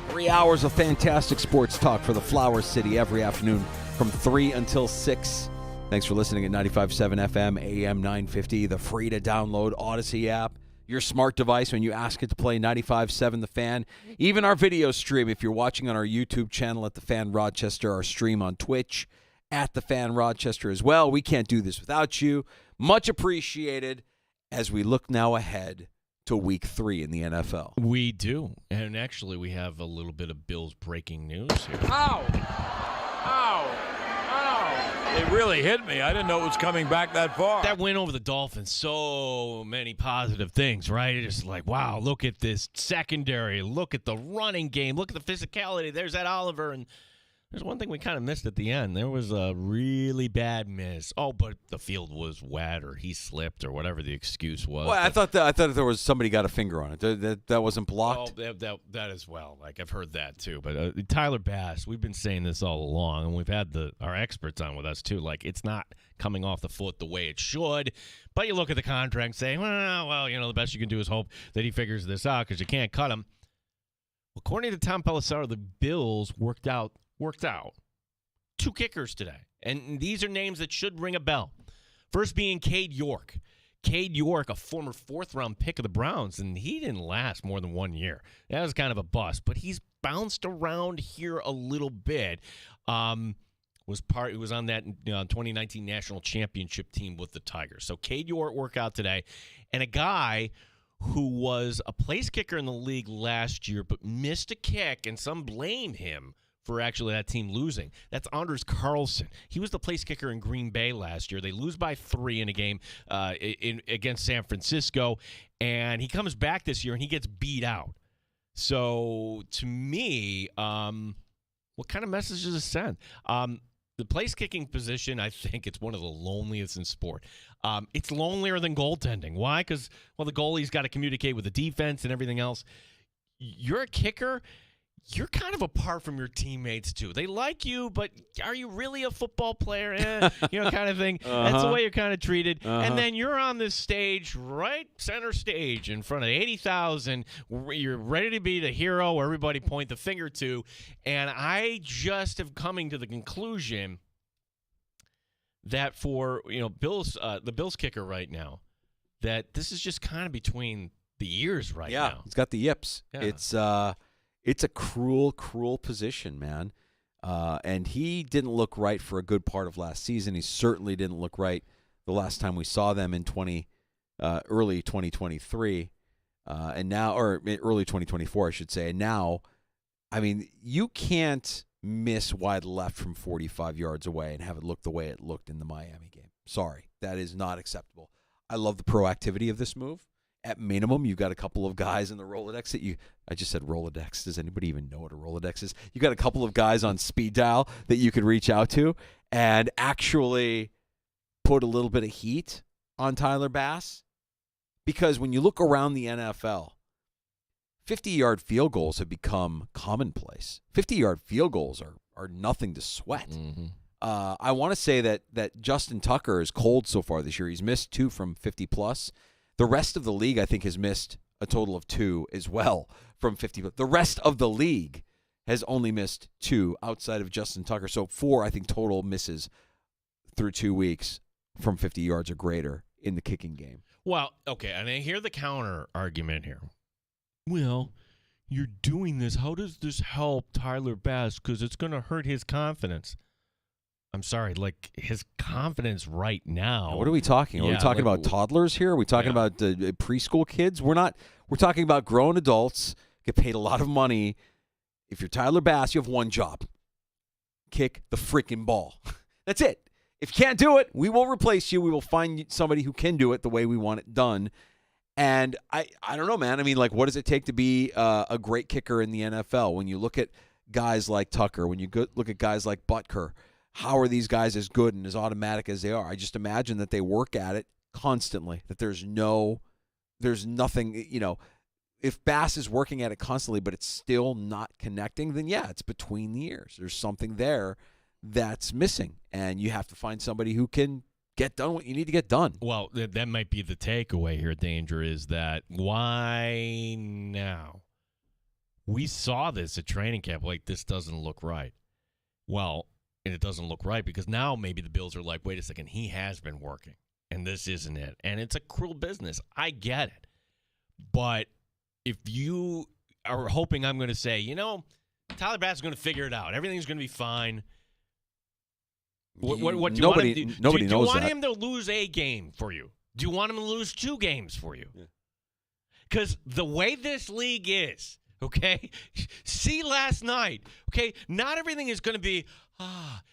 3 hours of fantastic sports talk for the Flower City every afternoon from 3 until 6. Thanks for listening at 95.7 FM, AM 950, the free-to-download Odyssey app, your smart device when you ask it to play 95.7 The Fan. Even our video stream, if you're watching on our YouTube channel at The Fan Rochester, our stream on Twitch at The Fan Rochester as well. We can't do this without you. Much appreciated as we look now ahead to Week 3 in the NFL. We do. And actually, we have a little bit of Bills breaking news here. Ow! Ow! Ow! It really hit me. I didn't know it was coming back that far. That win over the Dolphins, so many positive things, right? It's just like, wow, look at this secondary. Look at the running game. Look at the physicality. There's that Oliver. And there's one thing we kind of missed at the end. There was a really bad miss. Oh, but the field was wet, or he slipped, or whatever the excuse was. Well, I thought there was somebody got a finger on it. That wasn't blocked. Oh, that as well. Like, I've heard that too. But Tyler Bass, we've been saying this all along, and we've had our experts on with us too. Like, it's not coming off the foot the way it should. But you look at the contract and say, well, the best you can do is hope that he figures this out because you can't cut him. According to Tom Pelissero, the Bills worked out 2 kickers today. And these are names that should ring a bell. First being Cade York. Cade York, a former 4th-round pick of the Browns, and he didn't last more than 1 year. That was kind of a bust, but he's bounced around here a little bit. He was on that 2019 national championship team with the Tigers. So Cade York worked out today. And a guy who was a place kicker in the league last year but missed a kick, and some blame him for actually that team losing. That's Anders Carlson. He was the place kicker in Green Bay last year. They lose by 3 in a game against San Francisco, and he comes back this year and he gets beat out. So to me, what kind of message does it send? The place kicking position, I think it's one of the loneliest in sport. It's lonelier than goaltending. Why? Because, the goalie's got to communicate with the defense and everything else. You're a kicker, you're kind of apart from your teammates, too. They like you, but are you really a football player? Kind of thing. That's the way you're kind of treated. And then you're on this stage, right center stage, in front of 80,000. You're ready to be the hero where everybody point the finger to. And I just have coming to the conclusion that for, the Bills kicker right now, that this is just kind of between the ears right now. Yeah, it's got the yips. Yeah. It's a cruel, cruel position, man. And he didn't look right for a good part of last season. He certainly didn't look right the last time we saw them in early 2023, and now, or early 2024, I should say. And now, I mean, you can't miss wide left from 45 yards away and have it look the way it looked in the Miami game. Sorry, that is not acceptable. I love the proactivity of this move. At minimum, you've got a couple of guys in the Rolodex I just said Rolodex. Does anybody even know what a Rolodex is? You got a couple of guys on speed dial that you could reach out to and actually put a little bit of heat on Tyler Bass. Because when you look around the NFL, 50-yard field goals have become commonplace. 50-yard field goals are nothing to sweat. Mm-hmm. I want to say that Justin Tucker is cold so far this year. He's missed 2 from 50-plus. The rest of the league, I think, has missed a total of 2 as well from 50. The rest of the league has only missed 2 outside of Justin Tucker. So 4, I think, total misses through 2 weeks from 50 yards or greater in the kicking game. Well, okay, and I hear the counter argument here. Well, you're doing this. How does this help Tyler Bass? Because it's going to hurt his confidence. I'm sorry, like his confidence right now. What are we talking? Are we talking about toddlers here? Are we talking about preschool kids? We're not. We're talking about grown adults get paid a lot of money. If you're Tyler Bass, you have one job: kick the freaking ball. That's it. If you can't do it, we will replace you. We will find somebody who can do it the way we want it done. And I don't know, man. I mean, like, what does it take to be a great kicker in the NFL? When you look at guys like Tucker, when you look at guys like Butker, how are these guys as good and as automatic as they are? I just imagine that they work at it constantly, that there's nothing, if Bass is working at it constantly, but it's still not connecting, then yeah, it's between the ears. There's something there that's missing, and you have to find somebody who can get done what you need to get done. Well, that might be the takeaway here, Danger, is that why now? We saw this at training camp, like this doesn't look right. Well, and it doesn't look right because now maybe the Bills are like, wait a second, he has been working, and this isn't it. And it's a cruel business. I get it. But if you are hoping I'm going to say, Tyler Bass is going to figure it out, everything's going to be fine. What do you want him to do? Nobody do knows you want that. him to lose a game for you? Do you want him to lose 2 games for you? Because the way this league is, okay, see last night, okay, not everything is going to be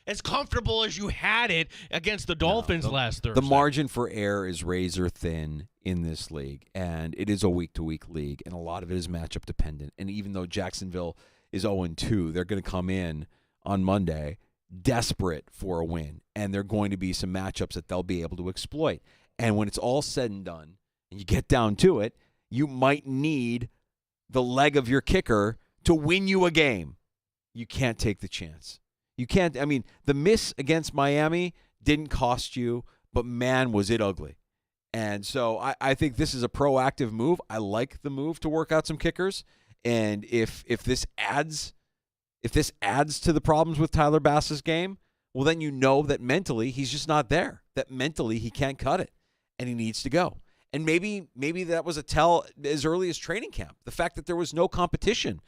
as comfortable as you had it against the Dolphins last Thursday. The margin for error is razor thin in this league, and it is a week-to-week league, and a lot of it is matchup dependent. And even though Jacksonville is 0-2, they're going to come in on Monday desperate for a win, and there are going to be some matchups that they'll be able to exploit. And when it's all said and done, and you get down to it, you might need the leg of your kicker to win you a game. You can't take the chance. You can't. I mean, the miss against Miami didn't cost you, but man, was it ugly. And so I think this is a proactive move. I like the move to work out some kickers. And if this adds to the problems with Tyler Bass's game, well, then you know that mentally he's just not there. That mentally he can't cut it, and he needs to go. And maybe that was a tell as early as training camp. The fact that there was no competition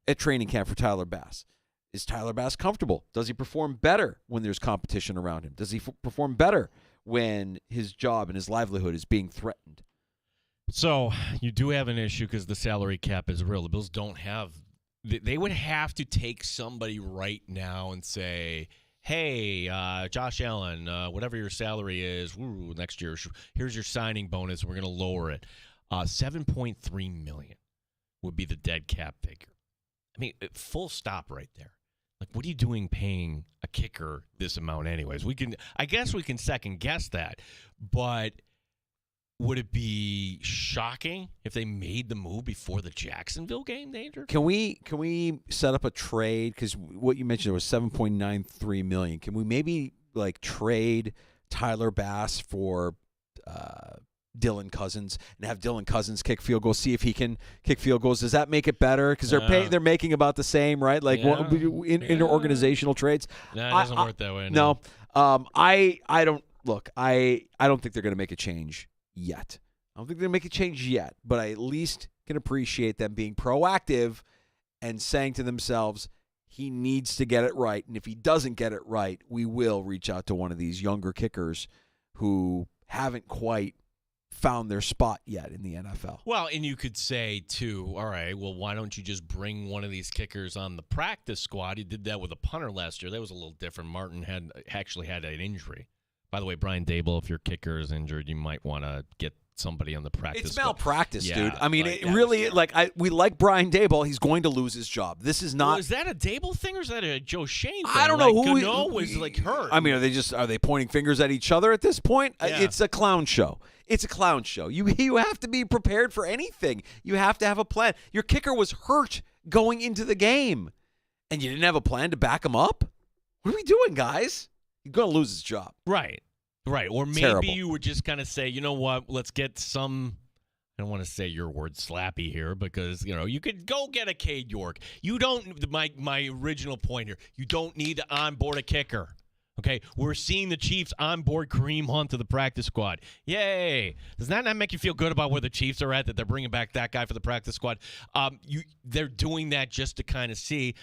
at training camp for Tyler Bass. Is Tyler Bass comfortable? Does he perform better when there's competition around him? Does he perform better when his job and his livelihood is being threatened? So you do have an issue because the salary cap is real. The Bills don't have – they would have to take somebody right now and say, hey, Josh Allen, whatever your salary is, next year, here's your signing bonus. We're going to lower it. $7.3 million would be the dead cap figure. I mean, full stop right there. Like, what are you doing paying a kicker this amount anyways? I guess we can second guess that, but would it be shocking if they made the move before the Jacksonville game, Danger? Can we set up a trade? Because what you mentioned was $7.93 million. Can we maybe trade Tyler Bass for Dylan Cousins and have Dylan Cousins kick field goals? See if he can kick field goals. Does that make it better? Because they're making about the same, right? Inter-organizational trades. No, it doesn't work that way. No. I don't think they're going to make a change yet. I don't think they're going to make a change yet, but I at least can appreciate them being proactive and saying to themselves, he needs to get it right. And if he doesn't get it right, we will reach out to one of these younger kickers who haven't quite found their spot yet in the NFL. Well, and you could say, too, all right, well, why don't you just bring one of these kickers on the practice squad? He did that with a punter last year. That was a little different. Martin actually had an injury. By the way, Brian Dable, if your kicker is injured, you might want to get somebody on the practice It's squad. malpractice, Yeah, dude. I mean, like, it really, we like Brian Dable. He's going to lose his job. This is not. Well, is that a Dable thing or is that a Joe Shane thing? I don't know who Gano was like hurt. I mean, are they pointing fingers at each other at this point? Yeah. It's a clown show. It's a clown show. You have to be prepared for anything. You have to have a plan. Your kicker was hurt going into the game, and you didn't have a plan to back him up? What are we doing, guys? He's going to lose his job. Right. Or maybe Terrible. you would just kind of say, you know what, let's get some. I don't want to say your word slappy here because, you could go get a Cade York. You don't, my original point here, you don't need to onboard a kicker. Okay, we're seeing the Chiefs onboard Kareem Hunt to the practice squad. Yay! Does that not make you feel good about where the Chiefs are at, that they're bringing back that guy for the practice squad? They're doing that just to kind of see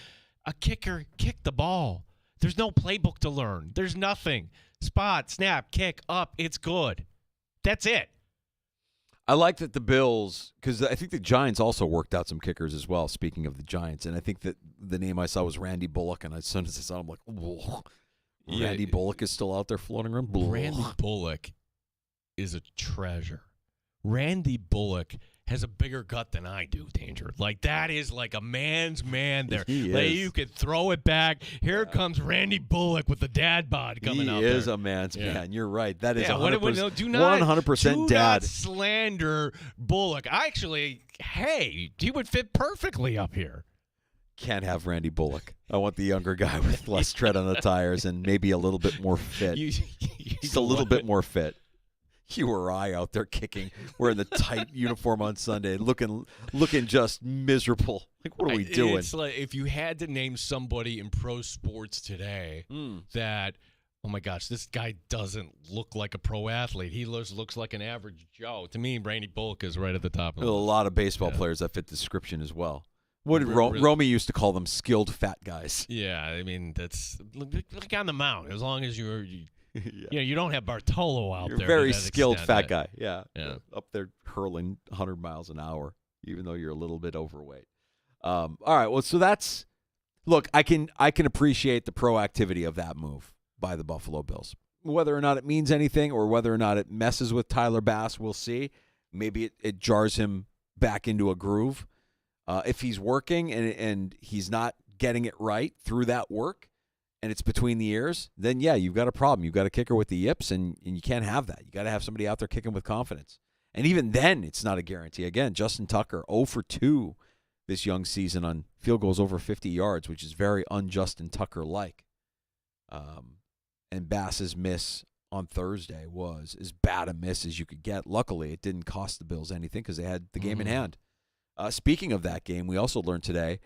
a kicker kick the ball. There's no playbook to learn. There's nothing. Spot, snap, kick, up, it's good. That's it. I like that the Bills, because I think the Giants also worked out some kickers as well, speaking of the Giants, and I think that the name I saw was Randy Bullock, and as soon as I saw him, I'm like, whoa. Randy Bullock is still out there floating around. Randy Bullock is a treasure. Randy Bullock has a bigger gut than I do, Danger. Like, that is like a man's man there. Like, you could throw it back. Here comes Randy Bullock with the dad bod coming out there. He is a man's man. You're right. That is 100%, do not 100% do dad. not slander Bullock. He would fit perfectly up here. Can't have Randy Bullock. I want the younger guy with less tread on the tires and maybe a little bit more fit. Just a little bit more fit. You or I out there kicking, wearing the tight uniform on Sunday, looking just miserable. Like, what are we doing? It's like if you had to name somebody in pro sports today that, oh my gosh, this guy doesn't look like a pro athlete. He looks like an average Joe. To me, Randy Bullock is right at the top. There's a lot of baseball players that fit the description as well. What did Romy used to call them? Skilled fat guys. Yeah, I mean, that's like on the mound. As long as you don't have Bartolo out You're there. You're a very skilled fat guy. Yeah. Up there hurling 100 miles an hour, even though you're a little bit overweight. All right, well, so that's – look, I can appreciate the proactivity of that move by the Buffalo Bills. Whether or not it means anything or whether or not it messes with Tyler Bass, we'll see. Maybe it jars him back into a groove. If he's working and he's not getting it right through that work and it's between the ears, then, yeah, you've got a problem. You've got a kicker with the yips, and you can't have that. You got to have somebody out there kicking with confidence. And even then, it's not a guarantee. Again, Justin Tucker, 0 for 2 this young season on field goals over 50 yards, which is very un-Justin Tucker-like. And Bass's miss on Thursday was as bad a miss as you could get. Luckily, it didn't cost the Bills anything because they had the game in hand. Speaking of that game, we also learned today,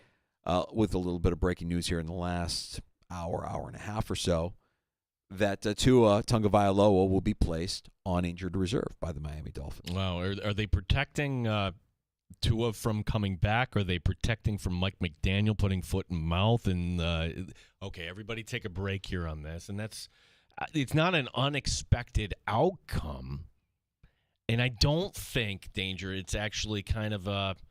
with a little bit of breaking news here in the last hour and a half or so, that Tua Tagovailoa will be placed on injured reserve by the Miami Dolphins. Wow. Are they protecting Tua from coming back? Are they protecting from Mike McDaniel putting foot in mouth? And okay, everybody take a break here on this. And it's not an unexpected outcome. And I don't think, Danger, it's actually kind of a –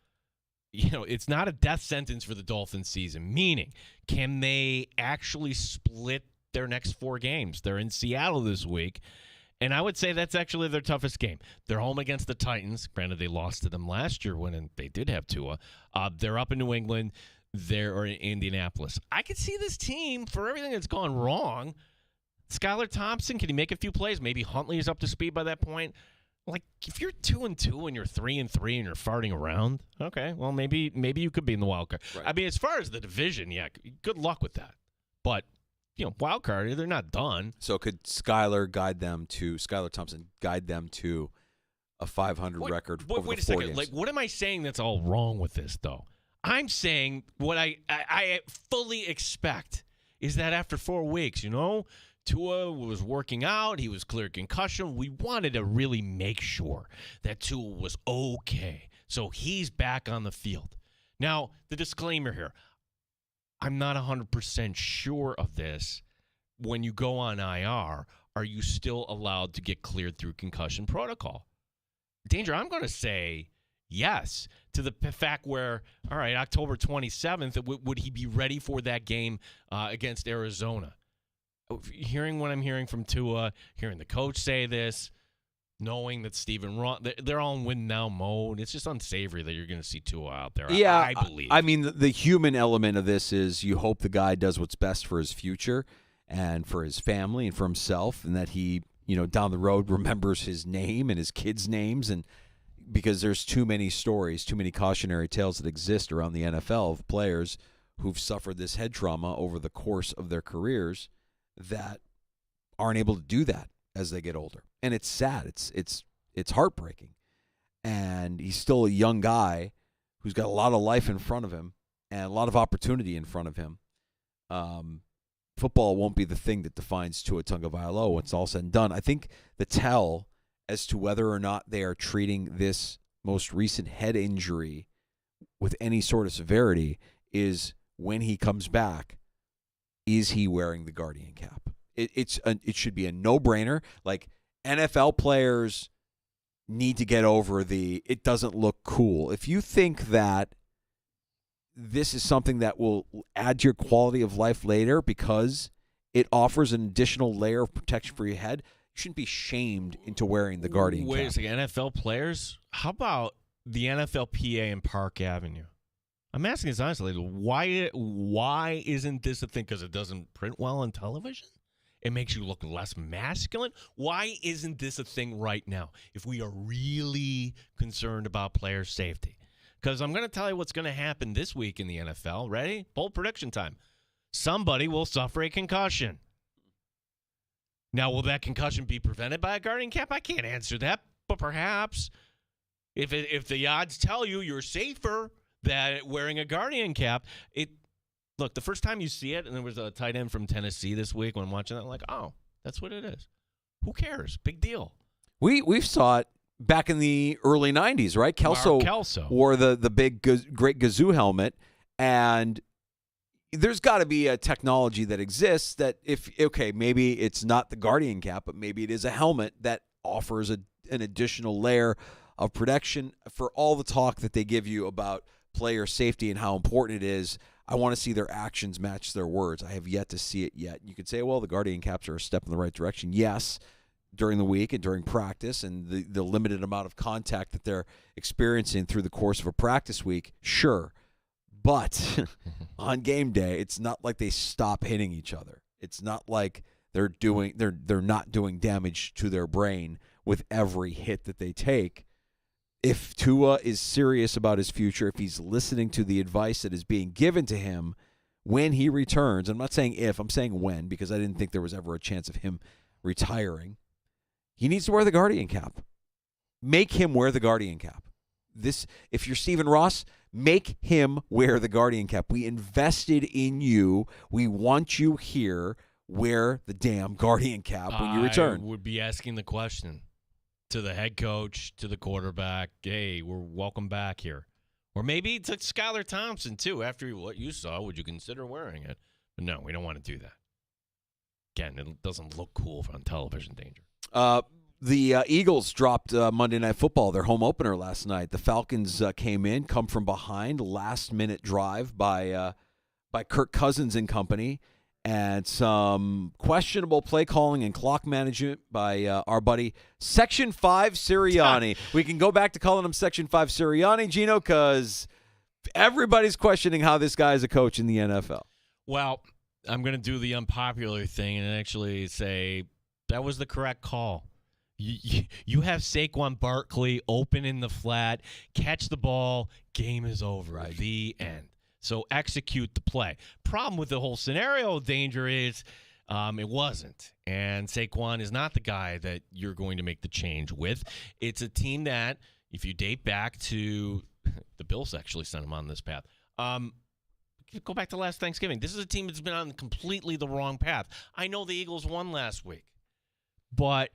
it's not a death sentence for the Dolphins season, meaning can they actually split their next 4 games? They're in Seattle this week, and I would say that's actually their toughest game. They're home against the Titans. Granted, they lost to them last year when they did have Tua. They're up in New England. They're in Indianapolis. I could see this team, for everything that's gone wrong, Skylar Thompson, can he make a few plays? Maybe Huntley is up to speed by that point. Like, if you're 2-2 and you're 3-3 and you're farting around, okay, well, maybe you could be in the wild card. Right. I mean, as far as the division, yeah, good luck with that. But, wild card, they're not done. So could Skylar Thompson guide them to a 500 record over wait the a 4 second. games? Like, what am I saying that's all wrong with this, though? I'm saying what I fully expect is that after 4 weeks, Tua was working out. He was clear concussion. We wanted to really make sure that Tua was okay. So he's back on the field. Now, the disclaimer here, I'm not 100% sure of this. When you go on IR, are you still allowed to get cleared through concussion protocol? Danger, I'm going to say yes to the fact where, all right, October 27th, would he be ready for that game against Arizona? Hearing what I'm hearing from Tua, hearing the coach say this, knowing that Stephen Ross, they're all in win now mode. It's just unsavory that you're going to see Tua out there. Yeah, I believe. I mean, the human element of this is you hope the guy does what's best for his future and for his family and for himself, and that he, down the road remembers his name and his kids' names, and because there's too many stories, too many cautionary tales that exist around the NFL of players who've suffered this head trauma over the course of their careers that aren't able to do that as they get older. And it's sad. It's heartbreaking. And he's still a young guy who's got a lot of life in front of him and a lot of opportunity in front of him. Football won't be the thing that defines Tua Tagovailoa when it's all said and done. I think the tell as to whether or not they are treating this most recent head injury with any sort of severity is when he comes back, is he wearing the Guardian cap? It should be a no-brainer. Like, NFL players need to get over it doesn't look cool. If you think that this is something that will add to your quality of life later because it offers an additional layer of protection for your head, you shouldn't be shamed into wearing the Guardian cap. Wait a second, NFL players? How about the NFLPA in Park Avenue? I'm asking this honestly. Why isn't this a thing? Because it doesn't print well on television? It makes you look less masculine? Why isn't this a thing right now if we are really concerned about player safety? Because I'm going to tell you what's going to happen this week in the NFL. Ready? Bold prediction time. Somebody will suffer a concussion. Now, will that concussion be prevented by a Guardian cap? I can't answer that, but perhaps. If the odds tell you you're safer that wearing a Guardian cap, look, the first time you see it, and there was a tight end from Tennessee this week when I'm watching that, I'm like, oh, that's what it is. Who cares? Big deal. We saw it back in the early 90s, right? Kelso wore the big, great Gazoo helmet, and there's got to be a technology that exists that maybe it's not the Guardian cap, but maybe it is a helmet that offers an additional layer of protection. For all the talk that they give you about player safety and how important it is, I want to see their actions match their words. I have yet to see it yet. You could say, well, the Guardian caps are a step in the right direction. Yes, during the week and during practice and the limited amount of contact that they're experiencing through the course of a practice week, sure. But on game day, it's not like they stop hitting each other. It's not like they're not doing damage to their brain with every hit that they take. If Tua is serious about his future, if he's listening to the advice that is being given to him when he returns, I'm not saying if, I'm saying when, because I didn't think there was ever a chance of him retiring, he needs to wear the Guardian cap. Make him wear the Guardian cap. If you're Stephen Ross, make him wear the Guardian cap. We invested in you. We want you here. Wear the damn Guardian cap when you return. I would be asking the question to the head coach, to the quarterback, hey, we're welcome back here. Or maybe to Skylar Thompson, too. After what you saw, would you consider wearing it? But no, we don't want to do that. Again, it doesn't look cool on television, Danger. The Eagles dropped Monday Night Football, their home opener last night. The Falcons come from behind, last-minute drive by Kirk Cousins and company, and some questionable play calling and clock management by our buddy Section 5 Sirianni. We can go back to calling him Section 5 Sirianni, Gino, because everybody's questioning how this guy is a coach in the NFL. Well, I'm going to do the unpopular thing and actually say that was the correct call. You have Saquon Barkley open in the flat, catch the ball, game is over. Right. The end. So execute the play. Problem with the whole scenario, Danger, is it wasn't. And Saquon is not the guy that you're going to make the change with. It's a team that, if you date back to the Bills actually sent him on this path. Go back to last Thanksgiving. This is a team that's been on completely the wrong path. I know the Eagles won last week, but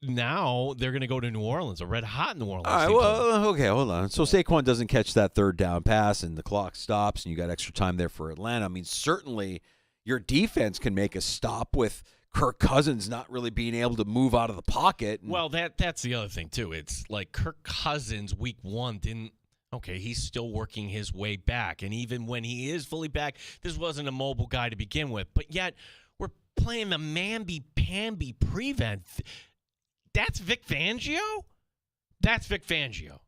now they're going to go to New Orleans, a red-hot New Orleans. All right, well, okay, hold on. So Saquon doesn't catch that third down pass, and the clock stops, and you got extra time there for Atlanta. I mean, certainly your defense can make a stop with Kirk Cousins not really being able to move out of the pocket. Well, that's the other thing, too. It's like Kirk Cousins, week 1, didn't – okay, he's still working his way back. And even when he is fully back, this wasn't a mobile guy to begin with. But yet we're playing the mamby-pamby prevent. That's Vic Fangio? That's Vic Fangio.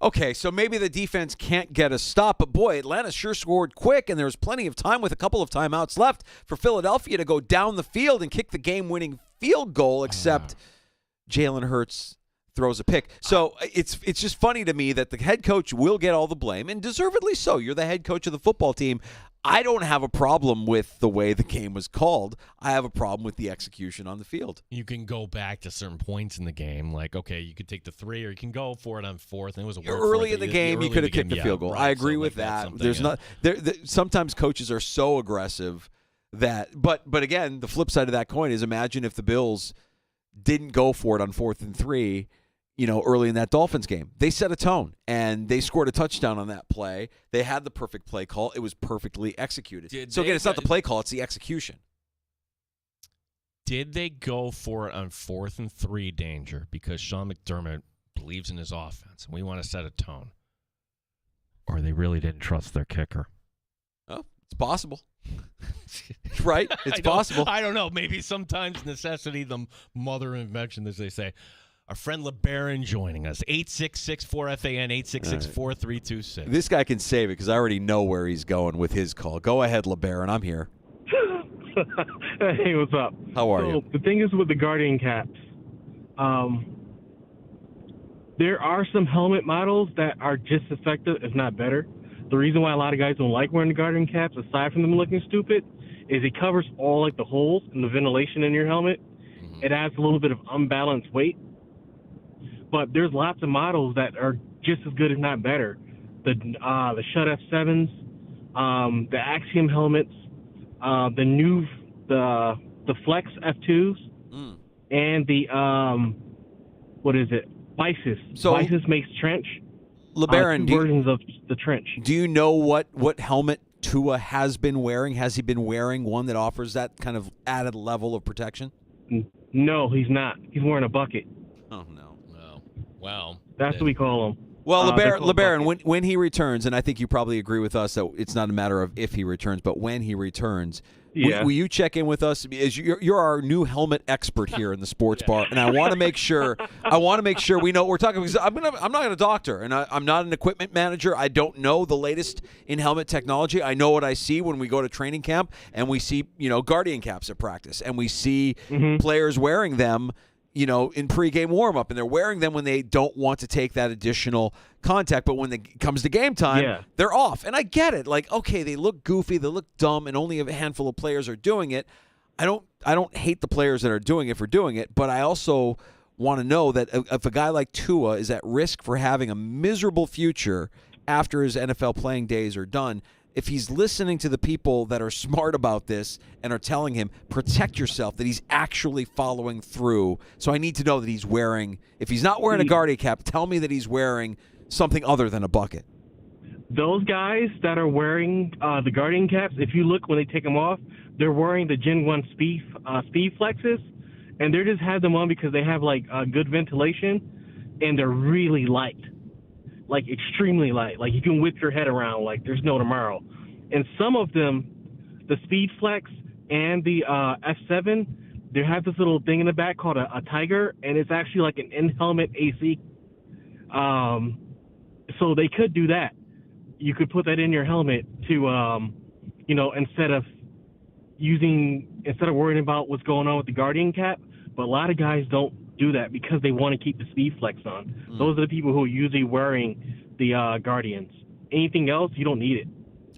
Okay, so maybe the defense can't get a stop, but boy, Atlanta sure scored quick, and there was plenty of time with a couple of timeouts left for Philadelphia to go down the field and kick the game-winning field goal, except Jalen Hurts throws a pick. So it's just funny to me that the head coach will get all the blame, and deservedly so. You're the head coach of the football team. I don't have a problem with the way the game was called. I have a problem with the execution on the field. You can go back to certain points in the game, like, okay, you could take the 3 or you can go for it on 4th. And it was a word early in the game, you could have kicked the field goal. Right, I agree so with like that. There's not sometimes coaches are so aggressive that, but again, the flip side of that coin is imagine if the Bills didn't go for it on 4th and 3. Early in that Dolphins game. They set a tone, and they scored a touchdown on that play. They had the perfect play call. It was perfectly executed. It's not the play call, it's the execution. Did they go for it on 4th and 3 danger because Sean McDermott believes in his offense, and we want to set a tone? Or they really didn't trust their kicker? Oh, it's possible. Right? It's possible. I don't know. Maybe sometimes necessity, the mother of invention, as they say. Our friend LeBaron joining us. 866-4FAN, 866-4326. This guy can save it because I already know where he's going with his call. Go ahead, LeBaron. I'm here. Hey, what's up? How are you? The thing is with the Guardian caps, there are some helmet models that are just as effective, if not better. The reason why a lot of guys don't like wearing the Guardian caps, aside from them looking stupid, is it covers all like the holes and the ventilation in your helmet. Mm-hmm. It adds a little bit of unbalanced weight. But there's lots of models that are just as good, if not better. The Shutt F7s, the Axiom helmets, the Flex F2s, and the what is it? Bisis. So Bisis makes trench. LeBaron, versions of the trench. Do you know what helmet Tua has been wearing? Has he been wearing one that offers that kind of added level of protection? No, he's not. He's wearing a bucket. Oh no. Well, that's what we call him. Well, LeBaron, when he returns, and I think you probably agree with us that it's not a matter of if he returns, but when he returns, will you check in with us? As you're our new helmet expert here in the sports bar, and I want to make sure we know what we're talking about. Because I'm not a doctor, and I'm not an equipment manager. I don't know the latest in helmet technology. I know what I see when we go to training camp, and we see Guardian caps at practice, and we see players wearing them. In pregame warm-up, and they're wearing them when they don't want to take that additional contact. But when it comes to game time, they're off. And I get it. Like, okay, they look goofy, they look dumb, and only a handful of players are doing it. I don't hate the players that are doing it for doing it, but I also want to know that if a guy like Tua is at risk for having a miserable future after his NFL playing days are done, if he's listening to the people that are smart about this and are telling him, protect yourself, that he's actually following through. So I need to know that he's wearing, if he's not wearing a Guardian cap, tell me that he's wearing something other than a bucket. Those guys that are wearing the Guardian caps, if you look when they take them off, they're wearing the Gen 1 Speed Flexes, and they just have them on because they have like good ventilation, and they're really light. Like extremely light, like you can whip your head around like there's no tomorrow. And some of them, the Speed Flex and the F7, they have this little thing in the back called a Tiger, and it's actually like an in-helmet AC. So they could do that. You could put that in your helmet to, instead of worrying about what's going on with the Guardian cap. But a lot of guys don't do that because they want to keep the Speed Flex on. Those are the people who are usually wearing the Guardians. Anything else, you don't need it.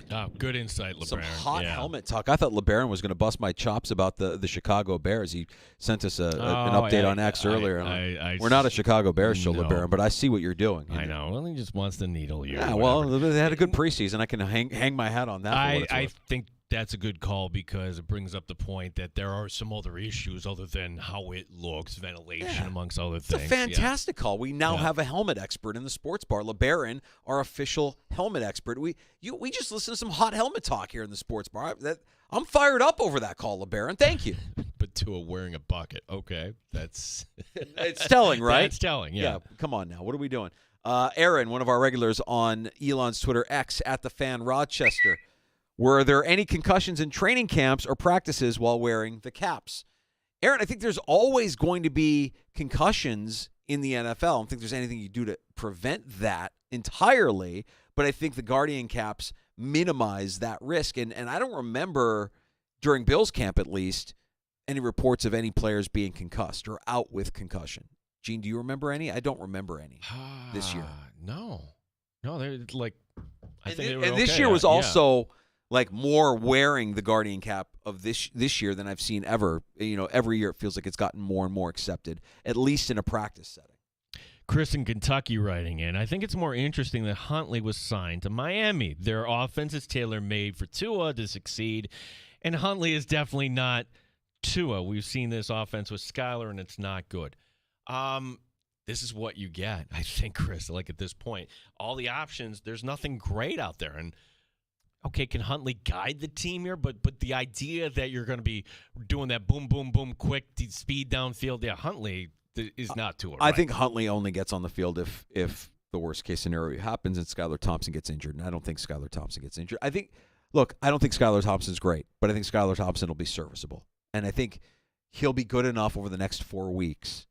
Oh, good insight, LeBaron. Some hot helmet talk. I thought LeBaron was going to bust my chops about the Chicago Bears. He sent us an update on X earlier. We're not a Chicago Bears show, LeBaron, but I see what you're doing. I know. Well, he just wants to needle you. Yeah, well, they had a good preseason. I can hang my hat on that. I think That's a good call because it brings up the point that there are some other issues other than how it looks, ventilation, amongst other things. It's a fantastic call. We now have a helmet expert in the sports bar. LeBaron, our official helmet expert. We just listened to some hot helmet talk here in the sports bar. I'm fired up over that call, LeBaron. Thank you. But Tua wearing a bucket. Okay. That's it's telling, right? That's telling, yeah. Come on now. What are we doing? Aaron, one of our regulars on Elon's Twitter, X, at the fan Rochester. Were there any concussions in training camps or practices while wearing the caps? Aaron, I think there's always going to be concussions in the NFL. I don't think there's anything you do to prevent that entirely, but I think the Guardian caps minimize that risk. And I don't remember, during Bills camp at least, any reports of any players being concussed or out with concussion. Gene, do you remember any? I don't remember any this year. No, they're like, I think they were and this okay. year was also like more wearing the Guardian cap of this year than I've seen ever. Every year it feels like it's gotten more and more accepted, at least in a practice setting. Chris in Kentucky writing in, I think it's more interesting that Huntley was signed to Miami. Their offense is tailor-made for Tua to succeed, and Huntley is definitely not Tua. We've seen this offense with Skyler, and it's not good. This is what you get, I think, Chris, like at this point. All the options, there's nothing great out there, and okay, can Huntley guide the team here? But the idea that you're going to be doing that boom, boom, boom, quick speed downfield, Huntley is not Tua. I think Huntley only gets on the field if the worst case scenario happens and Skylar Thompson gets injured. And I don't think Skylar Thompson gets injured. I don't think Skylar Thompson's great, but I think Skylar Thompson will be serviceable. And I think he'll be good enough over the next 4 weeks.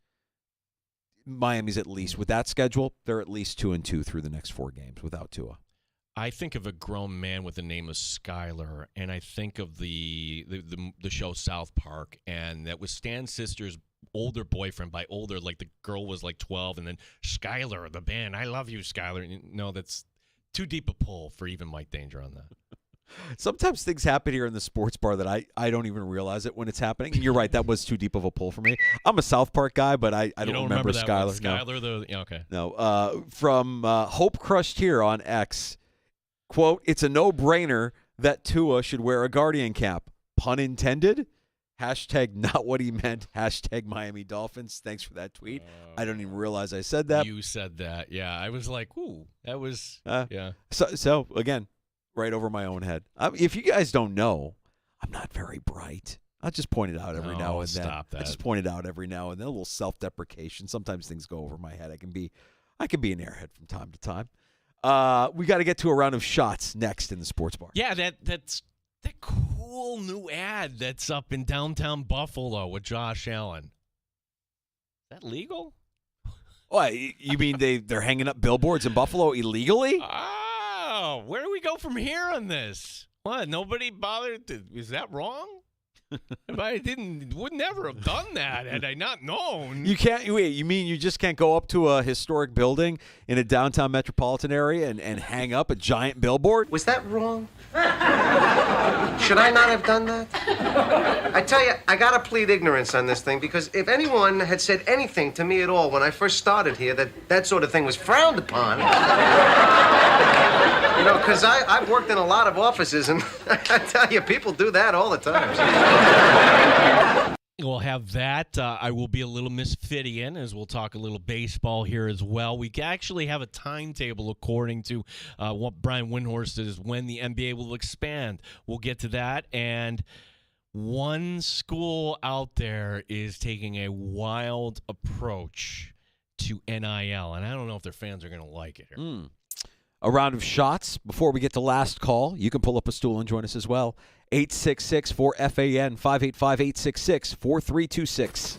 Miami's at least, with that schedule, they're at least 2-2 through the next 4 games without Tua. I think of a grown man with the name of Skyler, and I think of the show South Park, and that was Stan's sister's older boyfriend. By older, like the girl was like 12, and then Skyler, the band, I love you, Skyler. No, that's too deep a pull for even Mike Danger on that. Sometimes things happen here in the sports bar that I don't even realize it when it's happening. And you're right, that was too deep of a pull for me. I'm a South Park guy, but I don't remember that Skyler. Skyler, okay. No. From Hope Crushed here on X, quote, it's a no-brainer that Tua should wear a Guardian cap. Pun intended? Hashtag not what he meant. Hashtag Miami Dolphins. Thanks for that tweet. I don't even realize I said that. You said that. Yeah, I was like, ooh, that was, yeah. So again, right over my own head. If you guys don't know, I'm not very bright. I'll just point it out every now and then. Stop that. I just point it out every now and then. A little self-deprecation. Sometimes things go over my head. I can be an airhead from time to time. We got to get to a round of shots next in the sports bar. Yeah, that's that cool new ad that's up in downtown Buffalo with Josh Allen. Is that legal? What, you mean they're hanging up billboards in Buffalo illegally? Oh, where do we go from here on this? What? Nobody bothered to, is that wrong? If I would never have done that had I not known. You can't. Wait, you mean you just can't go up to a historic building in a downtown metropolitan area and hang up a giant billboard? Was that wrong? Should I not have done that? I tell you, I gotta plead ignorance on this thing, because if anyone had said anything to me at all when I first started here that sort of thing was frowned upon, because I've worked in a lot of offices, and I tell you, people do that all the time. We'll have that. I will be a little Misfitian, as we'll talk a little baseball here as well. We actually have a timetable according to what Brian Windhorst is when the NBA will expand. We'll get to that. And one school out there is taking a wild approach to NIL, and I don't know if their fans are going to like it here. A round of shots before we get to last call. You can pull up a stool and join us as well. 866-4FAN, 585-866-4326.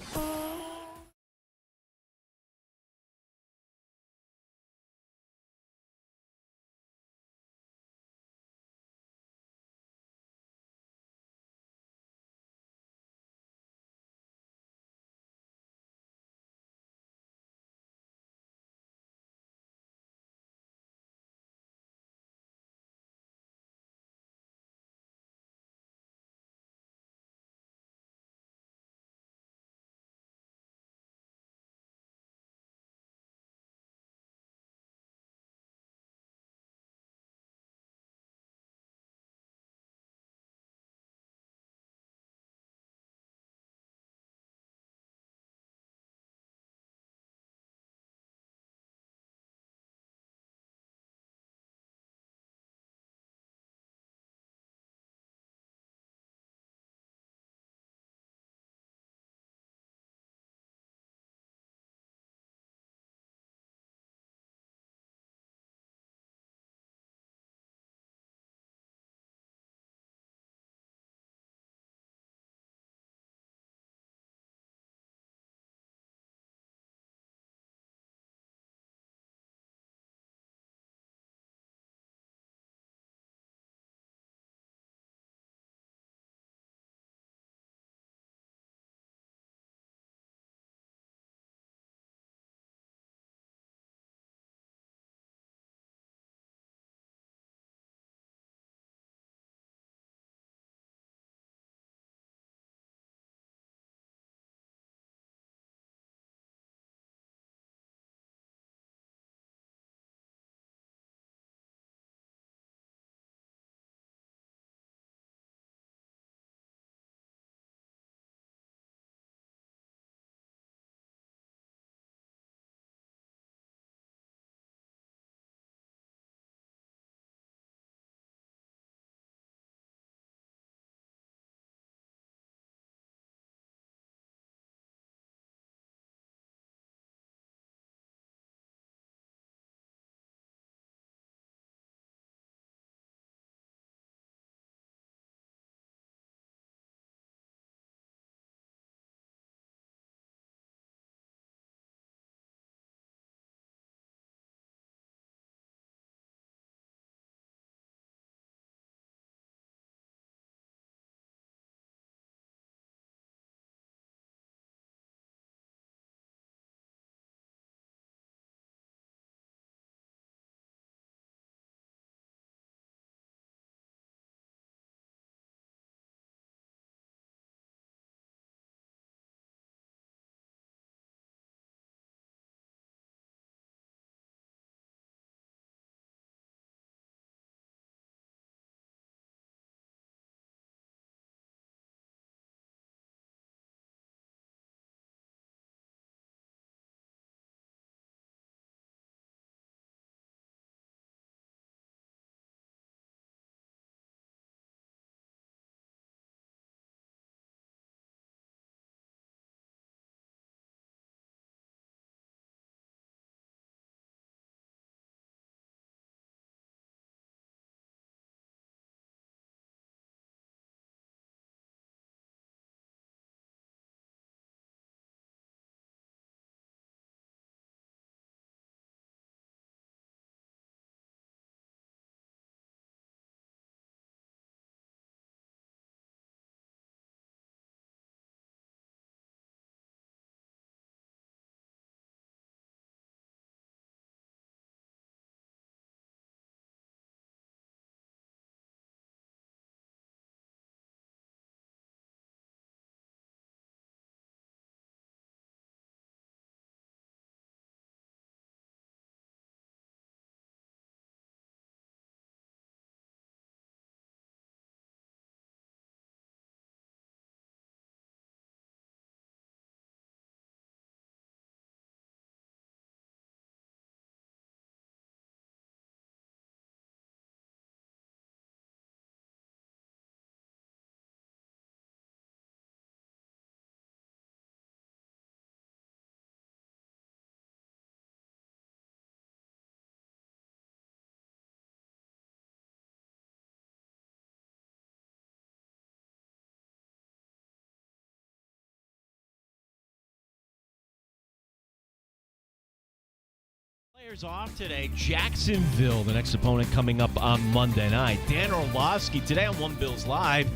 Players off today. Jacksonville, the next opponent coming up on Monday night. Dan Orlovsky today on One Bills Live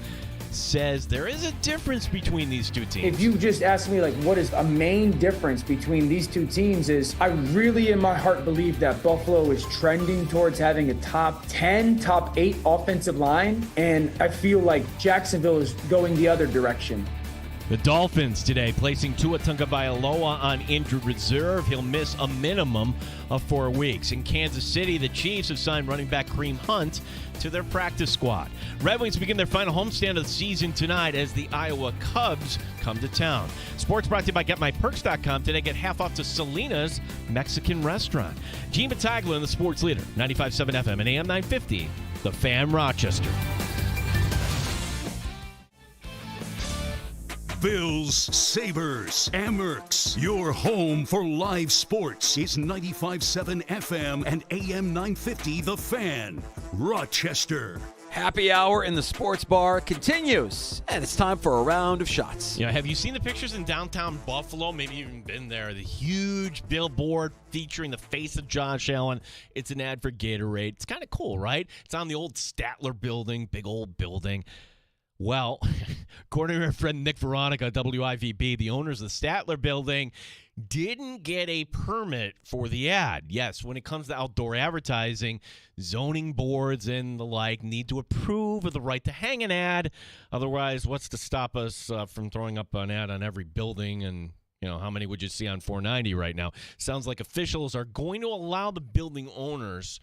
says there is a difference between these two teams. If you just ask me, like, what is a main difference between these two teams is I really in my heart believe that Buffalo is trending towards having a top 10, top 8 offensive line, and I feel like Jacksonville is going the other direction. The Dolphins today placing Tua Tagovailoa on injured reserve. He'll miss a minimum of 4 weeks. In Kansas City, the Chiefs have signed running back Kareem Hunt to their practice squad. Red Wings begin their final homestand of the season tonight as the Iowa Cubs come to town. Sports brought to you by GetMyPerks.com. Today, get half off to Selena's Mexican restaurant. Gene Battaglia and the Sports Leader, 95.7 FM and AM 950, The Fan, Rochester. Bills, Sabres, Amerks. Your home for live sports is 95.7 FM and AM 950 The Fan, Rochester. Happy hour in the sports bar continues, and it's time for a round of shots. Yeah, have you seen the pictures in downtown Buffalo? Maybe even been there. The huge billboard featuring the face of Josh Allen. It's an ad for Gatorade. It's kind of cool, right? It's on the old Statler building, big old building. Well, according to our friend Nick Veronica at WIVB, the owners of the Statler building didn't get a permit for the ad. Yes, when it comes to outdoor advertising, zoning boards and the like need to approve of the right to hang an ad. Otherwise, what's to stop us from throwing up an ad on every building? And, you know, how many would you see on 490 right now? Sounds like officials are going to allow the building owners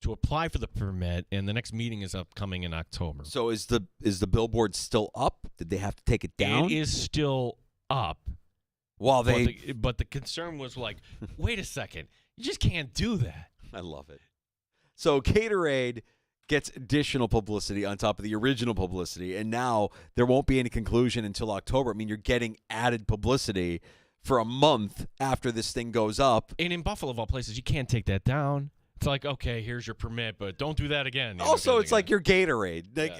to apply for the permit, and the next meeting is upcoming in October. So is the billboard still up? Did they have to take it down? It is still up. While but the concern was like, wait a second, you just can't do that. I love it. So Gatorade gets additional publicity on top of the original publicity, and now there won't be any conclusion until October. I mean, you're getting added publicity for a month after this thing goes up. And in Buffalo, of all places, you can't take that down. It's like, okay, here's your permit, but don't do that again. Also, it's like your Gatorade. Like,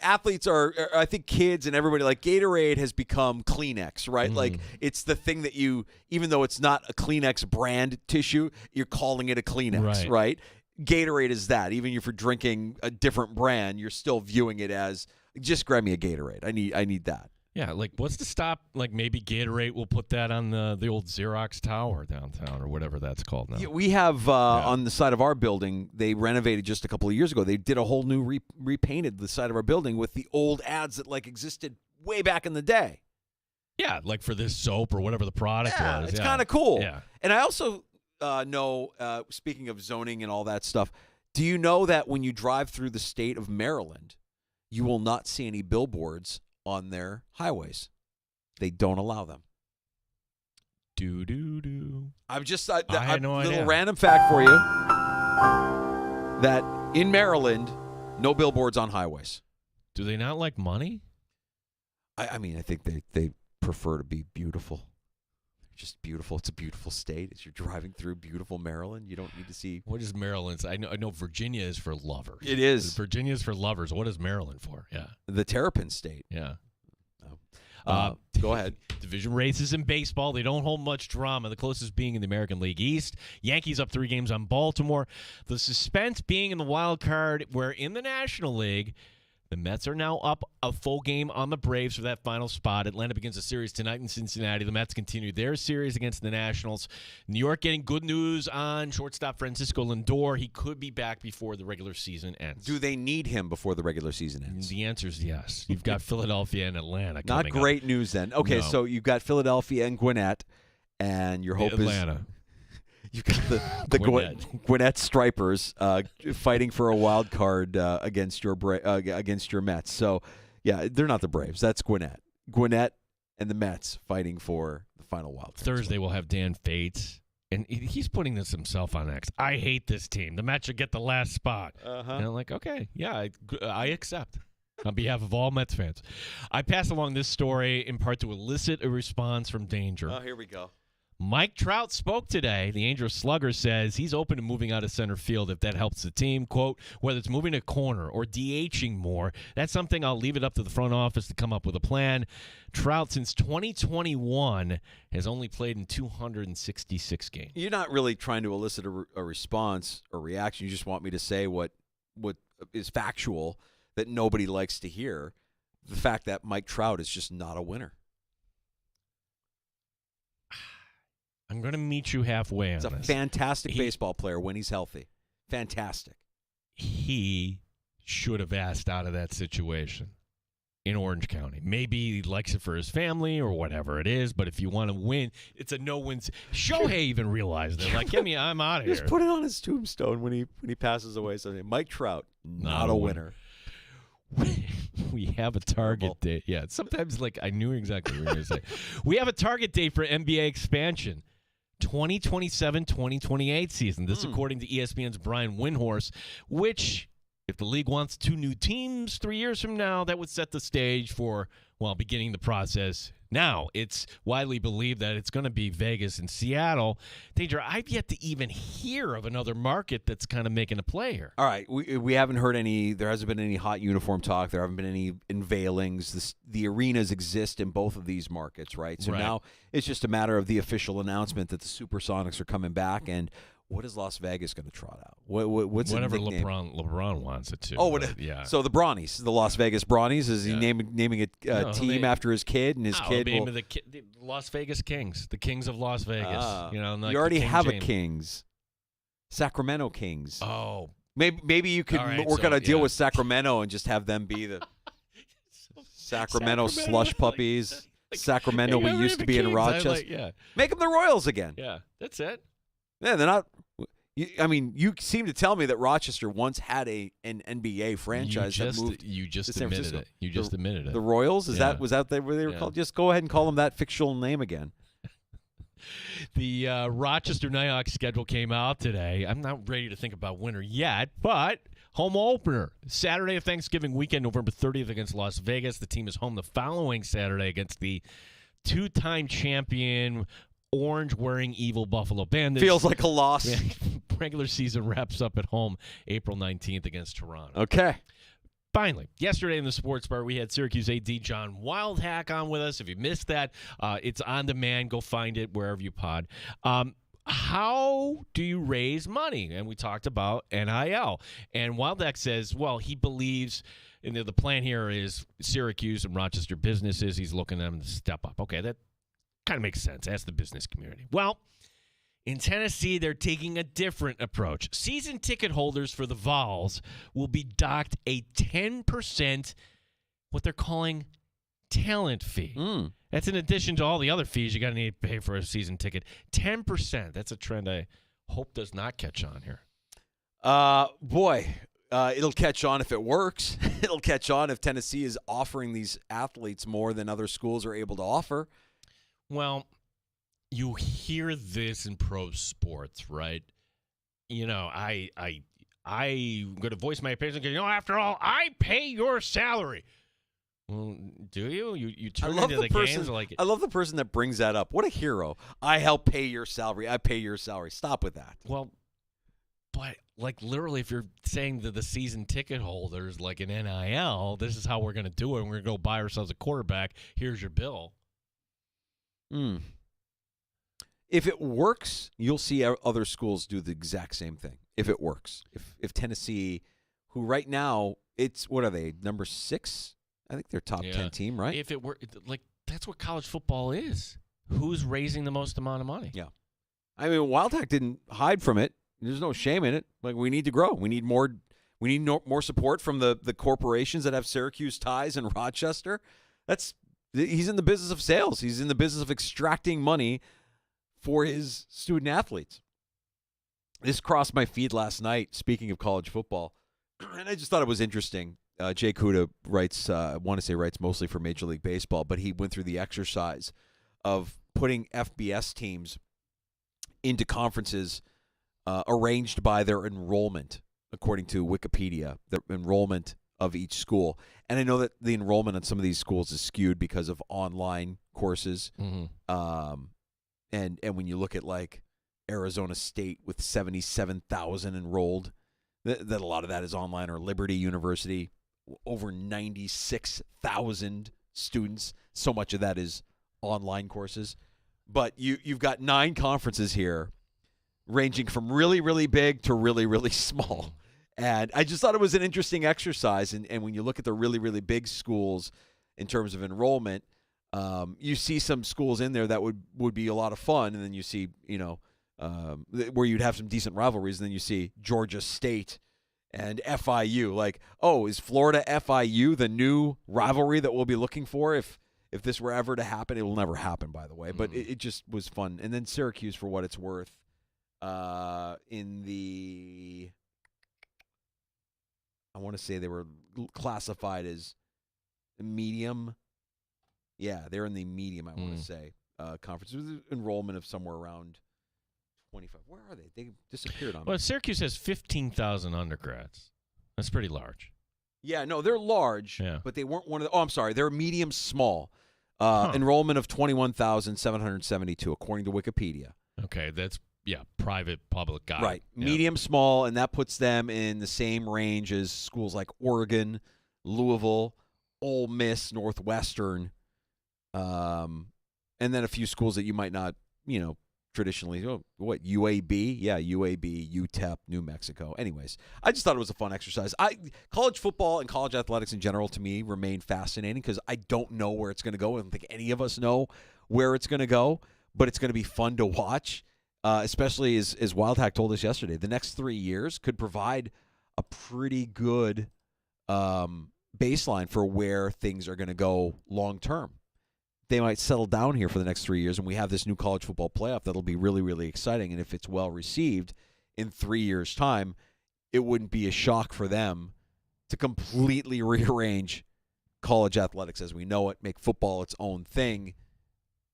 athletes are, I think kids and everybody, like Gatorade has become Kleenex, right? Mm-hmm. Like it's the thing that you, even though it's not a Kleenex brand tissue, you're calling it a Kleenex, right? Gatorade is that. Even if you're drinking a different brand, you're still viewing it as, just grab me a Gatorade. I need that. Yeah, like what's to stop? Like maybe Gatorade will put that on the old Xerox Tower downtown or whatever that's called now. Yeah, we have on the side of our building, they renovated just a couple of years ago. They did a whole new repainted the side of our building with the old ads that like existed way back in the day. Yeah, like for this soap or whatever the product was. It's kind of cool. Yeah. And I also know, speaking of zoning and all that stuff, do you know that when you drive through the state of Maryland, you will not see any billboards on their highways? They don't allow them. I'm just I had no little idea. random fact for you that in Maryland, no billboards on highways. Do they not like money? I mean, I think they prefer to be beautiful. Just beautiful. It's a beautiful state. As you're driving through beautiful Maryland, you don't need to see. What is Maryland's? I know Virginia is for lovers. It is. Virginia is for lovers. What is Maryland for? Yeah. The Terrapin State. Yeah. Go ahead. Division races in baseball, they don't hold much drama, the closest being in the American League East. Yankees up 3 games on Baltimore. The suspense being in the wild card, where in the National League, the Mets are now up a full game on the Braves for that final spot. Atlanta begins a series tonight in Cincinnati. The Mets continue their series against the Nationals. New York getting good news on shortstop Francisco Lindor. He could be back before the regular season ends. Do they need him before the regular season ends? The answer is yes. You've got Philadelphia and Atlanta coming Not great up. news then. Okay, No. so you've got Philadelphia and Gwinnett, and your hope Atlanta. You've got the Gwinnett Stripers fighting for a wild card against your Mets. So, yeah, they're not the Braves. That's Gwinnett. Gwinnett and the Mets fighting for the final wild card. Thursday we'll have Dan Fates, and he's putting this himself on X. I hate this team. The Mets should get the last spot. And I'm like, okay, yeah, I accept. On behalf of all Mets fans, I pass along this story in part to elicit a response from Danger. Oh, here we go. Mike Trout spoke today. The Angels slugger says he's open to moving out of center field if that helps the team. Quote, whether it's moving a corner or DHing more, that's something I'll leave it up to the front office to come up with a plan. Trout, since 2021, has only played in 266 games. You're not really trying to elicit a response or reaction. You just want me to say what is factual that nobody likes to hear. The fact that Mike Trout is just not a winner. I'm going to meet you halfway on this. He's a fantastic baseball player when he's healthy. Fantastic. He should have asked out of that situation in Orange County. Maybe he likes it for his family or whatever it is, but if you want to win, it's a no-win. Shohei even realized it. Like, give me, I'm out of here. Just put it on his tombstone when he passes away. So Mike Trout, not a winner. We have a target date. Yeah, sometimes like I knew exactly what you were going to say. We have a target date for NBA expansion. 2027-2028 season. This according to ESPN's Brian Windhorst, which, if the league wants 2 new teams 3 years from now, that would set the stage for, well, beginning the process. Now, it's widely believed that it's going to be Vegas and Seattle. Danger, I've yet to even hear of another market that's kind of making a play here. All right, we haven't heard any. There hasn't been any hot uniform talk. There haven't been any unveilings. The arenas exist in both of these markets, right? So now it's just a matter of the official announcement that the Supersonics are coming back. And what is Las Vegas going to trot out? What's whatever a nickname? LeBron wants it to. Oh, yeah. So the Bronnies, the Las Vegas Bronnies, is he naming a team after his kid, and his kid will the Las Vegas Kings, the Kings of Las Vegas. You like already King have James. a Kings, Sacramento Kings. Oh, maybe you could work out a deal with Sacramento and just have them be the Sacramento slush puppies. Sacramento, we used to be in Rochester. Make them the Royals again. Yeah, that's it. Yeah, they're not. You seem to tell me that Rochester once had an NBA franchise that moved. You just to San admitted Francisco. it. You just admitted it. The Royals? Was that where they were called? Just go ahead and call them that fictional name again. The Rochester Nighthawks schedule came out today. I'm not ready to think about winter yet, but home opener Saturday of Thanksgiving weekend, November 30th against Las Vegas. The team is home the following Saturday against the 2-time champion orange-wearing evil Buffalo Bandits. Feels like a loss. Regular season wraps up at home April 19th against Toronto. Okay. Finally, yesterday in the sports bar, we had Syracuse AD John Wildhack on with us. If you missed that, it's on demand. Go find it wherever you pod. How do you raise money? And we talked about NIL. And Wildhack says, well, he believes the plan here is Syracuse and Rochester businesses. He's looking at them to step up. Okay, that kind of makes sense. Ask the business community. Well, in Tennessee, they're taking a different approach. Season ticket holders for the Vols will be docked a 10%, what they're calling talent fee. That's in addition to all the other fees you got to need to pay for a season ticket. 10%. That's a trend I hope does not catch on here. It'll catch on if it works. It'll catch on if Tennessee is offering these athletes more than other schools are able to offer. Well, you hear this in pro sports, right? I'm going to voice my opinion because, after all, I pay your salary. Well, do you? You turn into the games like... I love the person that brings that up. What a hero. I help pay your salary. I pay your salary. Stop with that. Well, but literally, if you're saying to the season ticket holders, like an NIL, this is how we're going to do it. We're going to go buy ourselves a quarterback. Here's your bill. If it works, you'll see other schools do the exact same thing. If it works. If Tennessee, who right now, what are they, number 6? I think they're top 10 team, right? If it were, that's what college football is. Who's raising the most amount of money? Yeah. I mean, Wildhack didn't hide from it. There's no shame in it. We need to grow. We need more support from the corporations that have Syracuse ties in Rochester. He's in the business of sales. He's in the business of extracting money for his student athletes. This crossed my feed last night, speaking of college football, and I just thought it was interesting. Jay Kuda writes, I want to say writes mostly for Major League Baseball, but he went through the exercise of putting FBS teams into conferences arranged by their enrollment, according to Wikipedia, the enrollment of each school. And I know that the enrollment on some of these schools is skewed because of online courses. And when you look at like Arizona State with 77,000 enrolled, that a lot of that is online, or Liberty University, over 96,000 students. So much of that is online courses. But you've got 9 conferences here, ranging from really, really big to really, really small. And I just thought it was an interesting exercise. And when you look at the really, really big schools in terms of enrollment, you see some schools in there that would be a lot of fun. And then you see, where you'd have some decent rivalries. And then you see Georgia State and FIU. Like, oh, is Florida FIU the new rivalry that we'll be looking for if this were ever to happen? It will never happen, by the way. But it just was fun. And then Syracuse, for what it's worth, in the, I want to say they were classified as medium. Yeah, they're in the medium, I want to say, conference. It was an enrollment of somewhere around 25. Where are they? They disappeared on me. Well, Syracuse has 15,000 undergrads. That's pretty large. Yeah, no, they're large, but they weren't one of the – I'm sorry. They're medium small. Enrollment of 21,772, according to Wikipedia. Okay, that's – private, public guy. Right. Yeah. Medium, small, and that puts them in the same range as schools like Oregon, Louisville, Ole Miss, Northwestern, and then a few schools that you might not, traditionally, UAB? Yeah, UAB, UTEP, New Mexico. Anyways, I just thought it was a fun exercise. College football and college athletics in general, to me, remain fascinating because I don't know where it's going to go. I don't think any of us know where it's going to go, but it's going to be fun to watch. Especially as Wildhack told us yesterday, the next 3 years could provide a pretty good baseline for where things are going to go long term. They might settle down here for the next 3 years, and we have this new college football playoff that'll be really, really exciting. And if it's well received in 3 years' time, it wouldn't be a shock for them to completely rearrange college athletics as we know it, make football its own thing,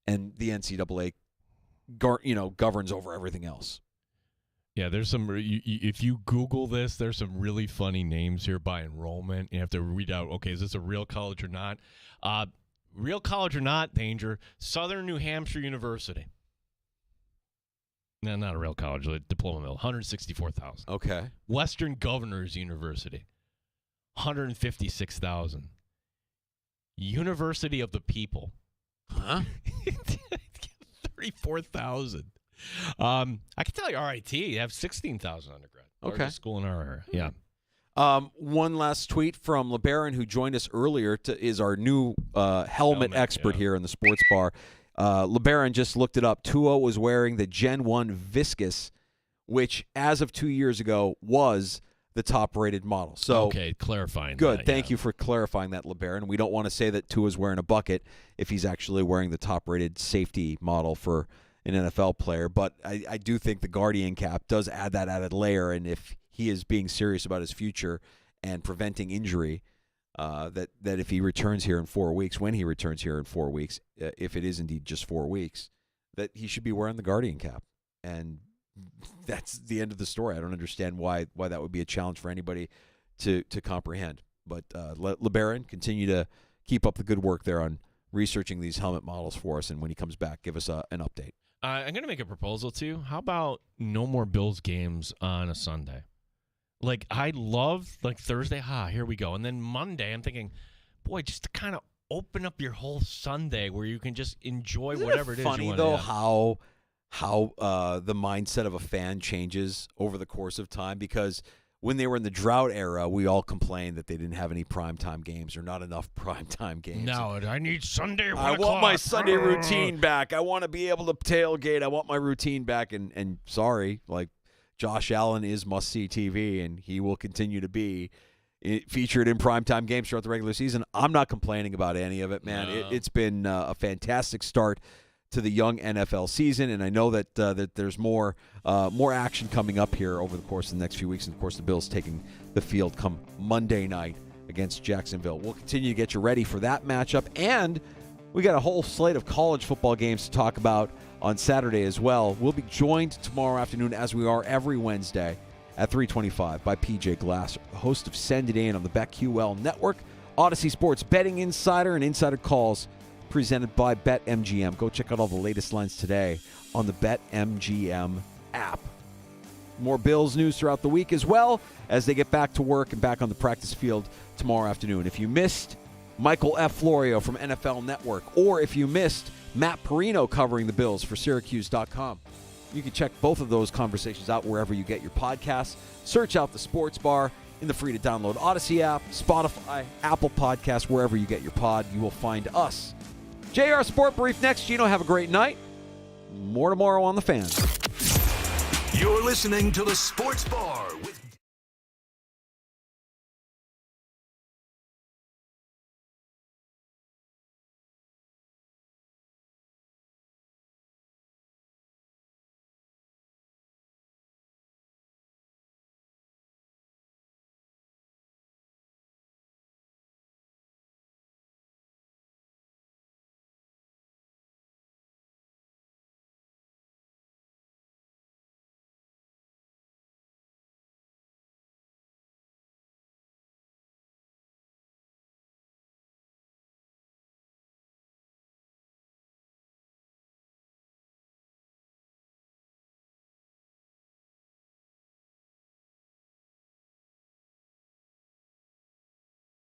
and the NCAA governs over everything else. Yeah, there's some. If you Google this, there's some really funny names here by enrollment. You have to read out. Okay, is this a real college or not? Real college or not? Danger. Southern New Hampshire University. No, not a real college. A diploma mill. 164,000. Okay. Western Governors University. 156,000. University of the People. Huh? 34,000. I can tell you RIT, you have 16,000 undergrad. Okay. Largest school in our area. Yeah. One last tweet from LeBaron, who joined us earlier, is our new helmet expert here in the sports bar. LeBaron just looked it up. Tua was wearing the Gen 1 Viscous, which as of 2 years ago was the top-rated model. So okay, clarifying good. That, Thank you for clarifying that, LeBaron. We don't want to say that Tua's wearing a bucket if he's actually wearing the top-rated safety model for an NFL player. But I do think the Guardian cap does add that added layer, and if he is being serious about his future and preventing injury, that if he returns here in 4 weeks, when he returns here in 4 weeks, if it is indeed just 4 weeks, that he should be wearing the Guardian cap. And that's the end of the story. I don't understand why that would be a challenge for anybody to comprehend. But LeBaron, continue to keep up the good work there on researching these helmet models for us. And when he comes back, give us an update. I'm going to make a proposal to you. How about no more Bills games on a Sunday? Like, I love, Thursday, here we go. And then Monday, I'm thinking, boy, just to kind of open up your whole Sunday where you can just enjoy whatever it is you want. Funny, though, how the mindset of a fan changes over the course of time, because when they were in the drought era, we all complained that they didn't have any primetime games or not enough primetime games. No, I need Sunday. I want my Sunday routine back. I want to be able to tailgate. I want my routine back. And sorry, Josh Allen is must-see TV, and he will continue to be featured in primetime games throughout the regular season. I'm not complaining about any of it, man. No. It's been a fantastic start to the young NFL season, and I know that there's more action coming up here over the course of the next few weeks, and of course the Bills taking the field come Monday night against Jacksonville. We'll continue to get you ready for that matchup, and we got a whole slate of college football games to talk about on Saturday as well. We'll be joined tomorrow afternoon, as we are every Wednesday at 3:25 by PJ Glass, host of Send It In on the BetQL Network, Odyssey Sports Betting Insider, and Insider Calls presented by BetMGM. Go check out all the latest lines today on the BetMGM app. More Bills news throughout the week as well as they get back to work and back on the practice field tomorrow afternoon. If you missed Michael F. Florio from NFL Network, or if you missed Matt Perino covering the Bills for Syracuse.com, you can check both of those conversations out wherever you get your podcasts. Search out the Sports Bar in the free-to-download Odyssey app, Spotify, Apple Podcasts, wherever you get your pod. You will find us. JR Sport Brief next. Gino, have a great night. More tomorrow on The Fan. You're listening to the Sports Bar with